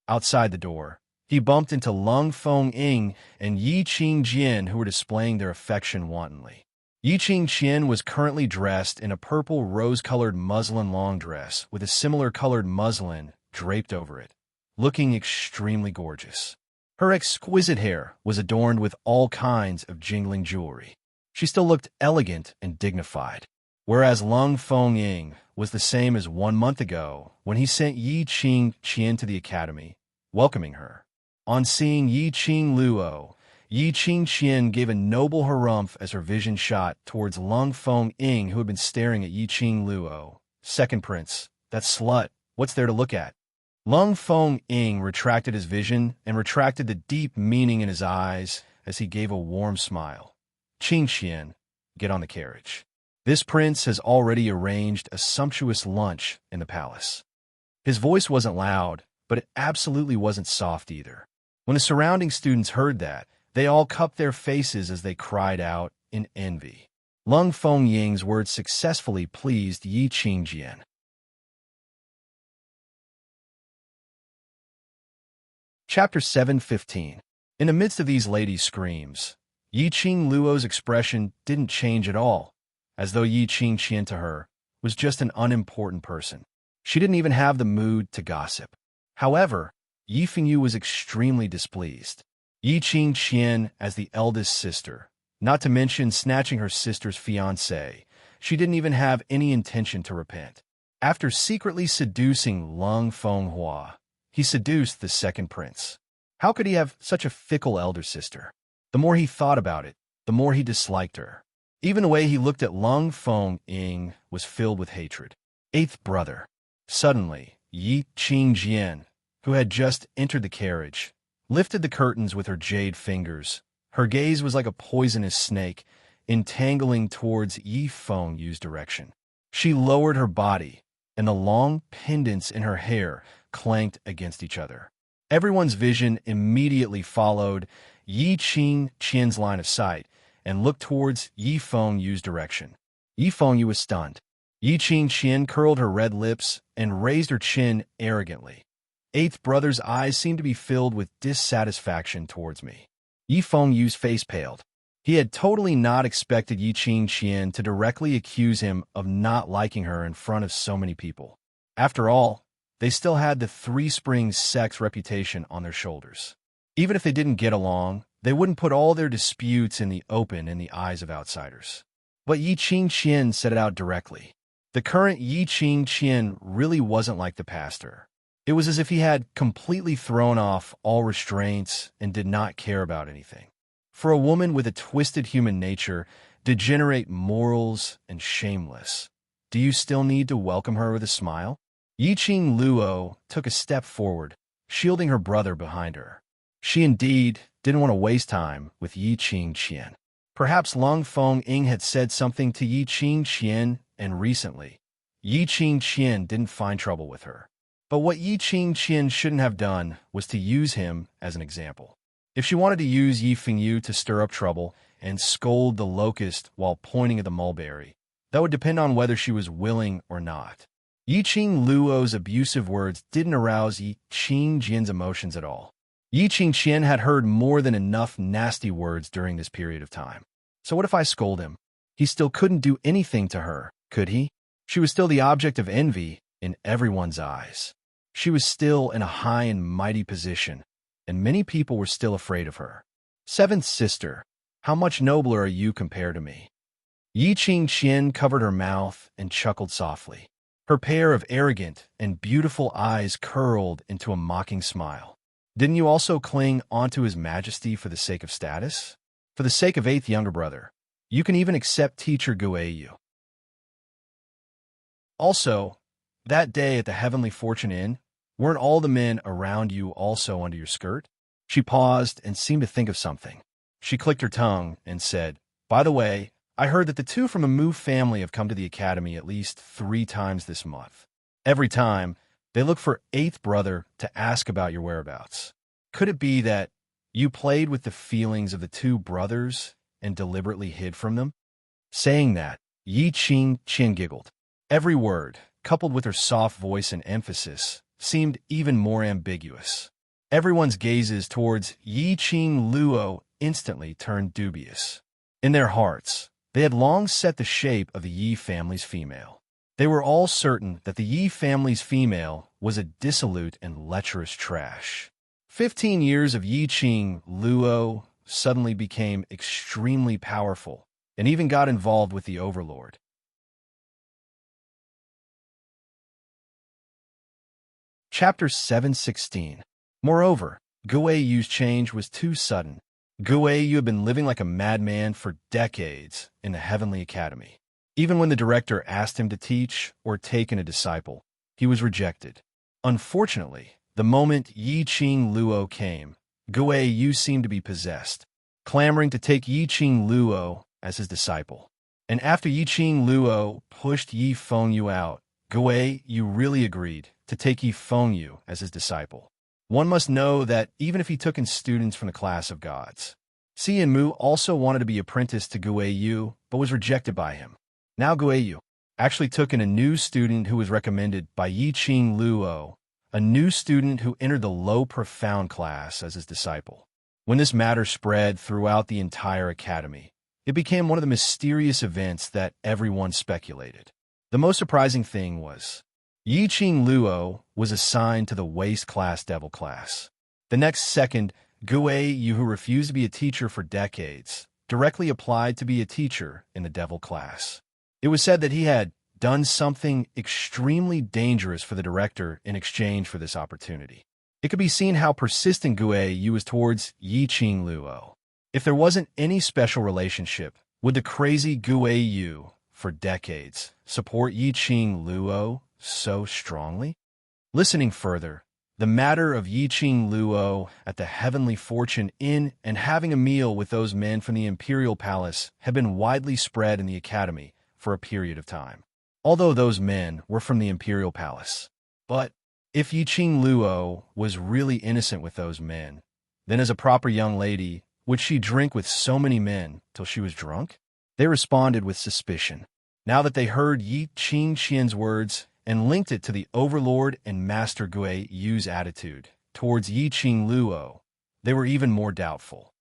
Outside the door, he bumped into Lung Feng-ing and Yi Qing-jian, who were displaying their affection wantonly. Yi Qing-jian was currently dressed in a purple rose-colored muslin long dress with a similar colored muslin draped over it, looking extremely gorgeous. Her exquisite hair was adorned with all kinds of jingling jewelry. She still looked elegant and dignified. Whereas Lung Feng-ing was the same as 1 month ago when he sent Yi Qing-jian to the academy, welcoming her. On seeing Yi Qing Luo, Yi Qing-jian gave a noble harumph as her vision shot towards Lung Feng-ing, who had been staring at Yi Qing Luo. Second prince, that slut, what's there to look at? Lung Feng-ing retracted his vision and retracted the deep meaning in his eyes as he gave a warm smile. Qing-jian, get on the carriage. This prince has already arranged a sumptuous lunch in the palace. His voice wasn't loud, but it absolutely wasn't soft either. When the surrounding students heard that, they all cupped their faces as they cried out in envy. Lung Feng-ying's words successfully pleased Yi Qing-jian. Chapter 715. In the midst of these ladies' screams, Yi Qing Luo's expression didn't change at all, as though Yi Qing-jian to her was just an unimportant person. She didn't even have the mood to gossip. However, Yi Fengyu was extremely displeased. Yi Qing-jian as the eldest sister, not to mention snatching her sister's fiancé, she didn't even have any intention to repent. After secretly seducing Lung Fenghua, he seduced the second prince. How could he have such a fickle elder sister? The more he thought about it, the more he disliked her. Even the way he looked at Lung Feng Ying was filled with hatred. Eighth brother. Suddenly, Yi Qingjian, who had just entered the carriage, lifted the curtains with her jade fingers. Her gaze was like a poisonous snake, entangling towards Yi Fengyu's direction. She lowered her body, and the long pendants in her hair clanked against each other. Everyone's vision immediately followed Yi Qingjian's line of sight and looked towards Yi Fengyu's direction. Yi Fengyu was stunned. Yi Qingjian curled her red lips and raised her chin arrogantly. Eighth brother's eyes seemed to be filled with dissatisfaction towards me. Yi Fengyu's face paled. He had totally not expected Yi Qingjian to directly accuse him of not liking her in front of so many people. After all, they still had the Three Springs sex reputation on their shoulders. Even if they didn't get along, they wouldn't put all their disputes in the open in the eyes of outsiders. But Yi Qingjian said it out directly. The current Yi Qingjian really wasn't like the pastor. It was as if he had completely thrown off all restraints and did not care about anything. For a woman with a twisted human nature, degenerate morals, and shameless, do you still need to welcome her with a smile? Yi Qing Luo took a step forward, shielding her brother behind her. She indeed didn't want to waste time with Yi Qingjian. Perhaps Lung Feng Ying had said something to Yi Qingjian, and recently, Yi Qingjian didn't find trouble with her. But what Yi Qingjian shouldn't have done was to use him as an example. If she wanted to use Yi Fengyu to stir up trouble and scold the locust while pointing at the mulberry, that would depend on whether she was willing or not. Yi Qing Luo's abusive words didn't arouse Yi Qingjian's emotions at all. Yi Qingjian had heard more than enough nasty words during this period of time. So what if I scold him? He still couldn't do anything to her, could he? She was still the object of envy in everyone's eyes. She was still in a high and mighty position, and many people were still afraid of her. Seventh sister, how much nobler are you compared to me? Yi Qingjian covered her mouth and chuckled softly. Her pair of arrogant and beautiful eyes curled into a mocking smile. Didn't you also cling onto his majesty for the sake of status? For the sake of eighth younger brother, you can even accept teacher Guiyu. Also, that day at the Heavenly Fortune Inn, weren't all the men around you also under your skirt? She paused and seemed to think of something. She clicked her tongue and said, By the way, I heard that the two from the Mu family have come to the academy at least 3 times this month. Every time, they look for eighth brother to ask about your whereabouts. Could it be that you played with the feelings of the two brothers and deliberately hid from them? Saying that, Yi Qingjian giggled. Every word, coupled with her soft voice and emphasis, seemed even more ambiguous. Everyone's gazes towards Yi Qing Luo instantly turned dubious. In their hearts, they had long set the shape of the Yi family's female. They were all certain that the Yi family's female was a dissolute and lecherous trash. 15 years of Yi Qing Luo suddenly became extremely powerful and even got involved with the overlord. Chapter 716. Moreover, Guiyu's change was too sudden. Guiyu had been living like a madman for decades in the Heavenly Academy. Even when the director asked him to teach or take in a disciple, he was rejected. Unfortunately, the moment Yi Qing Luo came, Guiyu seemed to be possessed, clamoring to take Yi Qing Luo as his disciple. And after Yi Qing Luo pushed Yi Fengyu out, Guiyu really agreed to take Yi Fengyu as his disciple. One must know that even if he took in students from the class of gods, Xian Mu also wanted to be apprenticed to Guiyu, but was rejected by him. Now Guiyu actually took in a new student who was recommended by Yi Qing Luo, a new student who entered the low profound class as his disciple. When this matter spread throughout the entire academy, it became one of the mysterious events that everyone speculated. The most surprising thing was, Yi Qing Luo was assigned to the waste class devil class. The next second, Guiyu, who refused to be a teacher for decades, directly applied to be a teacher in the devil class. It was said that he had done something extremely dangerous for the director in exchange for this opportunity. It could be seen how persistent Guiyu was towards Yi Qing Luo. If there wasn't any special relationship, Would the crazy Gui Yu, for decades, support Yi Qing Luo so strongly? Listening further, the matter of Yi Qing Luo at the Heavenly Fortune Inn and having a meal with those men from the Imperial Palace had been widely spread in the Academy for a period of time, although those men were from the Imperial Palace. But if Yi Qing Luo was really innocent with those men, then as a proper young lady, would she drink with so many men till she was drunk? They responded with suspicion. Now that they heard Yi Qing Qian's words and linked it to the Overlord and Master Gui Yu's attitude towards Yi Qing Luo, they were even more doubtful.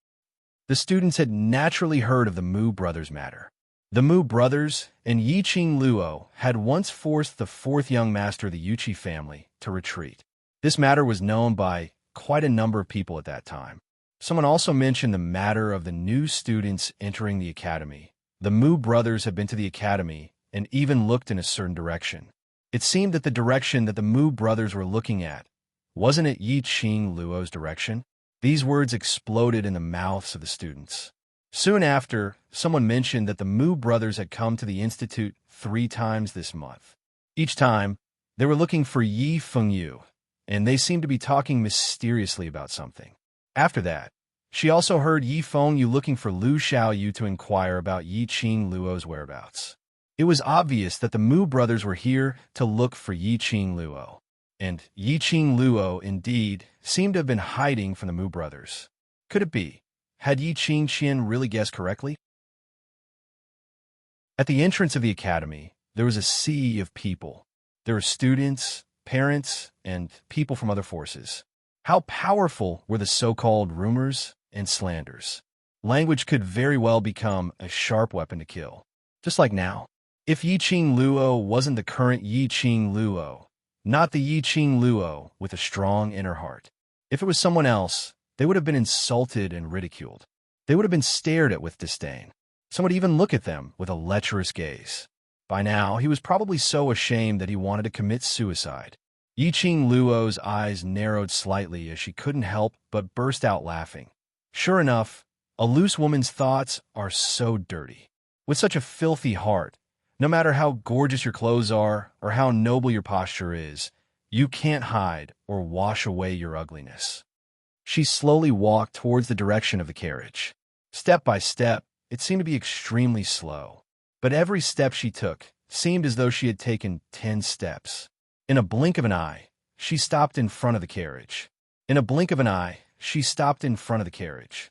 The students had naturally heard of the Mu brothers' matter. The Mu brothers and Yi Qing Luo had once forced the fourth young master of the Yuqi family to retreat. This matter was known by quite a number of people at that time. Someone also mentioned the matter of the new students entering the academy. The Mu brothers had been to the academy and even looked in a certain direction. It seemed that the direction that the Mu brothers were looking at wasn't it Yi Qing Luo's direction? These words exploded in the mouths of the students. Soon after, someone mentioned that the Mu brothers had come to the institute 3 times this month. Each time, they were looking for Yi Fengyu, and they seemed to be talking mysteriously about something. After that, she also heard Yi Fengyu looking for Lu Xiaoyu to inquire about Yi Qing Luo's whereabouts. It was obvious that the Mu brothers were here to look for Yi Qing Luo, and Yi Qing Luo, indeed, seemed to have been hiding from the Mu brothers. Could it be? Had Yi Qing Qian really guessed correctly? At the entrance of the academy, there was a sea of people. There were students, parents, and people from other forces. How powerful were the so-called rumors and slanders? Language could very well become a sharp weapon to kill. Just like now. If Yi Qing Luo wasn't the current Yi Qing Luo, not the Yi Qing Luo with a strong inner heart. If it was someone else, they would have been insulted and ridiculed. They would have been stared at with disdain. Some would even look at them with a lecherous gaze. By now, he was probably so ashamed that he wanted to commit suicide. Yi Qing Luo's eyes narrowed slightly as she couldn't help but burst out laughing. Sure enough, a loose woman's thoughts are so dirty. With such a filthy heart, no matter how gorgeous your clothes are or how noble your posture is, you can't hide or wash away your ugliness. She slowly walked towards the direction of the carriage. Step by step, it seemed to be extremely slow. But every step she took seemed as though she had taken 10 steps. In a blink of an eye, she stopped in front of the carriage. In a blink of an eye, she stopped in front of the carriage.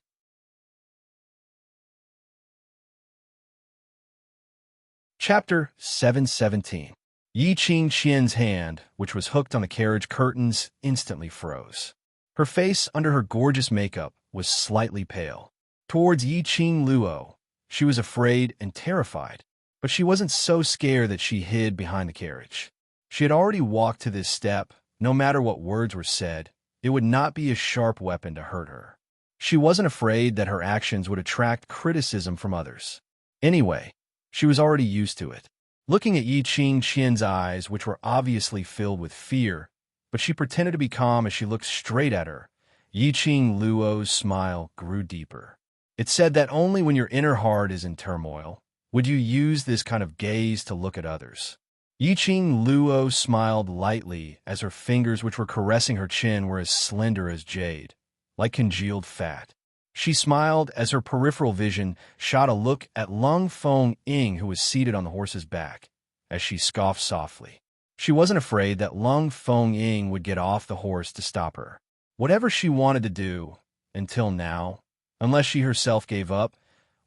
Chapter 717. Yi Qing Qian's hand, which was hooked on the carriage curtains, instantly froze. Her face under her gorgeous makeup was slightly pale. Towards Yi Qing Luo, she was afraid and terrified, but she wasn't so scared that she hid behind the carriage. She had already walked to this step. No matter what words were said, it would not be a sharp weapon to hurt her. She wasn't afraid that her actions would attract criticism from others. Anyway, she was already used to it. Looking at Yi Qing Qian's eyes, which were obviously filled with fear, but she pretended to be calm as she looked straight at her, Yi Qing Luo's smile grew deeper. It said that only when your inner heart is in turmoil would you use this kind of gaze to look at others. Yi Qing Luo smiled lightly as her fingers, which were caressing her chin, were as slender as jade, like congealed fat. She smiled as her peripheral vision shot a look at Lung Feng Ying, who was seated on the horse's back, as she scoffed softly. She wasn't afraid that Lung Feng Ying would get off the horse to stop her. Whatever she wanted to do, until now, unless she herself gave up,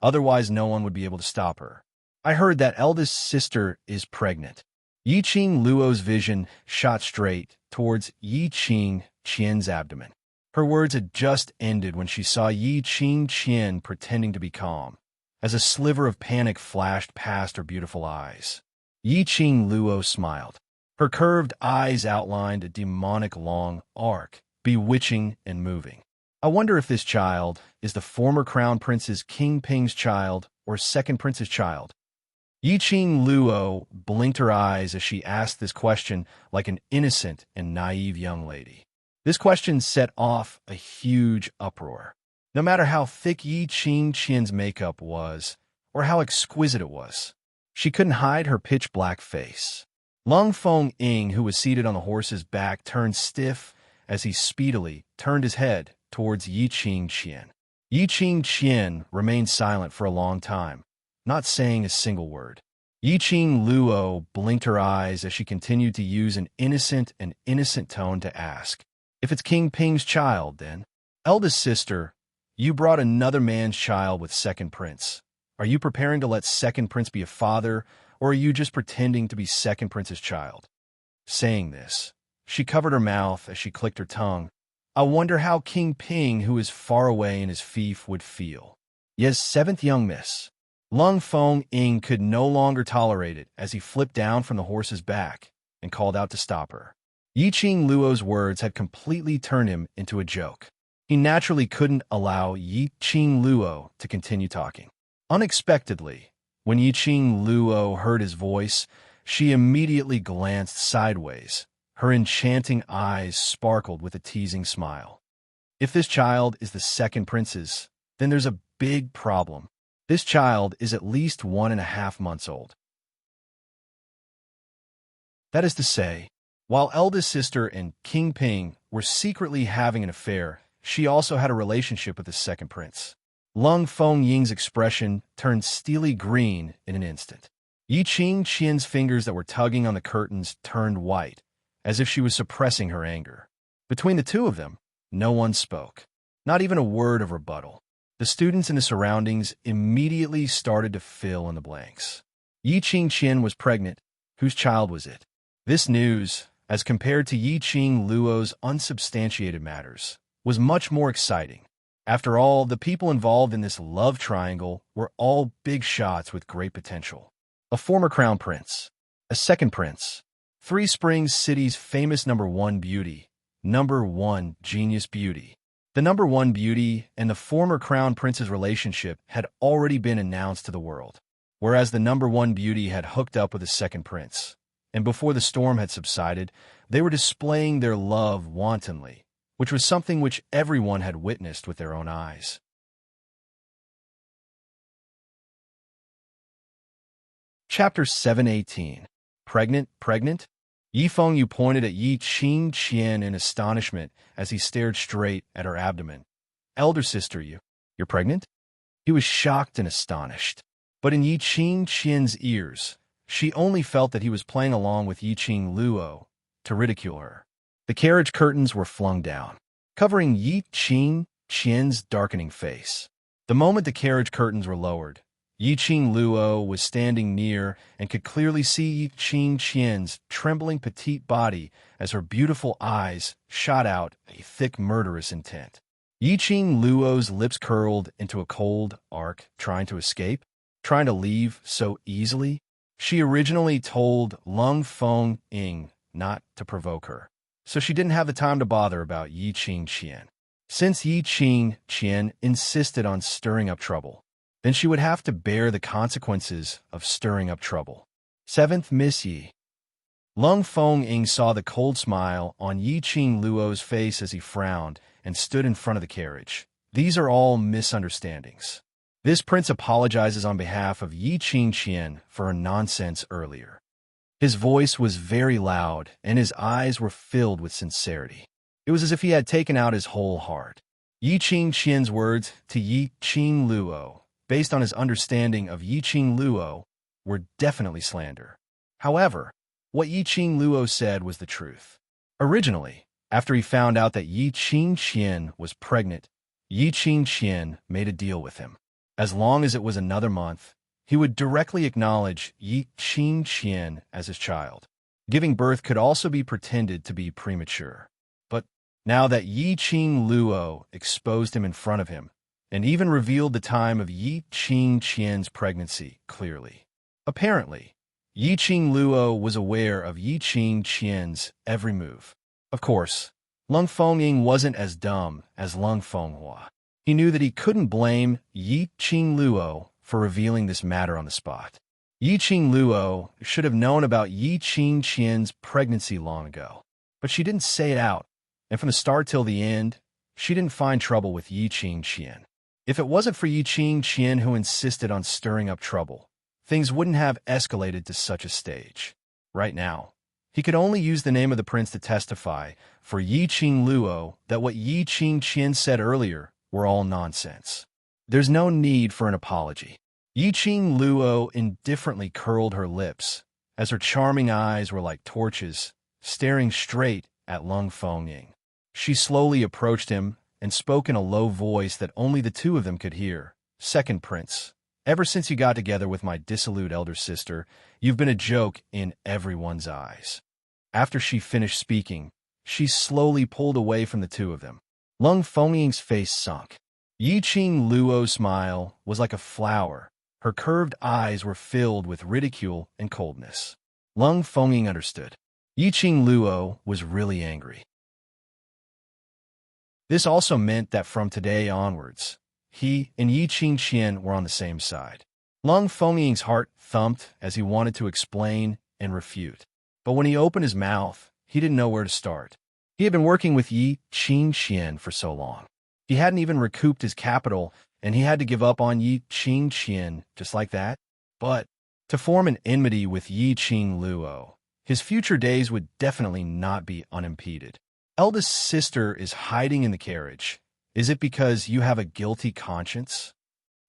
otherwise no one would be able to stop her. I heard that eldest sister is pregnant. Yi Qing Luo's vision shot straight towards Yi Qing Qian's abdomen. Her words had just ended when she saw Yi Qing Qian pretending to be calm, as a sliver of panic flashed past her beautiful eyes. Yi Qing Luo smiled. Her curved eyes outlined a demonic long arc, bewitching and moving. I wonder if this child is the former crown prince's King Ping's child or second prince's child. Yi Qing Luo blinked her eyes as she asked this question like an innocent and naive young lady. This question set off a huge uproar. No matter how thick Yi Qing Qian's makeup was, or how exquisite it was. She couldn't hide her pitch-black face. Lung Feng Ying, who was seated on the horse's back, turned stiff as he speedily turned his head towards Yi Qing Qian. Yi Qing Qian remained silent for a long time, not saying a single word. Yi Qing Luo blinked her eyes as she continued to use an innocent tone to ask, "If it's King Ping's child, then?" "Eldest sister, you brought another man's child with second prince. Are you preparing to let second prince be a father, or are you just pretending to be second prince's child?" Saying this, she covered her mouth as she clicked her tongue. "I wonder how King Ping, who is far away in his fief, would feel." "Yes, seventh young miss." Lung Feng Ying could no longer tolerate it as he flipped down from the horse's back and called out to stop her. Yi Qing Luo's words had completely turned him into a joke. He naturally couldn't allow Yi Qing Luo to continue talking. Unexpectedly, when Yi Qing Luo heard his voice, she immediately glanced sideways. Her enchanting eyes sparkled with a teasing smile. "If this child is the second prince's, then there's a big problem. This child is at least 1.5 months old." That is to say, while eldest sister and King Ping were secretly having an affair, she also had a relationship with the second prince. Lung Feng Ying's expression turned steely green in an instant. Yi Qing Qian's fingers that were tugging on the curtains turned white, as if she was suppressing her anger. Between the two of them, no one spoke, not even a word of rebuttal. The students in the surroundings immediately started to fill in the blanks. Yi Qing Qian was pregnant. Whose child was it? This news, as compared to Yi Qing Luo's unsubstantiated matters, was much more exciting. After all, the people involved in this love triangle were all big shots with great potential. A former crown prince, a second prince, Three Springs City's famous #1 beauty, #1 genius beauty. The #1 beauty and the former crown prince's relationship had already been announced to the world, whereas the #1 beauty had hooked up with the second prince, and before the storm had subsided, they were displaying their love wantonly, which was something which everyone had witnessed with their own eyes. Chapter 718. Pregnant? Yi Fengyu pointed at Yi Qing Qian in astonishment as he stared straight at her abdomen. "Elder sister, you're pregnant?" He was shocked and astonished. But in Yi Qing Qian's ears, she only felt that he was playing along with Yi Qing Luo to ridicule her. The carriage curtains were flung down, covering Yi Qing Qian's darkening face. The moment the carriage curtains were lowered, Yi Qing Luo was standing near and could clearly see Yi Qing Qian's trembling petite body as her beautiful eyes shot out a thick murderous intent. Yi Qing Luo's lips curled into a cold arc, trying to escape, trying to leave so easily. She originally told Lung Feng Ying not to provoke her, so she didn't have the time to bother about Yi Qing Qian. Since Yi Qing Qian insisted on stirring up trouble, then she would have to bear the consequences of stirring up trouble. Seventh Miss Yi. Lung Feng Ying saw the cold smile on Yi Qing Luo's face as he frowned and stood in front of the carriage. These are all misunderstandings. This prince apologizes on behalf of Yi Qing Qian for her nonsense earlier. His voice was very loud and his eyes were filled with sincerity. It was as if he had taken out his whole heart. Yi Qing Qian's words to Yi Qing Luo, based on his understanding of Yi Qing Luo, were definitely slander. However, what Yi Qing Luo said was the truth. Originally, after he found out that Yi Qing Qian was pregnant, Yi Qing Qian made a deal with him. As long as it was another month, he would directly acknowledge Yi Qing Qian as his child. Giving birth could also be pretended to be premature. But now that Yi Qing Luo exposed him in front of him, and even revealed the time of Yi Qing Qian's pregnancy clearly. Apparently, Yi Qing Luo was aware of Yi Qing Qian's every move. Of course, Lung Feng Ying wasn't as dumb as Lung Fenghua. He knew that he couldn't blame Yi Qing Luo for revealing this matter on the spot. Yi Qing Luo should have known about Yi Qing Qian's pregnancy long ago, but she didn't say it out, and from the start till the end, she didn't find trouble with Yi Qing Qian. If it wasn't for Yi Qingqian who insisted on stirring up trouble, things wouldn't have escalated to such a stage. Right now, he could only use the name of the prince to testify for Yi Qingluo that what Yi Qingqian said earlier were all nonsense. There's no need for an apology. Yi Qingluo indifferently curled her lips, as her charming eyes were like torches, staring straight at Lung Fengying. She slowly approached him and spoke in a low voice that only the two of them could hear. Second prince, ever since you got together with my dissolute elder sister, you've been a joke in everyone's eyes. After she finished speaking, she slowly pulled away from the two of them. Lung Fengying's face sunk. Yi Qingluo's smile was like a flower. Her curved eyes were filled with ridicule and coldness. Lung Fengying understood. Yi Qingluo was really angry. This also meant that from today onwards, he and Yi Qingqian were on the same side. Lung Fengying's heart thumped as he wanted to explain and refute. But when he opened his mouth, he didn't know where to start. He had been working with Yi Qingqian for so long. He hadn't even recouped his capital, and he had to give up on Yi Qingqian just like that. But to form an enmity with Yi Qingluo, his future days would definitely not be unimpeded. Eldest sister is hiding in the carriage. Is it because you have a guilty conscience?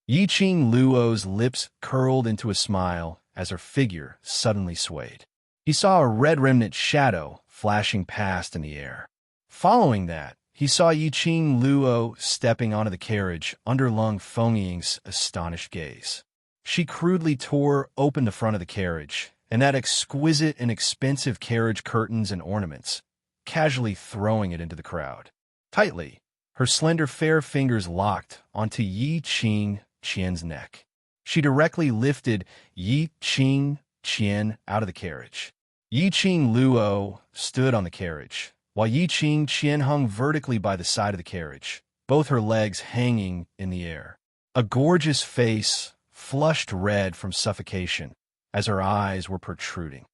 Yi Qingluo's lips curled into a smile as her figure suddenly swayed. He saw a red remnant shadow flashing past in the air. Following that, he saw Yi Qingluo stepping onto the carriage under Lung Fengying's astonished gaze. She crudely tore open the front of the carriage, and that exquisite and expensive carriage curtains and ornaments, casually throwing it into the crowd. Tightly, her slender fair fingers locked onto Yi Qingqian's neck. She directly lifted Yi Qingqian out of the carriage. Yi Qingluo stood on the carriage, while Yi Qingqian hung vertically by the side of the carriage, both her legs hanging in the air. A gorgeous face, flushed red from suffocation, as her eyes were protruding.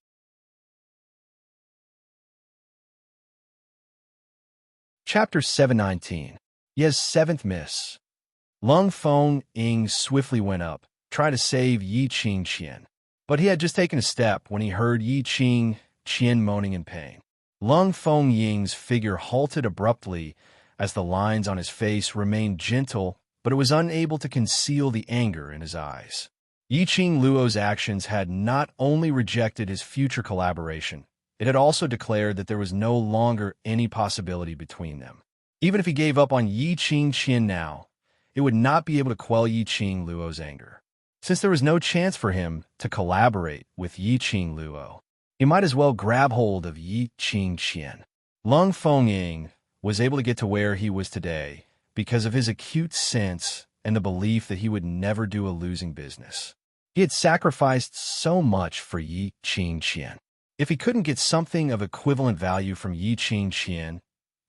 Chapter 719. Ye's Seventh Miss. Lung Fengying swiftly went up, trying to save Yi Qingqian. But he had just taken a step when he heard Yi Qingqian moaning in pain. Lung Fengying's figure halted abruptly as the lines on his face remained gentle, but it was unable to conceal the anger in his eyes. Yi Qingluo's actions had not only rejected his future collaboration, it had also declared that there was no longer any possibility between them. Even if he gave up on Yi Qingqian now, it would not be able to quell Yi Qingluo's anger. Since there was no chance for him to collaborate with Yi Qingluo, he might as well grab hold of Yi Qingqian. Lung Fengying was able to get to where he was today because of his acute sense and the belief that he would never do a losing business. He had sacrificed so much for Yi Qingqian. If he couldn't get something of equivalent value from Yi Qingqian,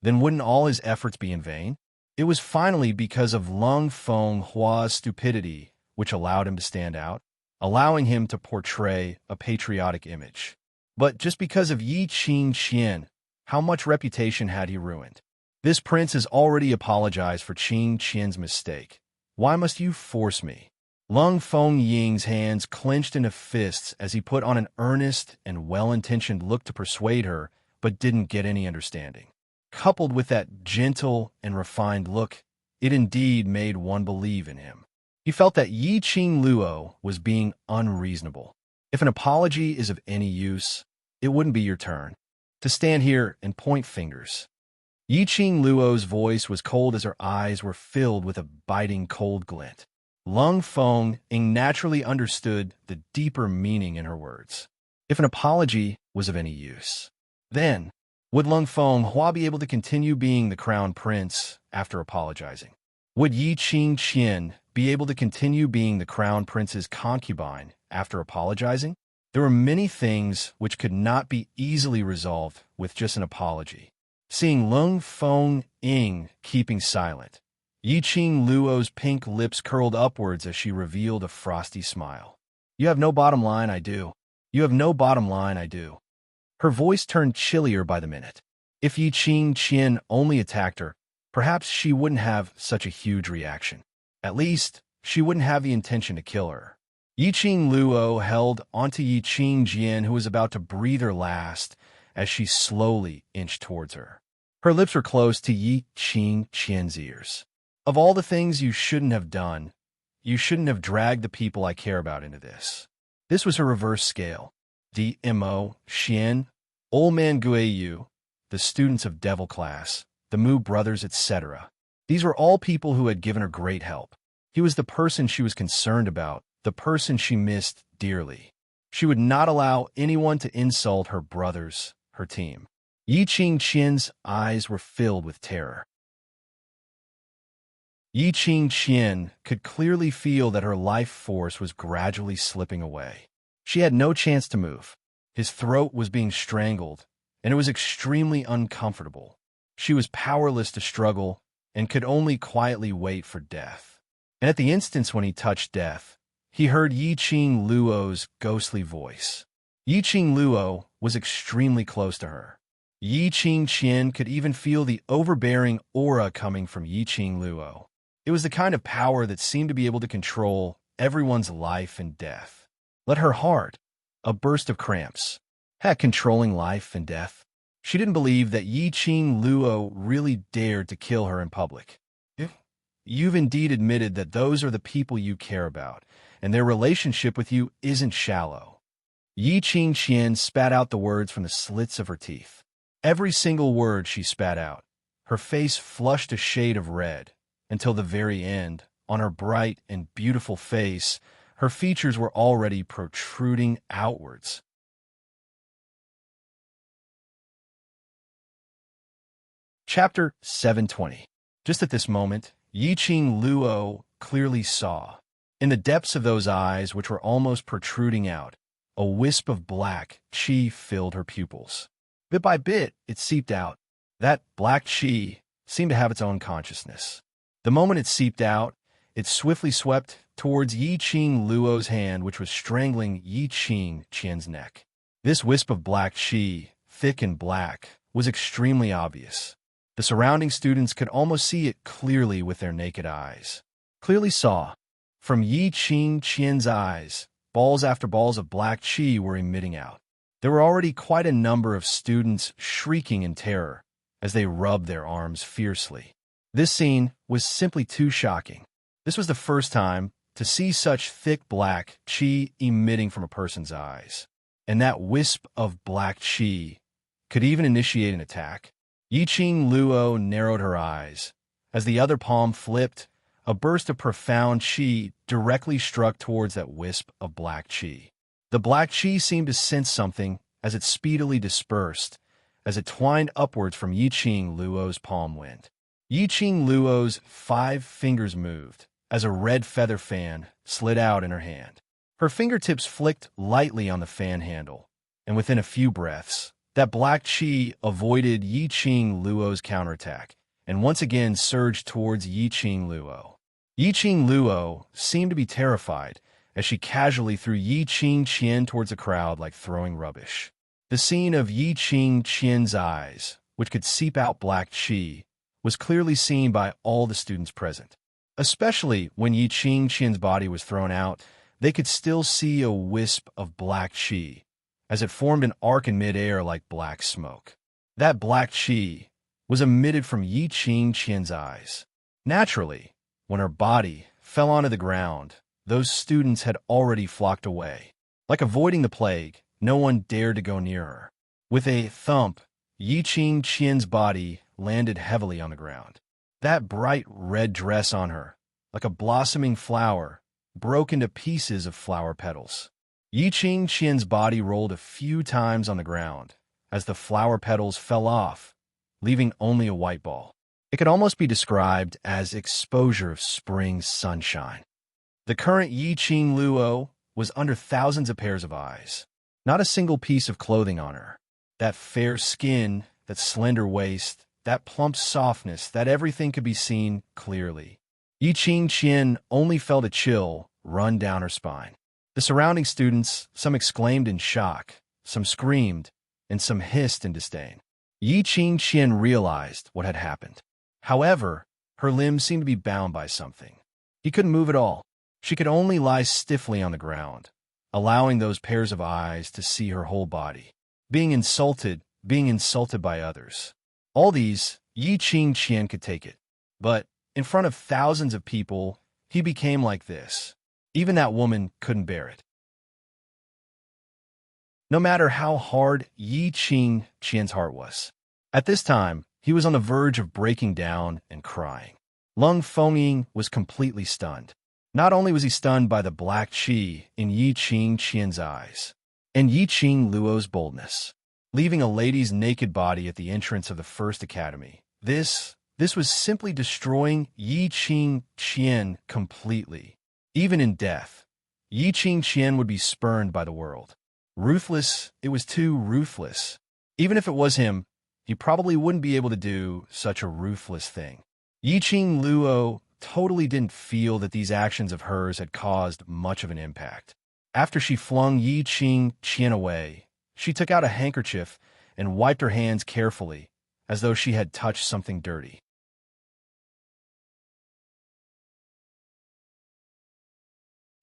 then wouldn't all his efforts be in vain? It was finally because of Lung Fenghua's stupidity which allowed him to stand out, allowing him to portray a patriotic image. But just because of Yi Qingqian, how much reputation had he ruined? This prince has already apologized for Qingqian's mistake. Why must you force me? Lung Fengying's hands clenched into fists as he put on an earnest and well-intentioned look to persuade her, but didn't get any understanding. Coupled with that gentle and refined look, it indeed made one believe in him. He felt that Yi Qingluo was being unreasonable. If an apology is of any use, it wouldn't be your turn to stand here and point fingers. Yi Qingluo's voice was cold as her eyes were filled with a biting cold glint. Lung Fengying naturally understood the deeper meaning in her words. If an apology was of any use, then would Lung Fenghua be able to continue being the crown prince after apologizing? Would Yi Qingqian be able to continue being the crown prince's concubine after apologizing? There were many things which could not be easily resolved with just an apology. Seeing Lung Fengying keeping silent, Yi Qingluo's pink lips curled upwards as she revealed a frosty smile. You have no bottom line, I do. You have no bottom line, I do. Her voice turned chillier by the minute. If Yi Qingqian only attacked her, perhaps she wouldn't have such a huge reaction. At least, she wouldn't have the intention to kill her. Yiqing Luo held onto Yiqing Jian, who was about to breathe her last, as she slowly inched towards her. Her lips were close to Yiqing Qian's ears. Of all the things you shouldn't have done, you shouldn't have dragged the people I care about into this. This was her reverse scale. DMO, Xian, Old Man Guiyu, the students of Devil Class, the Mu brothers, etc. These were all people who had given her great help. He was the person she was concerned about, the person she missed dearly. She would not allow anyone to insult her brothers, her team. Yiqing Qian's eyes were filled with terror. Yiqing Qian could clearly feel that her life force was gradually slipping away. She had no chance to move. His throat was being strangled, and it was extremely uncomfortable. She was powerless to struggle and could only quietly wait for death. And at the instant when he touched death, he heard Yiqing Luo's ghostly voice. Yiqing Luo was extremely close to her. Yiqing Qian could even feel the overbearing aura coming from Yiqing Luo. It was the kind of power that seemed to be able to control everyone's life and death. Let her heart, a burst of cramps, had controlling life and death. She didn't believe that Yiqing Luo really dared to kill her in public. You've indeed admitted that those are the people you care about, and their relationship with you isn't shallow. Yiqing Qian spat out the words from the slits of her teeth. Every single word she spat out. Her face flushed a shade of red, until the very end, on her bright and beautiful face, her features were already protruding outwards. Chapter 720. Just at this moment, Yiqing Luo clearly saw. In the depths of those eyes, which were almost protruding out, a wisp of black qi filled her pupils. Bit by bit, it seeped out. That black qi seemed to have its own consciousness. The moment it seeped out, it swiftly swept towards Yiqing Luo's hand, which was strangling Yiqing Qian's neck. This wisp of black qi, thick and black, was extremely obvious. The surrounding students could almost see it clearly with their naked eyes. Clearly saw. From Yiqing Qian's eyes, balls after balls of black qi were emitting out. There were already quite a number of students shrieking in terror as they rubbed their arms fiercely. This scene was simply too shocking. This was the first time to see such thick black qi emitting from a person's eyes. And that wisp of black qi could even initiate an attack. Yiqing Luo narrowed her eyes. As the other palm flipped, a burst of profound qi directly struck towards that wisp of black qi. The black qi seemed to sense something as it speedily dispersed, as it twined upwards from Yiqing Luo's palm went. Yiqing Luo's 5 fingers moved, as a red feather fan slid out in her hand. Her fingertips flicked lightly on the fan handle, and within a few breaths, that black qi avoided Yiqing Luo's counterattack, and once again surged towards Yiqing Luo. Yiqing Luo seemed to be terrified, as she casually threw Yiqing Qian towards the crowd like throwing rubbish. The scene of Yiqing Qian's eyes, which could seep out black qi, was clearly seen by all the students present. Especially when Yiqing Qian's body was thrown out, they could still see a wisp of black qi, as it formed an arc in midair like black smoke. That black qi was emitted from Yiqing Qian's eyes. Naturally, when her body fell onto the ground, those students had already flocked away. Like avoiding the plague, no one dared to go near her. With a thump, Yiqing Qian's body landed heavily on the ground. That bright red dress on her, like a blossoming flower, broke into pieces of flower petals. Yiqing Qian's body rolled a few times on the ground as the flower petals fell off, leaving only a white ball. It could almost be described as exposure of spring sunshine. The current Yiqing Luo was under thousands of pairs of eyes. Not a single piece of clothing on her. That fair skin, that slender waist, that plump softness, that everything could be seen clearly. Yiqing Qian only felt a chill run down her spine. The surrounding students, some exclaimed in shock, some screamed, and some hissed in disdain. Yiqing Qian realized what had happened. However, her limbs seemed to be bound by something. He couldn't move at all. She could only lie stiffly on the ground, allowing those pairs of eyes to see her whole body. Being insulted by others. All these, Yi Qing Qian could take it. But in front of thousands of people, he became like this. Even that woman couldn't bear it. No matter how hard Yi Qing Qian's heart was. At this time, he was on the verge of breaking down and crying. Lung Fengying was completely stunned. Not only was he stunned by the black qi in Yi Qing Qian's eyes, and Yi Qing Luo's boldness, leaving a lady's naked body at the entrance of the First Academy. This was simply destroying Yi Qing Qian completely. Even in death, Yi Qing Qian would be spurned by the world. Ruthless, it was too ruthless. Even if it was him, he probably wouldn't be able to do such a ruthless thing. Yi Qing Luo totally didn't feel that these actions of hers had caused much of an impact. After she flung Yi Qing Qian away, she took out a handkerchief and wiped her hands carefully, as though she had touched something dirty.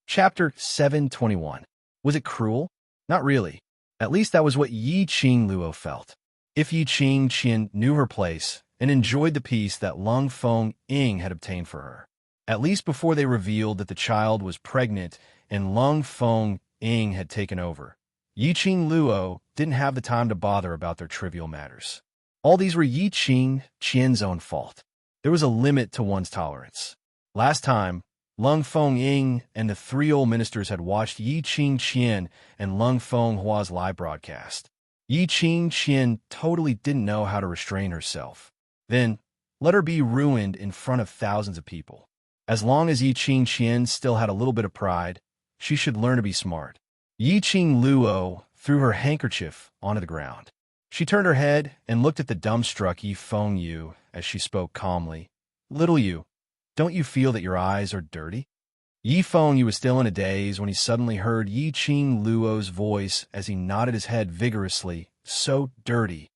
Chapter 721. Was it cruel? Not really. At least that was what Yi Qing Luo felt. If Yi Qing Qian knew her place and enjoyed the peace that Lung Fengying had obtained for her, at least before they revealed that the child was pregnant and Lung Fengying had taken over, Yi Qing Luo didn't have the time to bother about their trivial matters. All these were Yi Qing Qian's own fault. There was a limit to one's tolerance. Last time, Lung Fengying and the three old ministers had watched Yi Qing Qian and Lung Fenghua's live broadcast. Yi Qing Qian totally didn't know how to restrain herself. Then, let her be ruined in front of thousands of people. As long as Yi Qing Qian still had a little bit of pride, she should learn to be smart. Yi Qing Luo threw her handkerchief onto the ground. She turned her head and looked at the dumbstruck Yi Fengyu as she spoke calmly. "Little you, don't you feel that your eyes are dirty?" Yi Fengyu was still in a daze when he suddenly heard Yi Qing Luo's voice as he nodded his head vigorously. "So dirty.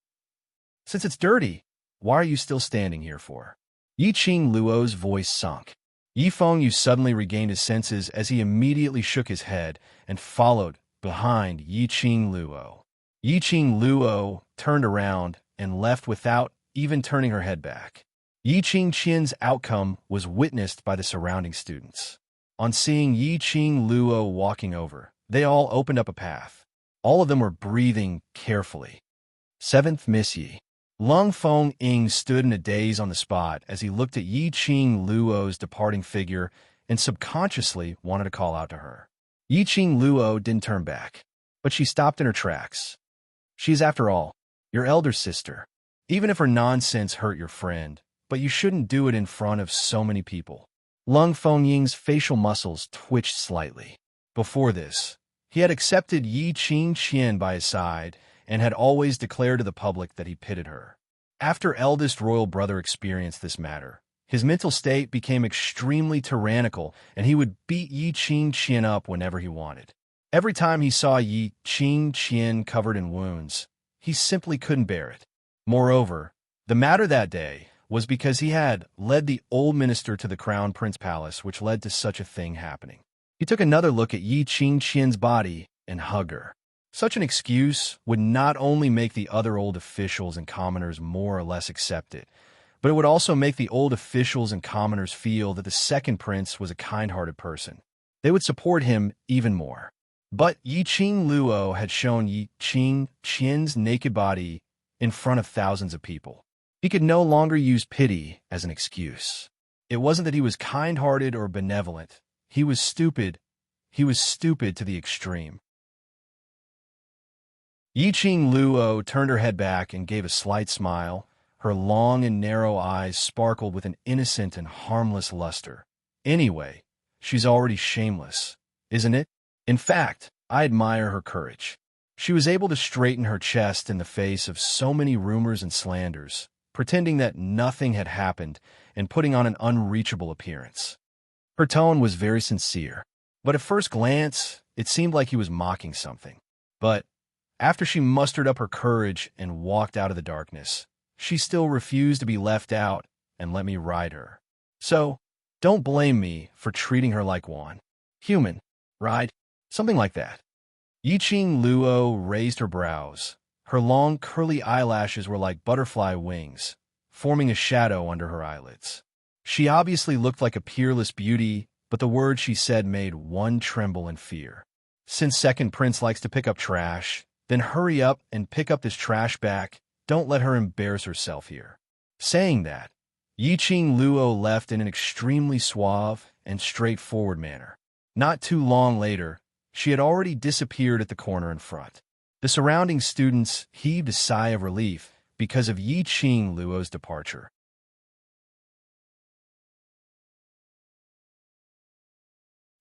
Since it's dirty, why are you still standing here for?" Yi Qing Luo's voice sunk. Yi Fengyu suddenly regained his senses as he immediately shook his head and followed behind Yi Qing Luo. Yi Qing Luo turned around and left without even turning her head back. Yi Qing Qian's outcome was witnessed by the surrounding students. On seeing Yi Qing Luo walking over, they all opened up a path. All of them were breathing carefully. 7th Miss Yi. Lung Fengying stood in a daze on the spot as he looked at Yi Qing Luo's departing figure and subconsciously wanted to call out to her. Yi Qing Luo didn't turn back, but she stopped in her tracks. She is, after all, your elder sister. Even if her nonsense hurt your friend, but you shouldn't do it in front of so many people. Lung Fengying's facial muscles twitched slightly. Before this, he had accepted Yi Qing Qian by his side and had always declared to the public that he pitied her. After eldest royal brother experienced this matter, his mental state became extremely tyrannical and he would beat Yi Qing Qian up whenever he wanted. Every time he saw Yi Qing Qian covered in wounds, he simply couldn't bear it. Moreover, the matter that day was because he had led the old minister to the Crown Prince Palace, which led to such a thing happening. He took another look at Yi Qing Qian's body and hugged her. Such an excuse would not only make the other old officials and commoners more or less accept it, but it would also make the old officials and commoners feel that the second prince was a kind-hearted person. They would support him even more. But Yi Qing Luo had shown Yi Qing Qian's naked body in front of thousands of people. He could no longer use pity as an excuse. It wasn't that he was kind-hearted or benevolent. He was stupid. He was stupid to the extreme. Yi Qing Luo turned her head back and gave a slight smile. Her long and narrow eyes sparkled with an innocent and harmless luster. Anyway, she's already shameless, isn't it? In fact, I admire her courage. She was able to straighten her chest in the face of so many rumors and slanders, pretending that nothing had happened and putting on an unreachable appearance. Her tone was very sincere, but at first glance, it seemed like he was mocking something. But after she mustered up her courage and walked out of the darkness, she still refused to be left out and let me ride her. "So, Don't blame me for treating her like one. Human, right? Something like that. Yiqing Luo raised her brows. Her long, curly eyelashes were like butterfly wings, forming a shadow under her eyelids. She obviously looked like a peerless beauty, but the words she said made one tremble in fear. Since Second Prince likes to pick up trash, then hurry up and pick up this trash back. Don't let her embarrass herself here. Saying that, Yiqing Luo left in an extremely suave and straightforward manner. Not too long later, she had already disappeared at the corner in front. The surrounding students heaved a sigh of relief because of Yiqing Luo's departure.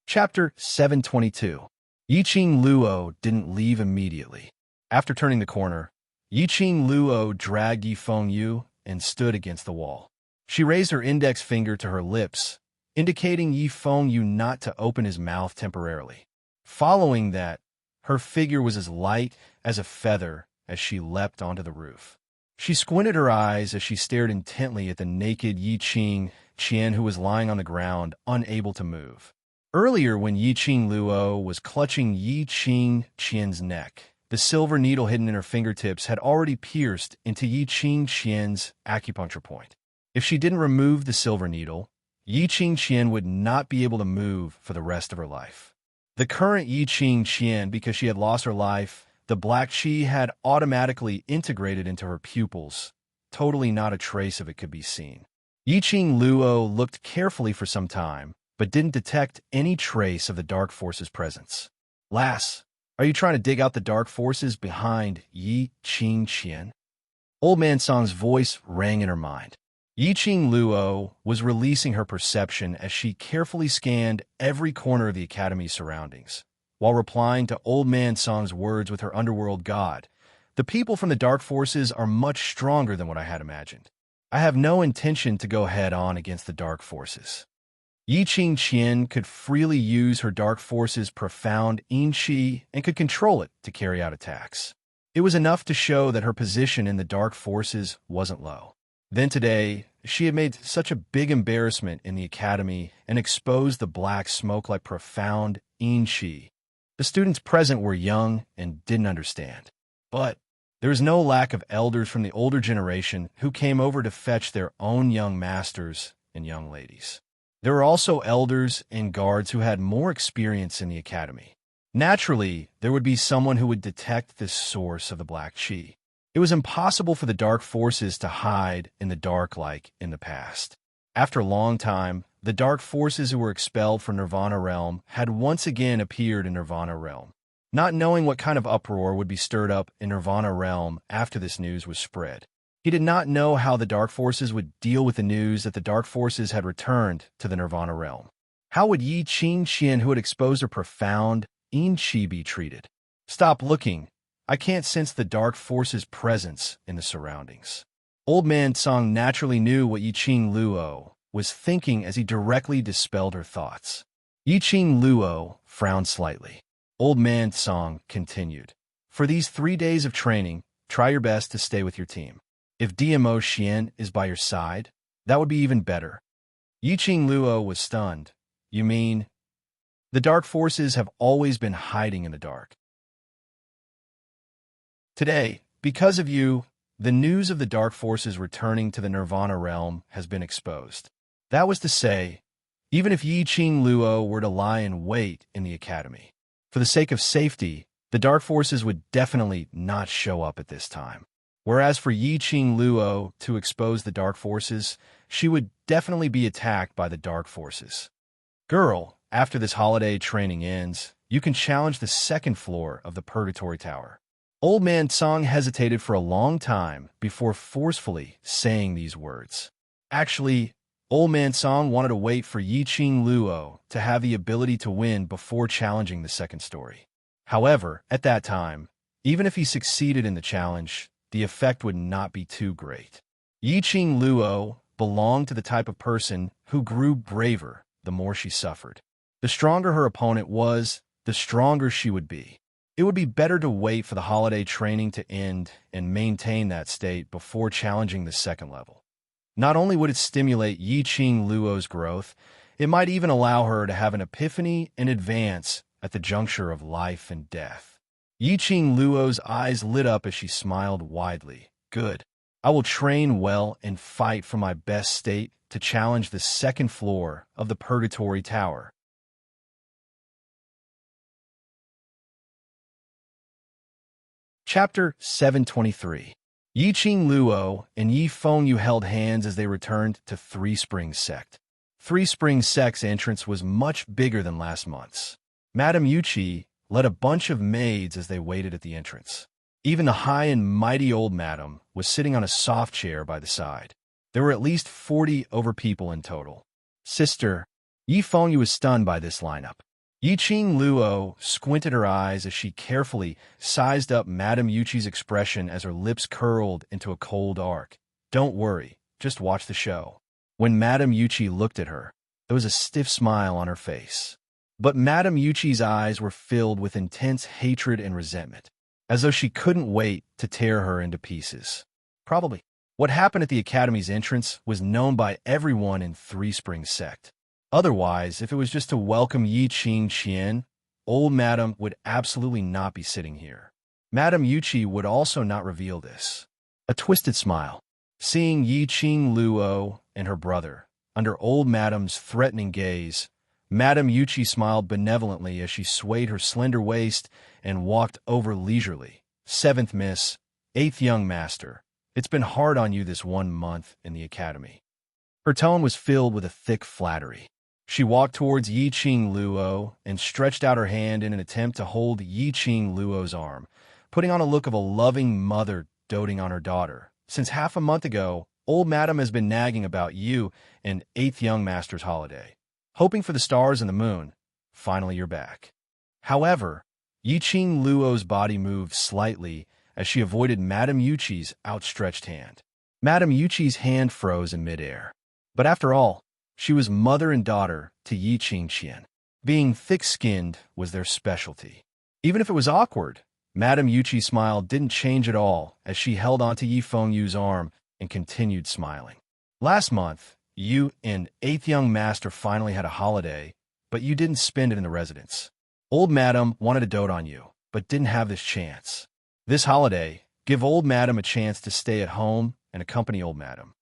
Chapter 722. Yiqing Luo didn't leave immediately. After turning the corner, Yiqing Luo dragged Yi Fengyu and stood against the wall. She raised her index finger to her lips, indicating Yi Fengyu not to open his mouth temporarily. Following that, her figure was as light as a feather as she leapt onto the roof. She squinted her eyes as she stared intently at the naked Yiqing Qian, who was lying on the ground, unable to move. Earlier, when Yiqing Luo was clutching Yiqing Qian's neck, the silver needle hidden in her fingertips had already pierced into Yiqing Qian's acupuncture point. If she didn't remove the silver needle, Yiqing Qian would not be able to move for the rest of her life. The current Yiqing Qian, because she had lost her life, the black qi had automatically integrated into her pupils. Totally not a trace of it could be seen. Yiqing Luo looked carefully for some time, but didn't detect any trace of the dark force's presence. Lass, are you trying to dig out the dark forces behind Yiqing Qian? Old Man Song's voice rang in her mind. Yiqing Luo was releasing her perception as she carefully scanned every corner of the academy's surroundings. While replying to Old Man Song's words with her underworld god, the people from the dark forces are much stronger than what I had imagined. I have no intention to go head-on against the dark forces. Yiqing Qian could freely use her dark force's profound Yin-Qi and could control it to carry out attacks. It was enough to show that her position in the dark forces wasn't low. Then today, she had made such a big embarrassment in the academy and exposed the black smoke like profound Yin-Qi. The students present were young and didn't understand. But there was no lack of elders from the older generation who came over to fetch their own young masters and young ladies. There were also elders and guards who had more experience in the academy. Naturally, there would be someone who would detect the source of the black qi. It was impossible for the dark forces to hide in the dark like in the past. After a long time, the dark forces who were expelled from Nirvana Realm had once again appeared in Nirvana Realm. Not knowing what kind of uproar would be stirred up in Nirvana Realm after this news was spread. He did not know how the dark forces would deal with the news that the dark forces had returned to the Nirvana Realm. How would Yiqing Qian, who had exposed her profound Yin-Qi, be treated? Stop looking. I can't sense the dark force's presence in the surroundings. Old Man Song naturally knew what Yiqing Luo was thinking as he directly dispelled her thoughts. Yiqing Luo frowned slightly. Old Man Song continued. For these 3 days of training, try your best to stay with your team. If DMO Xian is by your side, that would be even better. Yiqing Luo was stunned. You mean? The dark forces have always been hiding in the dark. Today, because of you, the news of the dark forces returning to the Nirvana Realm has been exposed. That was to say, even if Yiqing Luo were to lie in wait in the academy, for the sake of safety, the dark forces would definitely not show up at this time. Whereas for Yiqing Luo to expose the dark forces, she would definitely be attacked by the dark forces. Girl, after this holiday training ends, you can challenge the second floor of the Purgatory Tower. Old Man Song hesitated for a long time before forcefully saying these words. Actually, Old Man Song wanted to wait for Yiqing Luo to have the ability to win before challenging the second story. However, at that time, even if he succeeded in the challenge, the effect would not be too great. Yiqing Luo belonged to the type of person who grew braver the more she suffered. The stronger her opponent was, the stronger she would be. It would be better to wait for the holiday training to end and maintain that state before challenging the second level. Not only would it stimulate Yiqing Luo's growth, It might even allow her to have an epiphany in advance at the juncture of life and death. Yi Qing Luo's eyes lit up as she smiled widely. Good. I will train well and fight for my best state to challenge the second floor of the Purgatory Tower. Chapter 723. Yi Qing Luo and Yi Fengyu held hands as they returned to Three Springs Sect. Three Springs Sect's entrance was much bigger than last month's. Madame Yuchi led a bunch of maids as they waited at the entrance. Even the high and mighty old madam was sitting on a soft chair by the side. There were at least 40 over people in total. Sister, Yi Fengyu was stunned by this lineup. Yi Qing Luo squinted her eyes as she carefully sized up Madame Yuchi's expression as her lips curled into a cold arc. Don't worry, just watch the show. When Madame Yuchi looked at her, there was a stiff smile on her face. But Madame Yuchi's eyes were filled with intense hatred and resentment, as though she couldn't wait to tear her into pieces. Probably. What happened at the Academy's entrance was known by everyone in Three Springs Sect. Otherwise, if it was just to welcome Yi Qing Qian, old Madam would absolutely not be sitting here. Madame Yuchi would also not reveal this. A twisted smile. Seeing Yi Qing Luo and her brother, under old Madam's threatening gaze, Madame Yuchi smiled benevolently as she swayed her slender waist and walked over leisurely. 7th Miss, 8th Young Master, it's been hard on you this 1 month in the Academy. Her tone was filled with a thick flattery. She walked towards Yi Qing Luo and stretched out her hand in an attempt to hold Yi Qing Luo's arm, putting on a look of a loving mother doting on her daughter. Since half a month ago, old Madam has been nagging about you and 8th Young Master's holiday. Hoping for the stars and the moon, finally you're back. However, Yi Qing Luo's body moved slightly as she avoided Madame Yuchi's outstretched hand. Madame Yuchi's hand froze in midair. But after all, she was mother and daughter to Yi Qing Qian. Being thick-skinned was their specialty. Even if it was awkward, Madame Yuchi's smile didn't change at all as she held onto Yi Fengyu's arm and continued smiling. Last month, you and 8th Young Master finally had a holiday, but you didn't spend it in the residence. Old Madam wanted to dote on you, but didn't have this chance. This holiday, give Old Madam a chance to stay at home and accompany Old Madam.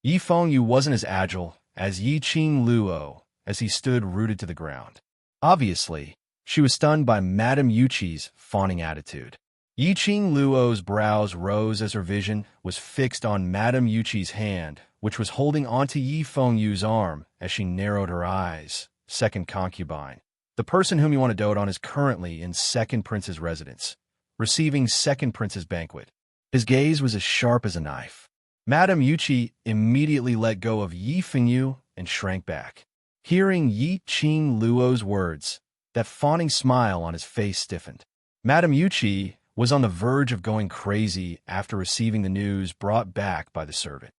Yi Fengyu wasn't as agile as Yi Qing Luo as he stood rooted to the ground. Obviously, she was stunned by Madame Yuchi's fawning attitude. Yi Qing Luo's brows rose as her vision was fixed on Madame Yuchi's hand, which was holding onto Yi Fengyu's arm as she narrowed her eyes. Second concubine. The person whom you want to dote on is currently in Second Prince's residence, receiving Second Prince's banquet. His gaze was as sharp as a knife. Madame Yuchi immediately let go of Yi Fengyu and shrank back. Hearing Yi Qing Luo's words, that fawning smile on his face stiffened. Madame Yuchi was on the verge of going crazy after receiving the news brought back by the servant.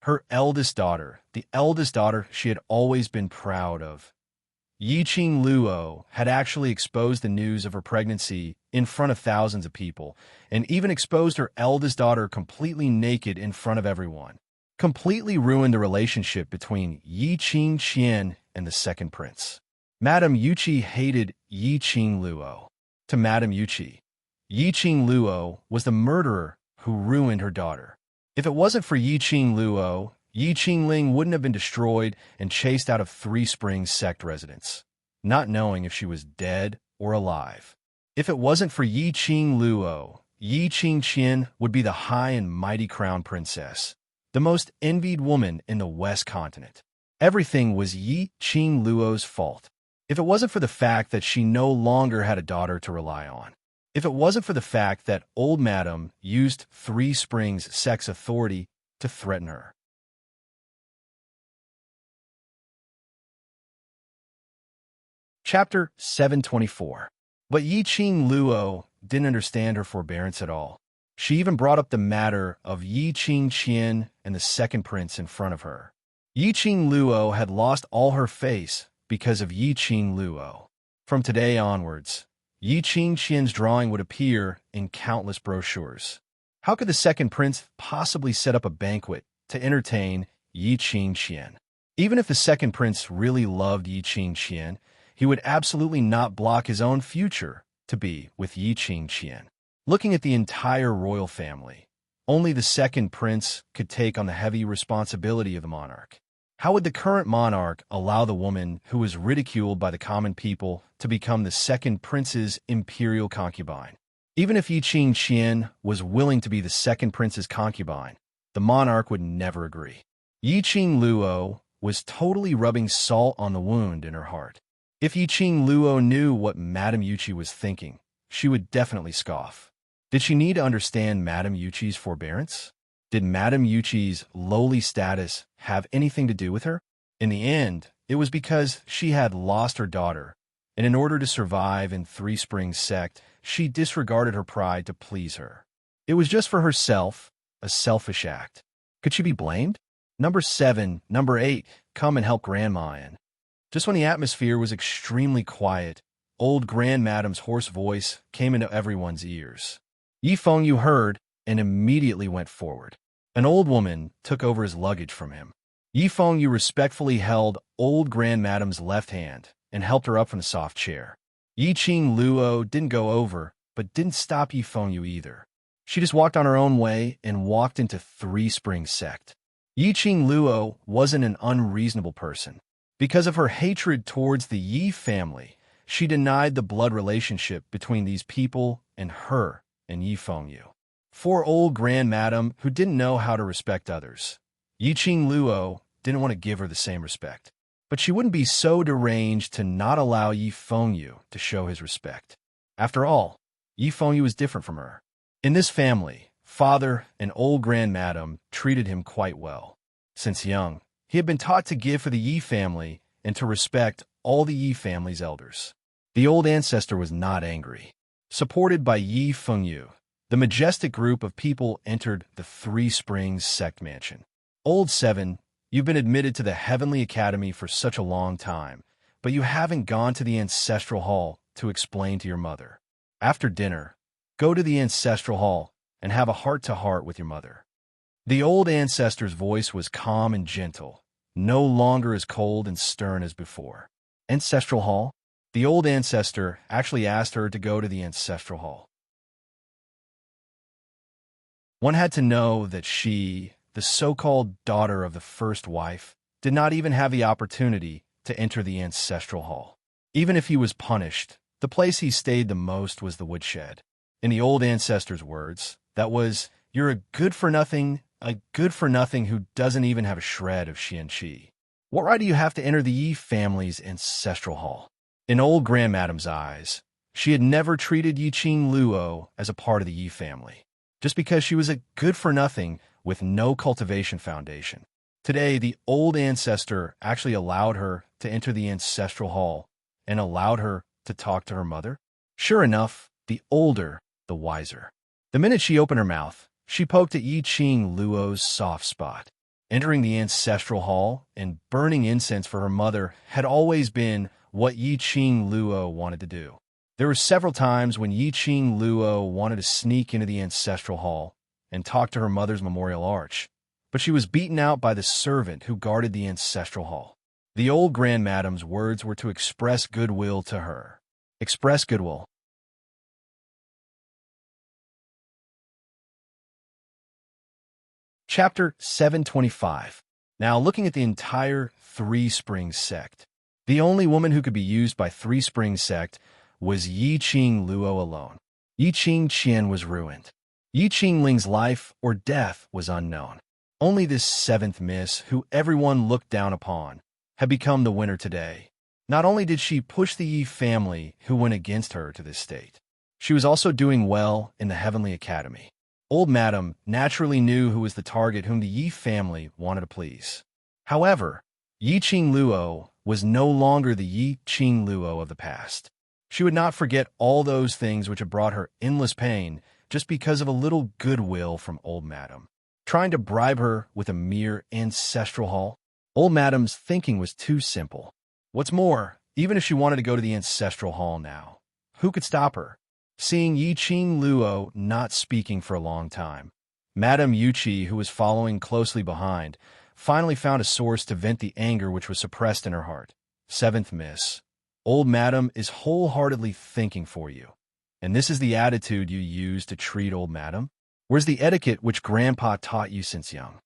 Her eldest daughter, the eldest daughter she had always been proud of. Yi Qing Luo had actually exposed the news of her pregnancy in front of thousands of people, and even exposed her eldest daughter completely naked in front of everyone. Completely ruined the relationship between Yi Qing Qian and the second prince. Madame Yuchi hated Yi Qing Luo. To Madame Yuchi, Yi Qing Luo was the murderer who ruined her daughter. If it wasn't for Yi Qing Luo, Yi Qingling wouldn't have been destroyed and chased out of Three Springs Sect residence, not knowing if she was dead or alive. If it wasn't for Yi Qing Luo, Yi Qing Qian would be the high and mighty crown princess, the most envied woman in the West Continent. Everything was Yi Qing Luo's fault. If it wasn't for the fact that she no longer had a daughter to rely on. If it wasn't for the fact that old Madam used Three Springs Sect's authority to threaten her. Chapter 724. But Yi Qing Luo didn't understand her forbearance at all. She even brought up the matter of Yi Qing Qian and the second prince in front of her. Yi Qing Luo had lost all her face because of Yi Qing Luo. From today onwards, Yi Qing Qian's drawing would appear in countless brochures. How could the second prince possibly set up a banquet to entertain Yi Qing Qian? Even if the second prince really loved Yi Qingqian, he would absolutely not block his own future to be with Yi Qingqian. Looking at the entire royal family, only the second prince could take on the heavy responsibility of the monarch. How would the current monarch allow the woman who was ridiculed by the common people to become the second prince's imperial concubine? Even if Yi Qingqian was willing to be the second prince's concubine, the monarch would never agree. Yi Qingluo was totally rubbing salt on the wound in her heart. If Yi Qingluo knew what Madame Yuqi was thinking, she would definitely scoff. Did she need to understand Madame Yuqi's forbearance? Did Madame Yuqi's lowly status have anything to do with her? In the end, it was because she had lost her daughter, and in order to survive in Three Springs sect, she disregarded her pride to please her. It was just for herself, a selfish act. Could she be blamed? Number 7, number 8, come and help Grandma in. Just when the atmosphere was extremely quiet, old Grandmadame's hoarse voice came into everyone's ears. Yi Fengyu heard and immediately went forward. An old woman took over his luggage from him. Yi Fengyu respectfully held old Grandmadame's left hand and helped her up from the soft chair. Yi Qingluo didn't go over, but didn't stop Yi Fengyu either. She just walked on her own way and walked into Three Springs sect. Yi Qingluo wasn't an unreasonable person. Because of her hatred towards the Yi family, she denied the blood relationship between these people and her and Yi Fengyu. For old Grandmadame who didn't know how to respect others, Yi Qingluo didn't want to give her the same respect. But she wouldn't be so deranged to not allow Yi Fengyu to show his respect. After all, Yi Fengyu was different from her. In this family, father and old Grandmadame treated him quite well. Since young, he had been taught to give for the Yi family and to respect all the Yi family's elders. The old ancestor was not angry. Supported by Yi Fengyu, the majestic group of people entered the Three Springs sect mansion. Old 7, you've been admitted to the Heavenly Academy for such a long time, but you haven't gone to the Ancestral Hall to explain to your mother. After dinner, go to the Ancestral Hall and have a heart-to-heart with your mother. The old ancestor's voice was calm and gentle, no longer as cold and stern as before. Ancestral Hall? The old ancestor actually asked her to go to the Ancestral Hall. One had to know that she, the so-called daughter of the first wife, did not even have the opportunity to enter the Ancestral Hall. Even if he was punished, the place he stayed the most was the woodshed. In the old ancestor's words, that was, "You're a good-for-nothing who doesn't even have a shred of Xianqi. What right do you have to enter the Yi family's Ancestral Hall?" In old Grandmadame's eyes, she had never treated Yi Qingluo as a part of the Yi family, just because she was a good-for-nothing with no cultivation foundation. Today, the old ancestor actually allowed her to enter the Ancestral Hall and allowed her to talk to her mother. Sure enough, the older, the wiser. The minute she opened her mouth, she poked at Yi Qingluo's soft spot. Entering the Ancestral Hall and burning incense for her mother had always been what Yi Qingluo wanted to do. There were several times when Yi Qingluo wanted to sneak into the Ancestral Hall and talk to her mother's memorial arch, but she was beaten out by the servant who guarded the Ancestral Hall. The old Grandmadame's words were to express goodwill to her. Express goodwill. Chapter 725. Now, looking at the entire Three Springs sect, the only woman who could be used by Three Springs sect was Yi Qingluo alone. Yi Qingqian was ruined. Yi Qingling's life or death was unknown. Only this seventh miss, who everyone looked down upon, had become the winner today. Not only did she push the Yi family who went against her to this state, she was also doing well in the Heavenly Academy. Old Madame naturally knew who was the target whom the Yi family wanted to please. However, Yi Qingluo was no longer the Yi Qingluo of the past. She would not forget all those things which had brought her endless pain just because of a little goodwill from Old Madame. Trying to bribe her with a mere Ancestral Hall? Old Madame's thinking was too simple. What's more, even if she wanted to go to the Ancestral Hall now, who could stop her? Seeing Yi Qingluo not speaking for a long time, Madame Yuqi, who was following closely behind, finally found a source to vent the anger which was suppressed in her heart. Seventh Miss, old madam is wholeheartedly thinking for you. And this is the attitude you use to treat old madam? Where's the etiquette which Grandpa taught you since young?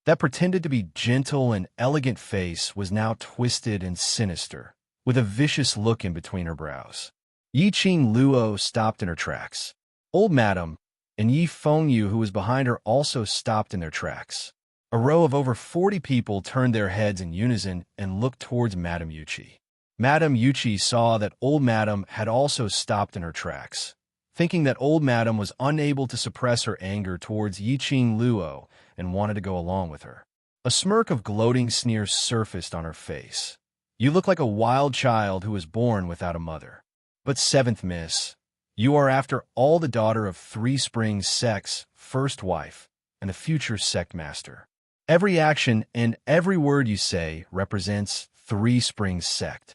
That pretended to be gentle and elegant face was now twisted and sinister, with a vicious look in between her brows. Yi Qing Luo stopped in her tracks. Old madam and Yi Fengyu, who was behind her, also stopped in their tracks. A row of over 40 people turned their heads in unison and looked towards Madame Yuchi. Madame Yuchi saw that old madam had also stopped in her tracks, thinking that old madam was unable to suppress her anger towards Yi Qing Luo and wanted to go along with her. A smirk of gloating sneer surfaced on her face. You look like a wild child who was born without a mother. But seventh miss, you are after all the daughter of Three Springs Sect's first wife and the future sect master. Every action and every word you say represents Three Springs Sect.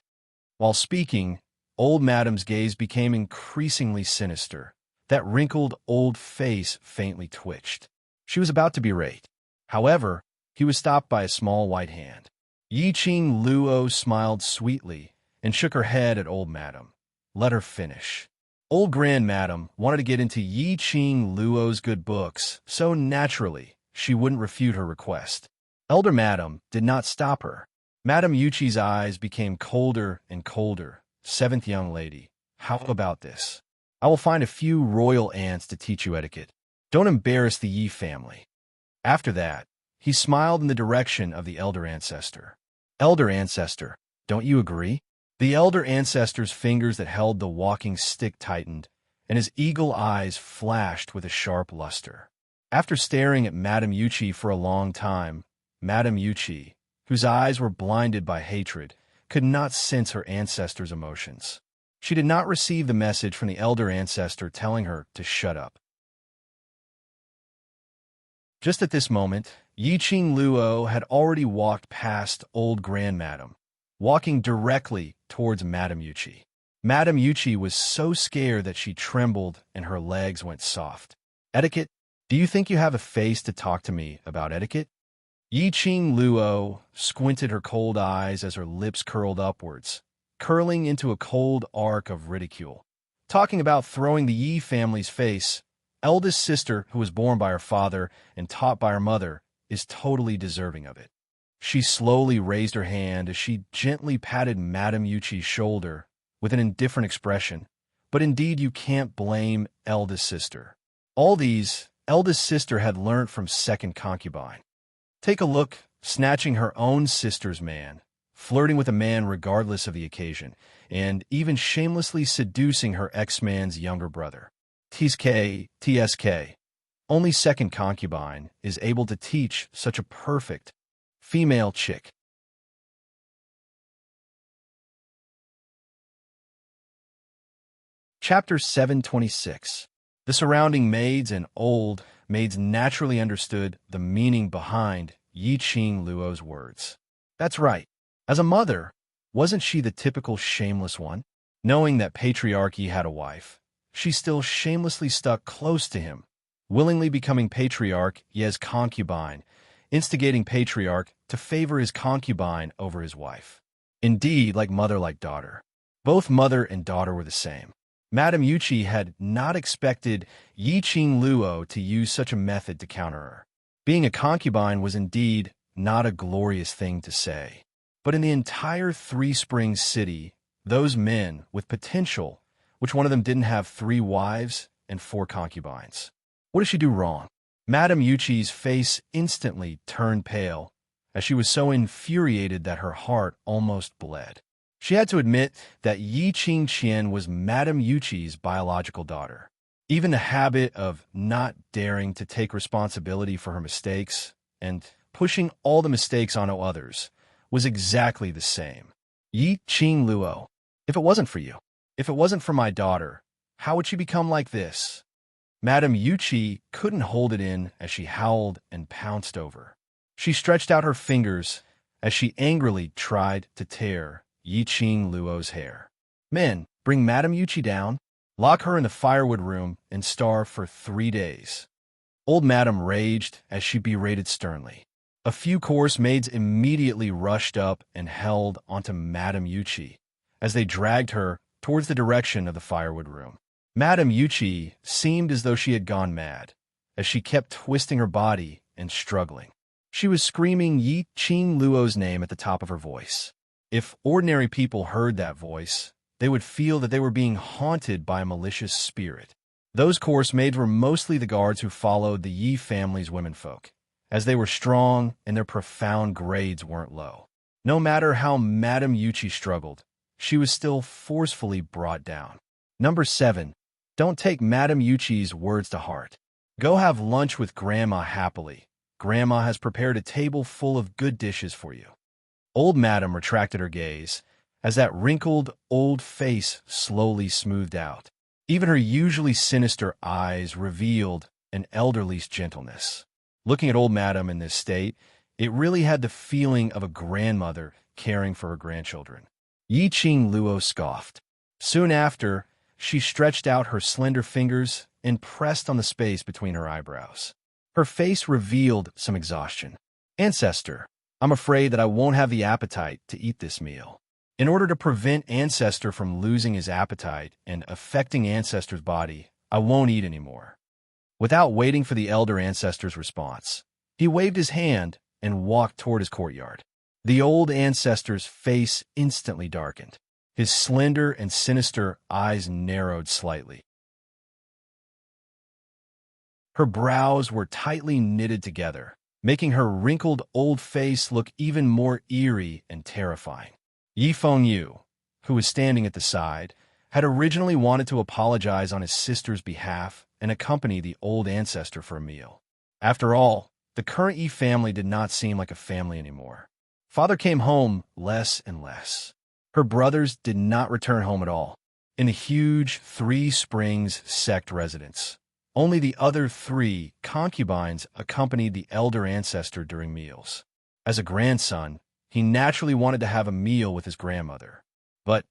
While speaking, old madam's gaze became increasingly sinister. That wrinkled old face faintly twitched. She was about to berate. However, he was stopped by a small white hand. Yi Qing Luo smiled sweetly and shook her head at old madam. Let her finish. Old grand madam wanted to get into Yi Qing Luo's good books, so naturally she wouldn't refute her request. Elder madam did not stop her. Madame Yuchi's eyes became colder and colder. Seventh young lady, how about this? I will find a few royal aunts to teach you etiquette. Don't embarrass the Yi family. After that, he smiled in the direction of the elder ancestor. Elder ancestor, don't you agree? The elder ancestor's fingers that held the walking stick tightened, and his eagle eyes flashed with a sharp luster. After staring at Madame Yuchi for a long time, Madame Yuchi, whose eyes were blinded by hatred, could not sense her ancestor's emotions. She did not receive the message from the elder ancestor telling her to shut up. Just at this moment, Yi Qing Luo had already walked past old grandmadam, walking directly towards Madame Yuchi. Madame Yuchi was so scared that she trembled and her legs went soft. Etiquette? Do you think you have a face to talk to me about etiquette? Yi Qing Luo squinted her cold eyes as her lips curled upwards, curling into a cold arc of ridicule. Talking about throwing the Yi family's face, eldest sister who was born by her father and taught by her mother, is totally deserving of it. She slowly raised her hand as she gently patted Madame Yuchi's shoulder with an indifferent expression. But indeed you can't blame eldest sister. All these, eldest sister had learnt from second concubine. Take a look, snatching her own sister's man, flirting with a man regardless of the occasion, and even shamelessly seducing her ex-man's younger brother. TSK. Only second concubine is able to teach such a perfect female chick. Chapter 726. The surrounding maids and old maids naturally understood the meaning behind Yi Qing Luo's words. That's right. As a mother, wasn't she the typical shameless one? Knowing that patriarchy had a wife, she still shamelessly stuck close to him, willingly becoming patriarch Ye's concubine, instigating patriarch to favor his concubine over his wife. Indeed, like mother like daughter. Both mother and daughter were the same. Madame Yuchi had not expected Yi Qing Luo to use such a method to counter her. Being a concubine was indeed not a glorious thing to say. But in the entire Three Springs city, those men with potential, which one of them didn't have 3 wives and 4 concubines. What did she do wrong? Madame Yuchi's face instantly turned pale, as she was so infuriated that her heart almost bled. She had to admit that Yi Qing Qian was Madame Yuchi's biological daughter. Even the habit of not daring to take responsibility for her mistakes and pushing all the mistakes onto others was exactly the same. Yi Qing Luo, if it wasn't for you, if it wasn't for my daughter, how would she become like this? Madame Yuchi couldn't hold it in as she howled and pounced over. She stretched out her fingers as she angrily tried to tear Yi Qing Luo's hair. Men, bring Madame Yuchi down, lock her in the firewood room, and starve for 3 days. Old Madame raged as she berated sternly. A few course maids immediately rushed up and held onto Madame Yuchi as they dragged her towards the direction of the firewood room. Madame Yuchi seemed as though she had gone mad, as she kept twisting her body and struggling. She was screaming Yi Qing Luo's name at the top of her voice. If ordinary people heard that voice, they would feel that they were being haunted by a malicious spirit. Those course maids were mostly the guards who followed the Yi family's womenfolk, as they were strong and their profound grades weren't low. No matter how Madame Yuchi struggled, she was still forcefully brought down. Number 7. Don't take Madame Yuchi's words to heart. Go have lunch with Grandma happily. Grandma has prepared a table full of good dishes for you. Old Madame retracted her gaze as that wrinkled, old face slowly smoothed out. Even her usually sinister eyes revealed an elderly's gentleness. Looking at Old Madame in this state, it really had the feeling of a grandmother caring for her grandchildren. Yi Qing Luo scoffed. Soon after, she stretched out her slender fingers and pressed on the space between her eyebrows. Her face revealed some exhaustion. Ancestor, I'm afraid that I won't have the appetite to eat this meal. In order to prevent Ancestor from losing his appetite and affecting Ancestor's body, I won't eat anymore. Without waiting for the elder Ancestor's response, he waved his hand and walked toward his courtyard. The old Ancestor's face instantly darkened. His slender and sinister eyes narrowed slightly. Her brows were tightly knitted together, making her wrinkled old face look even more eerie and terrifying. Yi Fengyu, who was standing at the side, had originally wanted to apologize on his sister's behalf and accompany the old Ancestor for a meal. After all, the current Yi family did not seem like a family anymore. Father came home less and less. Her brothers did not return home at all. In the huge Three Springs sect residence, only the other 3 concubines accompanied the elder Ancestor during meals. As a grandson, he naturally wanted to have a meal with his grandmother. But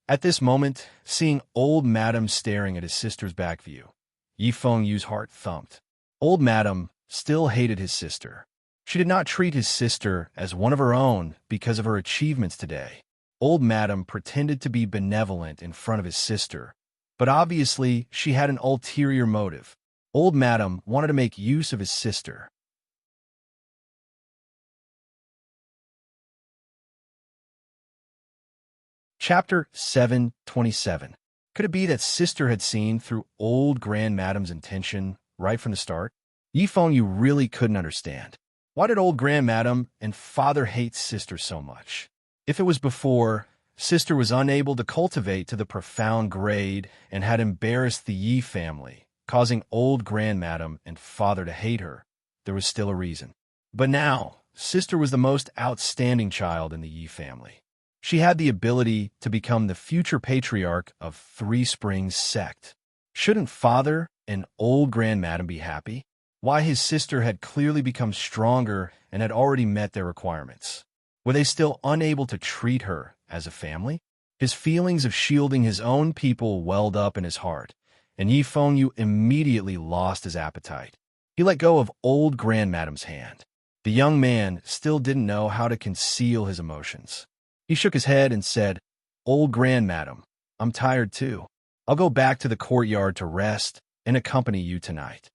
at this moment, seeing Old Madame staring at his sister's back view, Yi Fengyu's heart thumped. Old Madame still hated his sister. She did not treat his sister as one of her own because of her achievements today. Old Madame pretended to be benevolent in front of his sister, but obviously she had an ulterior motive. Old Madame wanted to make use of his sister. Chapter 727. Could it be that sister had seen through old Grand Madame's intention right from the start? Yi Fengyu really couldn't understand. Why did old Grand Madame and father hate sister so much? If it was before, sister was unable to cultivate to the profound grade and had embarrassed the Yi family, causing old Grand Madame and father to hate her, there was still a reason. But now, sister was the most outstanding child in the Yi family. She had the ability to become the future patriarch of Three Springs sect. Shouldn't father and old Grand Madame be happy? Why his sister had clearly become stronger and had already met their requirements. Were they still unable to treat her as a family? His feelings of shielding his own people welled up in his heart, and Yi Fengyu immediately lost his appetite. He let go of old Grand Madame's hand. The young man still didn't know how to conceal his emotions. He shook his head and said, "Old Grand Madame, I'm tired too. I'll go back to the courtyard to rest and accompany you tonight."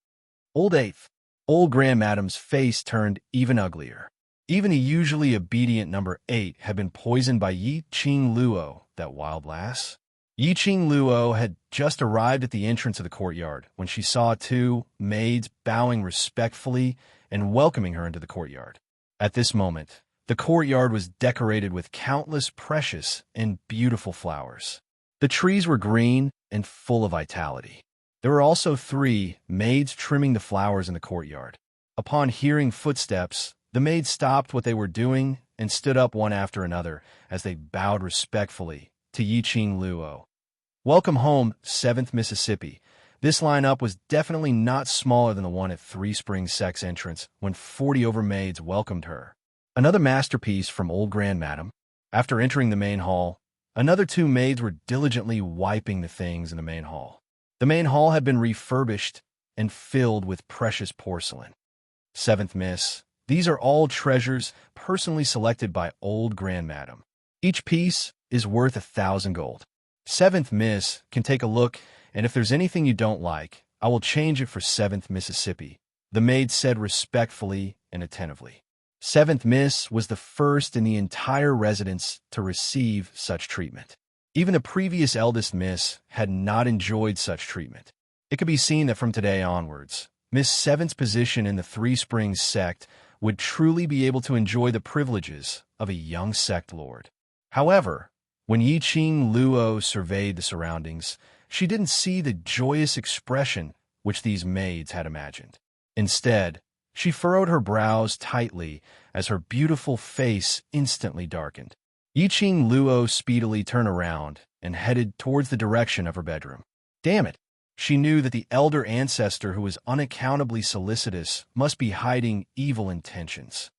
Old Grand Madame's face turned even uglier. Even the usually obedient number 8 had been poisoned by Yi Qing Luo, that wild lass. Yi Qing Luo had just arrived at the entrance of the courtyard when she saw 2 maids bowing respectfully and welcoming her into the courtyard. At this moment, the courtyard was decorated with countless precious and beautiful flowers. The trees were green and full of vitality. There were also 3 maids trimming the flowers in the courtyard. Upon hearing footsteps, the maids stopped what they were doing and stood up one after another as they bowed respectfully to Yi Qing Luo. Welcome home, 7th Mississippi. This lineup was definitely not smaller than the one at Three Springs Sect's entrance when 40 over maids welcomed her. Another masterpiece from old Grand Madame. After entering the main hall, another 2 maids were diligently wiping the things in the main hall. The main hall had been refurbished and filled with precious porcelain. 7th Miss, These are all treasures personally selected by old Grandmadam. Each piece is worth 1,000 gold. Seventh Miss can take a look, and if there's anything you don't like, I will change it for Seventh Mississippi, the maid said respectfully and attentively. Seventh Miss was the first in the entire residence to receive such treatment. Even the previous eldest Miss had not enjoyed such treatment. It could be seen that from today onwards, Miss Seven's position in the Three Springs sect would truly be able to enjoy the privileges of a young sect lord. However, when Yi-Ching Luo surveyed the surroundings, she didn't see the joyous expression which these maids had imagined. Instead, she furrowed her brows tightly as her beautiful face instantly darkened. Yi-Ching Luo speedily turned around and headed towards the direction of her bedroom. Damn it! She knew that the elder ancestor who was unaccountably solicitous must be hiding evil intentions.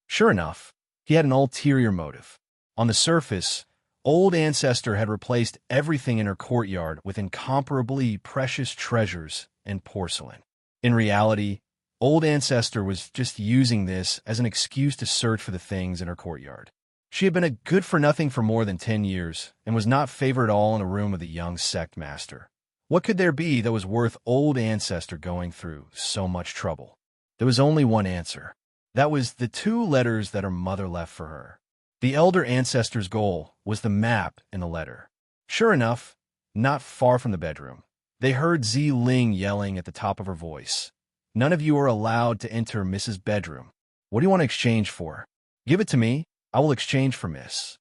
Sure enough, he had an ulterior motive. On the surface, old ancestor had replaced everything in her courtyard with incomparably precious treasures and porcelain. In reality, old ancestor was just using this as an excuse to search for the things in her courtyard. She had been a good-for-nothing for more than 10 years and was not favored at all in a room of the young sect master. What could there be that was worth old ancestor going through so much trouble? There was only one answer. That was the 2 letters that her mother left for her. The elder ancestor's goal was the map in the letter. Sure enough, not far from the bedroom, they heard Zi Ling yelling at the top of her voice. None of you are allowed to enter Miss's bedroom. What do you want to exchange for? Give it to me. I will exchange for Miss.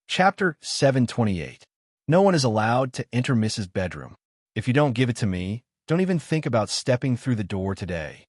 Chapter 728. No one is allowed to enter Miss's bedroom. If you don't give it to me, don't even think about stepping through the door today.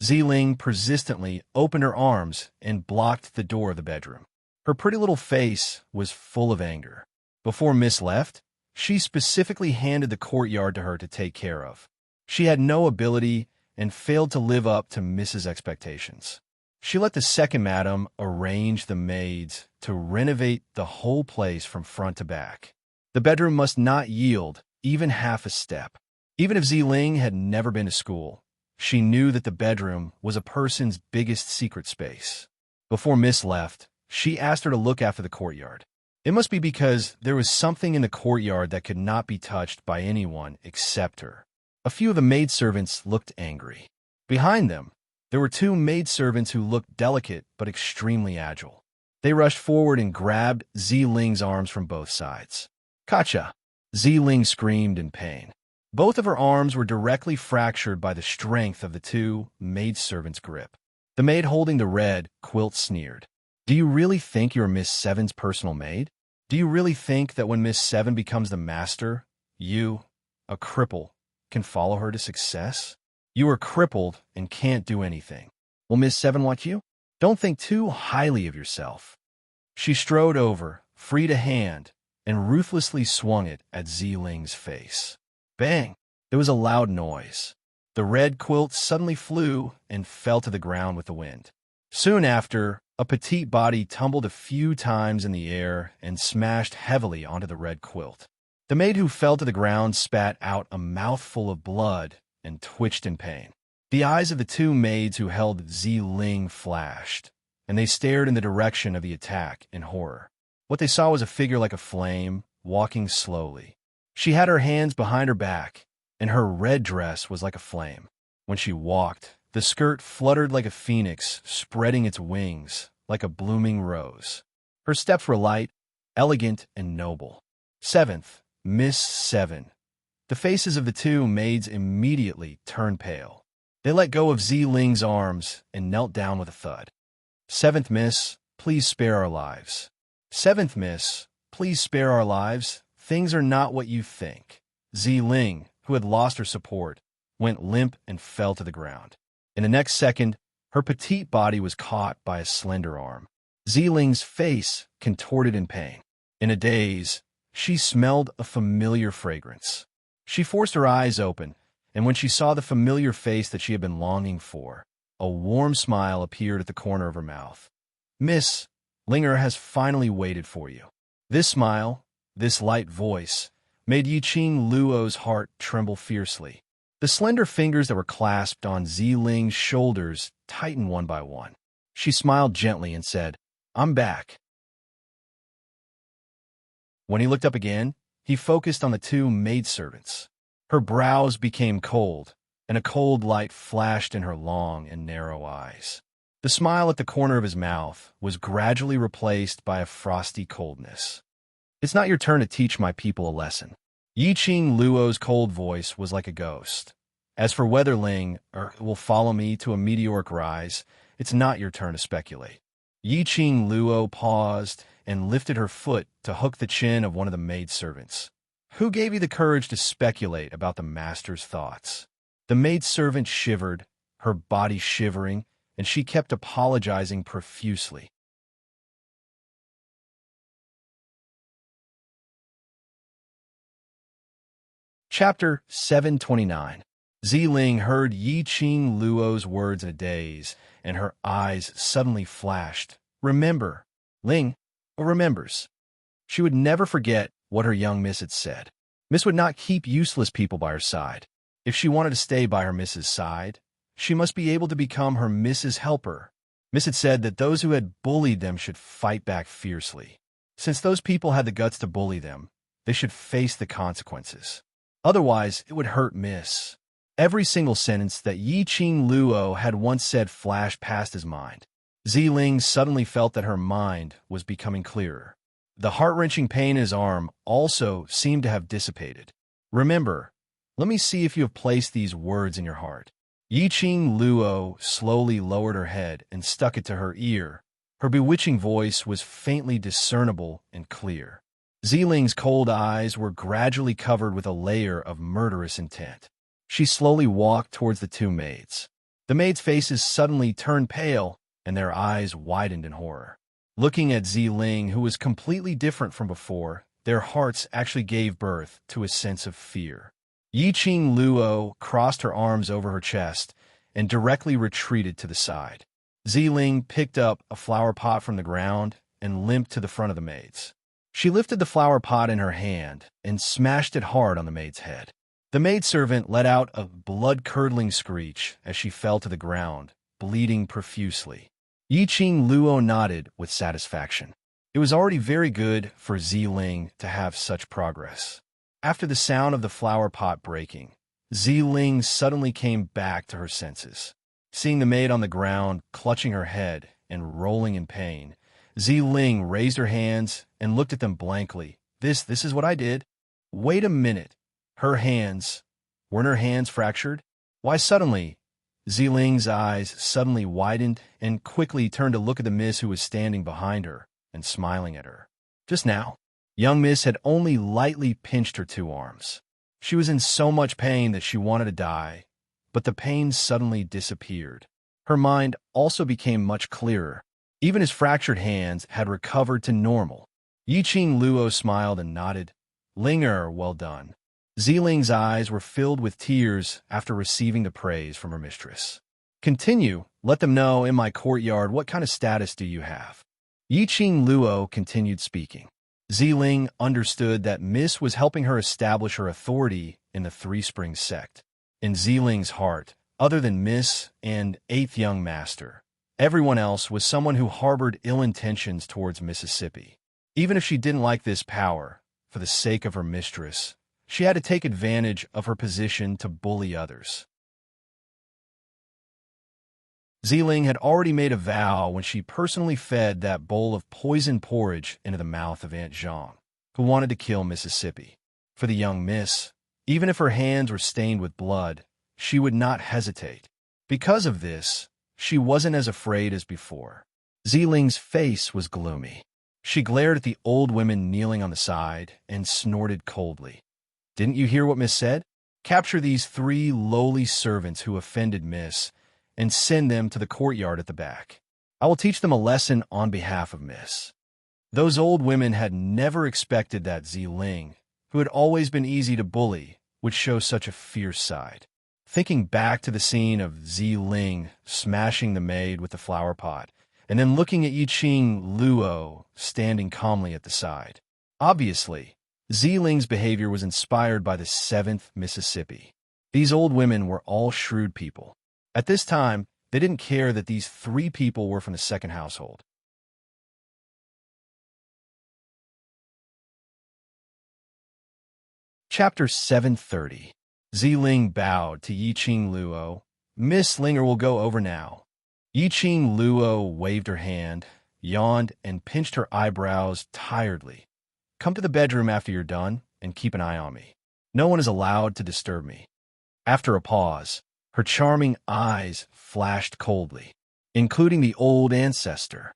Ziling persistently opened her arms and blocked the door of the bedroom. Her pretty little face was full of anger. Before Miss left, she specifically handed the courtyard to her to take care of. She had no ability and failed to live up to Miss's expectations. She let the second madam arrange the maids to renovate the whole place from front to back. The bedroom must not yield even half a step. Even if Ziling had never been to school, she knew that the bedroom was a person's biggest secret space. Before Miss left, she asked her to look after the courtyard. It must be because there was something in the courtyard that could not be touched by anyone except her. A few of the maidservants looked angry. Behind them, there were 2 maidservants who looked delicate but extremely agile. They rushed forward and grabbed Ziling's arms from both sides. Kacha! Ziling screamed in pain. Both of her arms were directly fractured by the strength of the 2 maidservants' grip. The maid holding the red quilt sneered. Do you really think you're Miss Seven's personal maid? Do you really think that when Miss Seven becomes the master, you, a cripple, can follow her to success? You are crippled and can't do anything. Will Miss Seven want you? Don't think too highly of yourself. She strode over, freed a hand, and ruthlessly swung it at Ziling's face. Bang! There was a loud noise. The red quilt suddenly flew and fell to the ground with the wind. Soon after, a petite body tumbled a few times in the air and smashed heavily onto the red quilt. The maid who fell to the ground spat out a mouthful of blood and twitched in pain. The eyes of the 2 maids who held Ziling flashed, and they stared in the direction of the attack in horror. What they saw was a figure like a flame, walking slowly. She had her hands behind her back, and her red dress was like a flame. When she walked, the skirt fluttered like a phoenix, spreading its wings like a blooming rose. Her steps were light, elegant, and noble. Seventh, Miss Seven. The faces of the 2 maids immediately turned pale. They let go of Ziling's arms and knelt down with a thud. Seventh Miss, please spare our lives. Seventh Miss, please spare our lives. Things are not what you think. Ziling, who had lost her support, went limp and fell to the ground. In the next second, her petite body was caught by a slender arm. Ziling's face contorted in pain. In a daze, she smelled a familiar fragrance. She forced her eyes open, and when she saw the familiar face that she had been longing for, a warm smile appeared at the corner of her mouth. Miss, Linger has finally waited for you. This smile, this light voice, made Yiqing Luo's heart tremble fiercely. The slender fingers that were clasped on Ziling's shoulders tightened one by one. She smiled gently and said, "I'm back." When he looked up again, he focused on the two maidservants. Her brows became cold, and a cold light flashed in her long and narrow eyes. The smile at the corner of his mouth was gradually replaced by a frosty coldness. "It's not your turn to teach my people a lesson." Yiqing Luo's cold voice was like a ghost. "As for whether Ling will follow me to a meteoric rise, it's not your turn to speculate." Yiqing Luo paused and lifted her foot to hook the chin of one of the maidservants. "Who gave you the courage to speculate about the master's thoughts?" The maidservant shivered, her body shivering, and she kept apologizing profusely. Chapter 729. Ziling heard Yiqing Luo's words in a daze, and her eyes suddenly flashed. Remember. Ling remembers. She would never forget what her young miss had said. Miss would not keep useless people by her side. If she wanted to stay by her miss's side, she must be able to become her miss's helper. Miss had said that those who had bullied them should fight back fiercely. Since those people had the guts to bully them, they should face the consequences. Otherwise, it would hurt Miss. Every single sentence that Yiqing Luo had once said flashed past his mind. Ziling suddenly felt that her mind was becoming clearer. The heart-wrenching pain in his arm also seemed to have dissipated. "Remember, let me see if you have placed these words in your heart." Yiqing Luo slowly lowered her head and stuck it to her ear. Her bewitching voice was faintly discernible and clear. Ziling's cold eyes were gradually covered with a layer of murderous intent. She slowly walked towards the two maids. The maids' faces suddenly turned pale, and their eyes widened in horror. Looking at Ziling, who was completely different from before, their hearts actually gave birth to a sense of fear. Yiqing Luo crossed her arms over her chest and directly retreated to the side. Ziling picked up a flower pot from the ground and limped to the front of the maids. She lifted the flower pot in her hand and smashed it hard on the maid's head. The maidservant let out a blood-curdling screech as she fell to the ground, bleeding profusely. Yiqing Luo nodded with satisfaction. It was already very good for Ziling to have such progress. After the sound of the flower pot breaking, Ziling suddenly came back to her senses. Seeing the maid on the ground, clutching her head and rolling in pain, Ziling raised her hands and looked at them blankly. This is what I did." "Wait a minute. Her hands. Weren't her hands fractured?" "Why suddenly?" Ziling's eyes suddenly widened and quickly turned to look at the miss who was standing behind her and smiling at her. Just now, young miss had only lightly pinched her two arms. She was in so much pain that she wanted to die, but the pain suddenly disappeared. Her mind also became much clearer. Even his fractured hands had recovered to normal. Yiqing Luo smiled and nodded. "Linger, well done." Ziling's eyes were filled with tears after receiving the praise from her mistress. "Continue. Let them know in my courtyard what kind of status do you have." Yiqing Luo continued speaking. Ziling understood that Miss was helping her establish her authority in the Three Springs sect. In Ziling's heart, other than Miss and Eighth Young Master, everyone else was someone who harbored ill intentions towards Mississippi. Even if she didn't like this power, for the sake of her mistress, she had to take advantage of her position to bully others. Ziling had already made a vow when she personally fed that bowl of poison porridge into the mouth of Aunt Zhang, who wanted to kill Mississippi. For the young miss, even if her hands were stained with blood, she would not hesitate. Because of this, she wasn't as afraid as before. Ziling's face was gloomy. She glared at the old women kneeling on the side and snorted coldly. "Didn't you hear what Miss said? Capture these 3 lowly servants who offended Miss and send them to the courtyard at the back. I will teach them a lesson on behalf of Miss." Those old women had never expected that Ziling, who had always been easy to bully, would show such a fierce side. Thinking back to the scene of Ziling smashing the maid with the flower pot, and then looking at Yiqing Luo standing calmly at the side. Obviously, Ziling's behavior was inspired by the 7th Mississippi. These old women were all shrewd people. At this time, they didn't care that these 3 people were from the second household. Chapter 730. Ziling bowed to Yiqing Luo. Miss Linger will go over now. Yiqing Luo waved her hand, yawned, and pinched her eyebrows tiredly. Come to the bedroom after you're done, and keep an eye on me. No one is allowed to disturb me. After a pause, her charming eyes flashed coldly, including the old ancestor.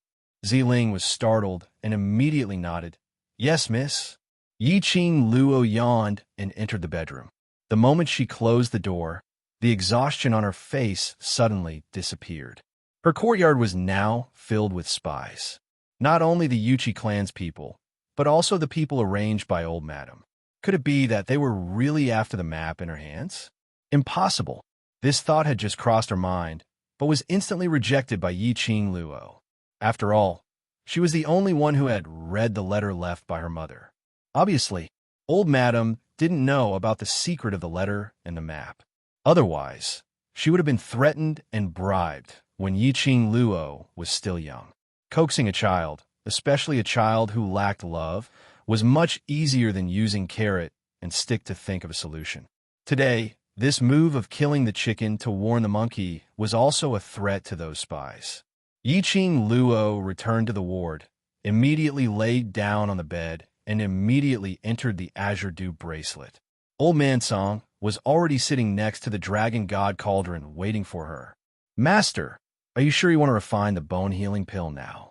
Ziling was startled and immediately nodded. Yes, miss. Yiqing Luo yawned and entered the bedroom. The moment she closed the door, the exhaustion on her face suddenly disappeared. Her courtyard was now filled with spies. Not only the Yuchi clan's people, but also the people arranged by old madam. Could it be that they were really after the map in her hands? Impossible. This thought had just crossed her mind, but was instantly rejected by Yiqing Luo. After all, she was the only one who had read the letter left by her mother. Obviously, old madam didn't know about the secret of the letter and the map. Otherwise, she would have been threatened and bribed when Yiqing Luo was still young. Coaxing a child, especially a child who lacked love, was much easier than using carrot and stick to think of a solution. Today, this move of killing the chicken to warn the monkey was also a threat to those spies. Yiqing Luo returned to the ward, immediately laid down on the bed, and immediately entered the Azure Dew bracelet. Old Man Song was already sitting next to the Dragon God Cauldron waiting for her. Master, are you sure you want to refine the bone-healing pill now?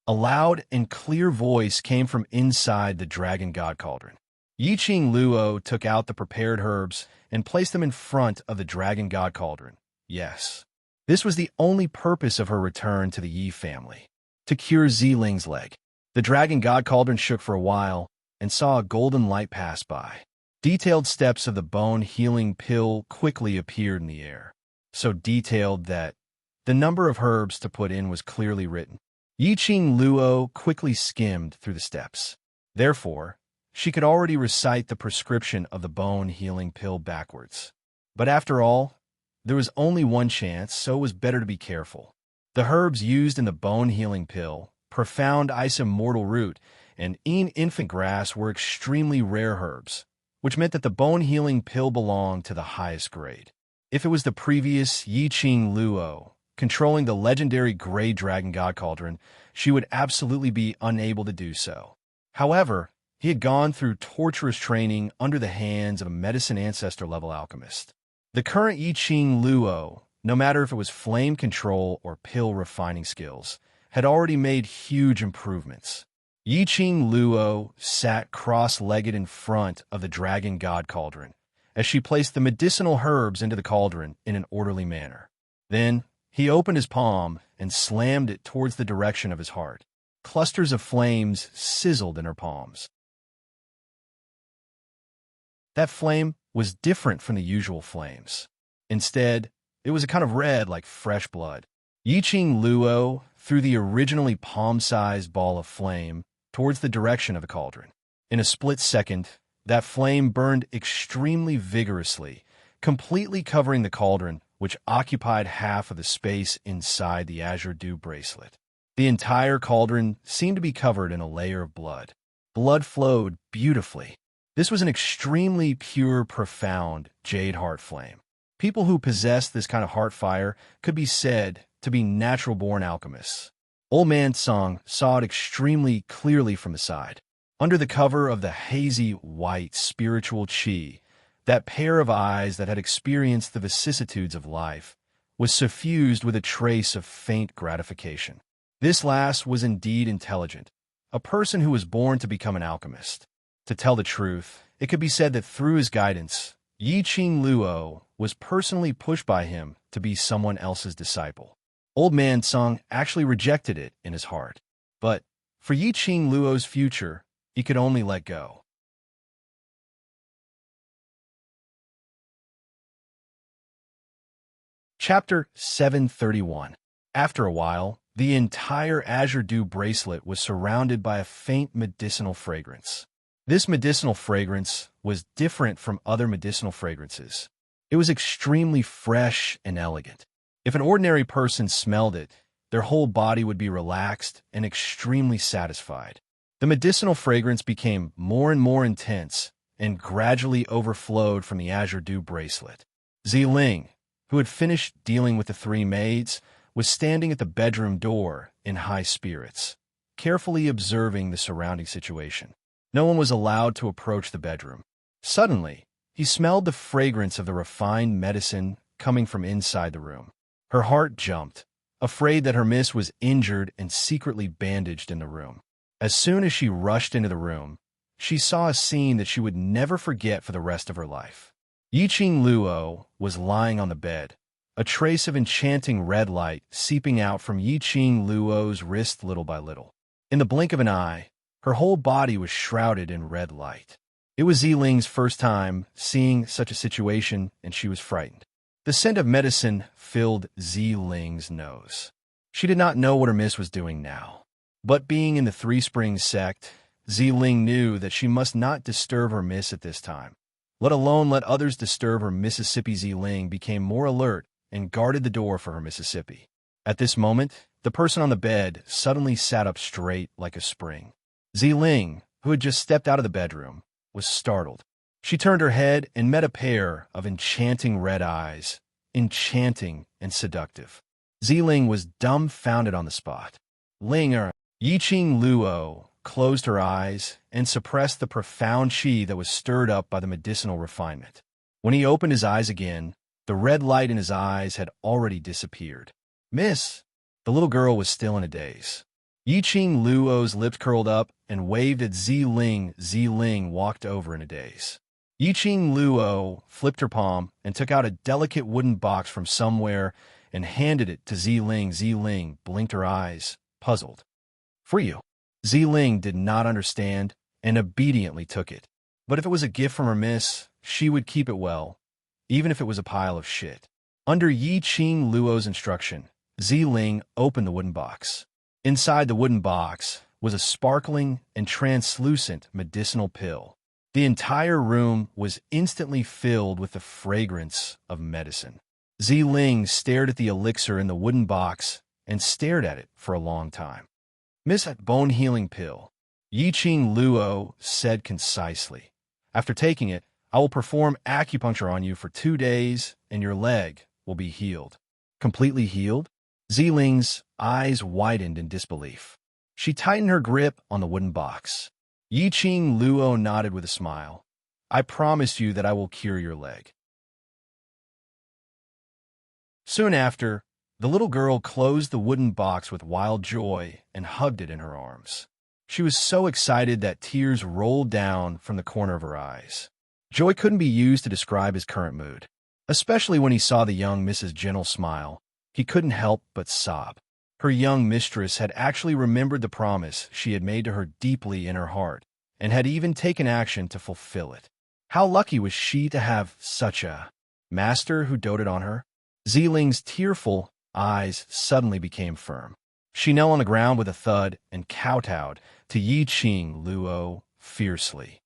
A loud and clear voice came from inside the Dragon God Cauldron. Yiqing Luo took out the prepared herbs and placed them in front of the Dragon God Cauldron. Yes, this was the only purpose of her return to the Yi family, to cure Ziling's leg. The Dragon God Cauldron shook for a while and saw a golden light pass by. Detailed steps of the bone-healing pill quickly appeared in the air, so detailed that the number of herbs to put in was clearly written. Yiqing Luo quickly skimmed through the steps. Therefore, she could already recite the prescription of the bone-healing pill backwards. But after all, there was only one chance, so it was better to be careful. The herbs used in the bone-healing pill, profound immortal root, and infant grass were extremely rare herbs, which meant that the bone-healing pill belonged to the highest grade. If it was the previous Yiqing Luo, controlling the legendary Grey Dragon God Cauldron, she would absolutely be unable to do so. However, he had gone through torturous training under the hands of a medicine ancestor-level alchemist. The current Yiqing Luo, no matter if it was flame control or pill refining skills, had already made huge improvements. Yiqing Luo sat cross-legged in front of the Dragon God Cauldron as she placed the medicinal herbs into the cauldron in an orderly manner. Then, he opened his palm and slammed it towards the direction of his heart. Clusters of flames sizzled in her palms. That flame was different from the usual flames. Instead, it was a kind of red like fresh blood. Yiqing Luo threw the originally palm-sized ball of flame towards the direction of the cauldron. In a split second, that flame burned extremely vigorously, completely covering the cauldron, which occupied half of the space inside the Azure Dew bracelet. The entire cauldron seemed to be covered in a layer of blood. Blood flowed beautifully. This was an extremely pure, profound jade heart flame. People who possessed this kind of heart fire could be said to be natural-born alchemists. Old Man Song saw it extremely clearly from the side. Under the cover of the hazy, white, spiritual chi, that pair of eyes that had experienced the vicissitudes of life was suffused with a trace of faint gratification. This last was indeed intelligent, a person who was born to become an alchemist. To tell the truth, it could be said that through his guidance, Yiqing Luo was personally pushed by him to be someone else's disciple. Old Man Song actually rejected it in his heart. But for Yiqing Luo's future, he could only let go. Chapter 731. After a while, the entire Azure Dew bracelet was surrounded by a faint medicinal fragrance. This medicinal fragrance was different from other medicinal fragrances. It was extremely fresh and elegant. If an ordinary person smelled it, their whole body would be relaxed and extremely satisfied. The medicinal fragrance became more and more intense and gradually overflowed from the azure dew bracelet. Ziling, who had finished dealing with the three maids, was standing at the bedroom door in high spirits, carefully observing the surrounding situation. No one was allowed to approach the bedroom. Suddenly, he smelled the fragrance of the refined medicine coming from inside the room. Her heart jumped, afraid that her miss was injured and secretly bandaged in the room. As soon as she rushed into the room, she saw a scene that she would never forget for the rest of her life. Yiqing Luo was lying on the bed, a trace of enchanting red light seeping out from Yiqing Luo's wrist little by little. In the blink of an eye, her whole body was shrouded in red light. It was Ziling's first time seeing such a situation, and she was frightened. The scent of medicine filled Ziling's nose. She did not know what her miss was doing now. But being in the Three Springs sect, Ziling knew that she must not disturb her miss at this time. Let alone let others disturb her Mississippi. Ziling became more alert and guarded the door for her Mississippi. At this moment, the person on the bed suddenly sat up straight like a spring. Ziling, who had just stepped out of the bedroom, was startled. She turned her head and met a pair of enchanting red eyes, enchanting and seductive. Ziling was dumbfounded on the spot. Yiqing Luo closed her eyes and suppressed the profound qi that was stirred up by the medicinal refinement. When he opened his eyes again, the red light in his eyes had already disappeared. "Miss!" The little girl was still in a daze. Yiqing Luo's lips curled up and waved at Ziling. Ziling walked over in a daze. Yiqing Luo flipped her palm and took out a delicate wooden box from somewhere and handed it to Ziling. Ziling blinked her eyes, puzzled. "For you." Ziling did not understand and obediently took it. But if it was a gift from her miss, she would keep it well, even if it was a pile of shit. Under Yiqing Luo's instruction, Ziling opened the wooden box. Inside the wooden box was a sparkling and translucent medicinal pill. The entire room was instantly filled with the fragrance of medicine. Ziling stared at the elixir in the wooden box and stared at it for a long time. "Miss, that bone-healing pill," Yiqing Luo said concisely. "After taking it, I will perform acupuncture on you for 2 days, and your leg will be healed." "Completely healed?" Ziling's eyes widened in disbelief. She tightened her grip on the wooden box. Yiqing Luo nodded with a smile. "I promise you that I will cure your leg." Soon after, the little girl closed the wooden box with wild joy and hugged it in her arms. She was so excited that tears rolled down from the corner of her eyes. Joy couldn't be used to describe his current mood. Especially when he saw the young Mrs. Gentle smile, he couldn't help but sob. Her young mistress had actually remembered the promise she had made to her deeply in her heart, and had even taken action to fulfill it. How lucky was she to have such a master who doted on her? Ziling's tearful eyes suddenly became firm. She knelt on the ground with a thud and kowtowed to Yiqing Luo fiercely.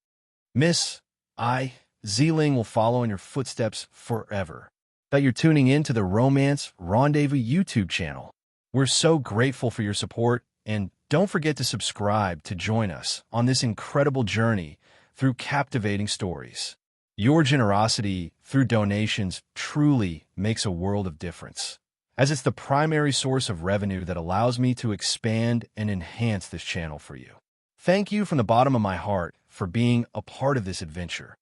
"Miss, Ziling will follow in your footsteps forever." That you're tuning in to the Romance Rendezvous YouTube channel. We're so grateful for your support, and don't forget to subscribe to join us on this incredible journey through captivating stories. Your generosity through donations truly makes a world of difference, as it's the primary source of revenue that allows me to expand and enhance this channel for you. Thank you from the bottom of my heart for being a part of this adventure.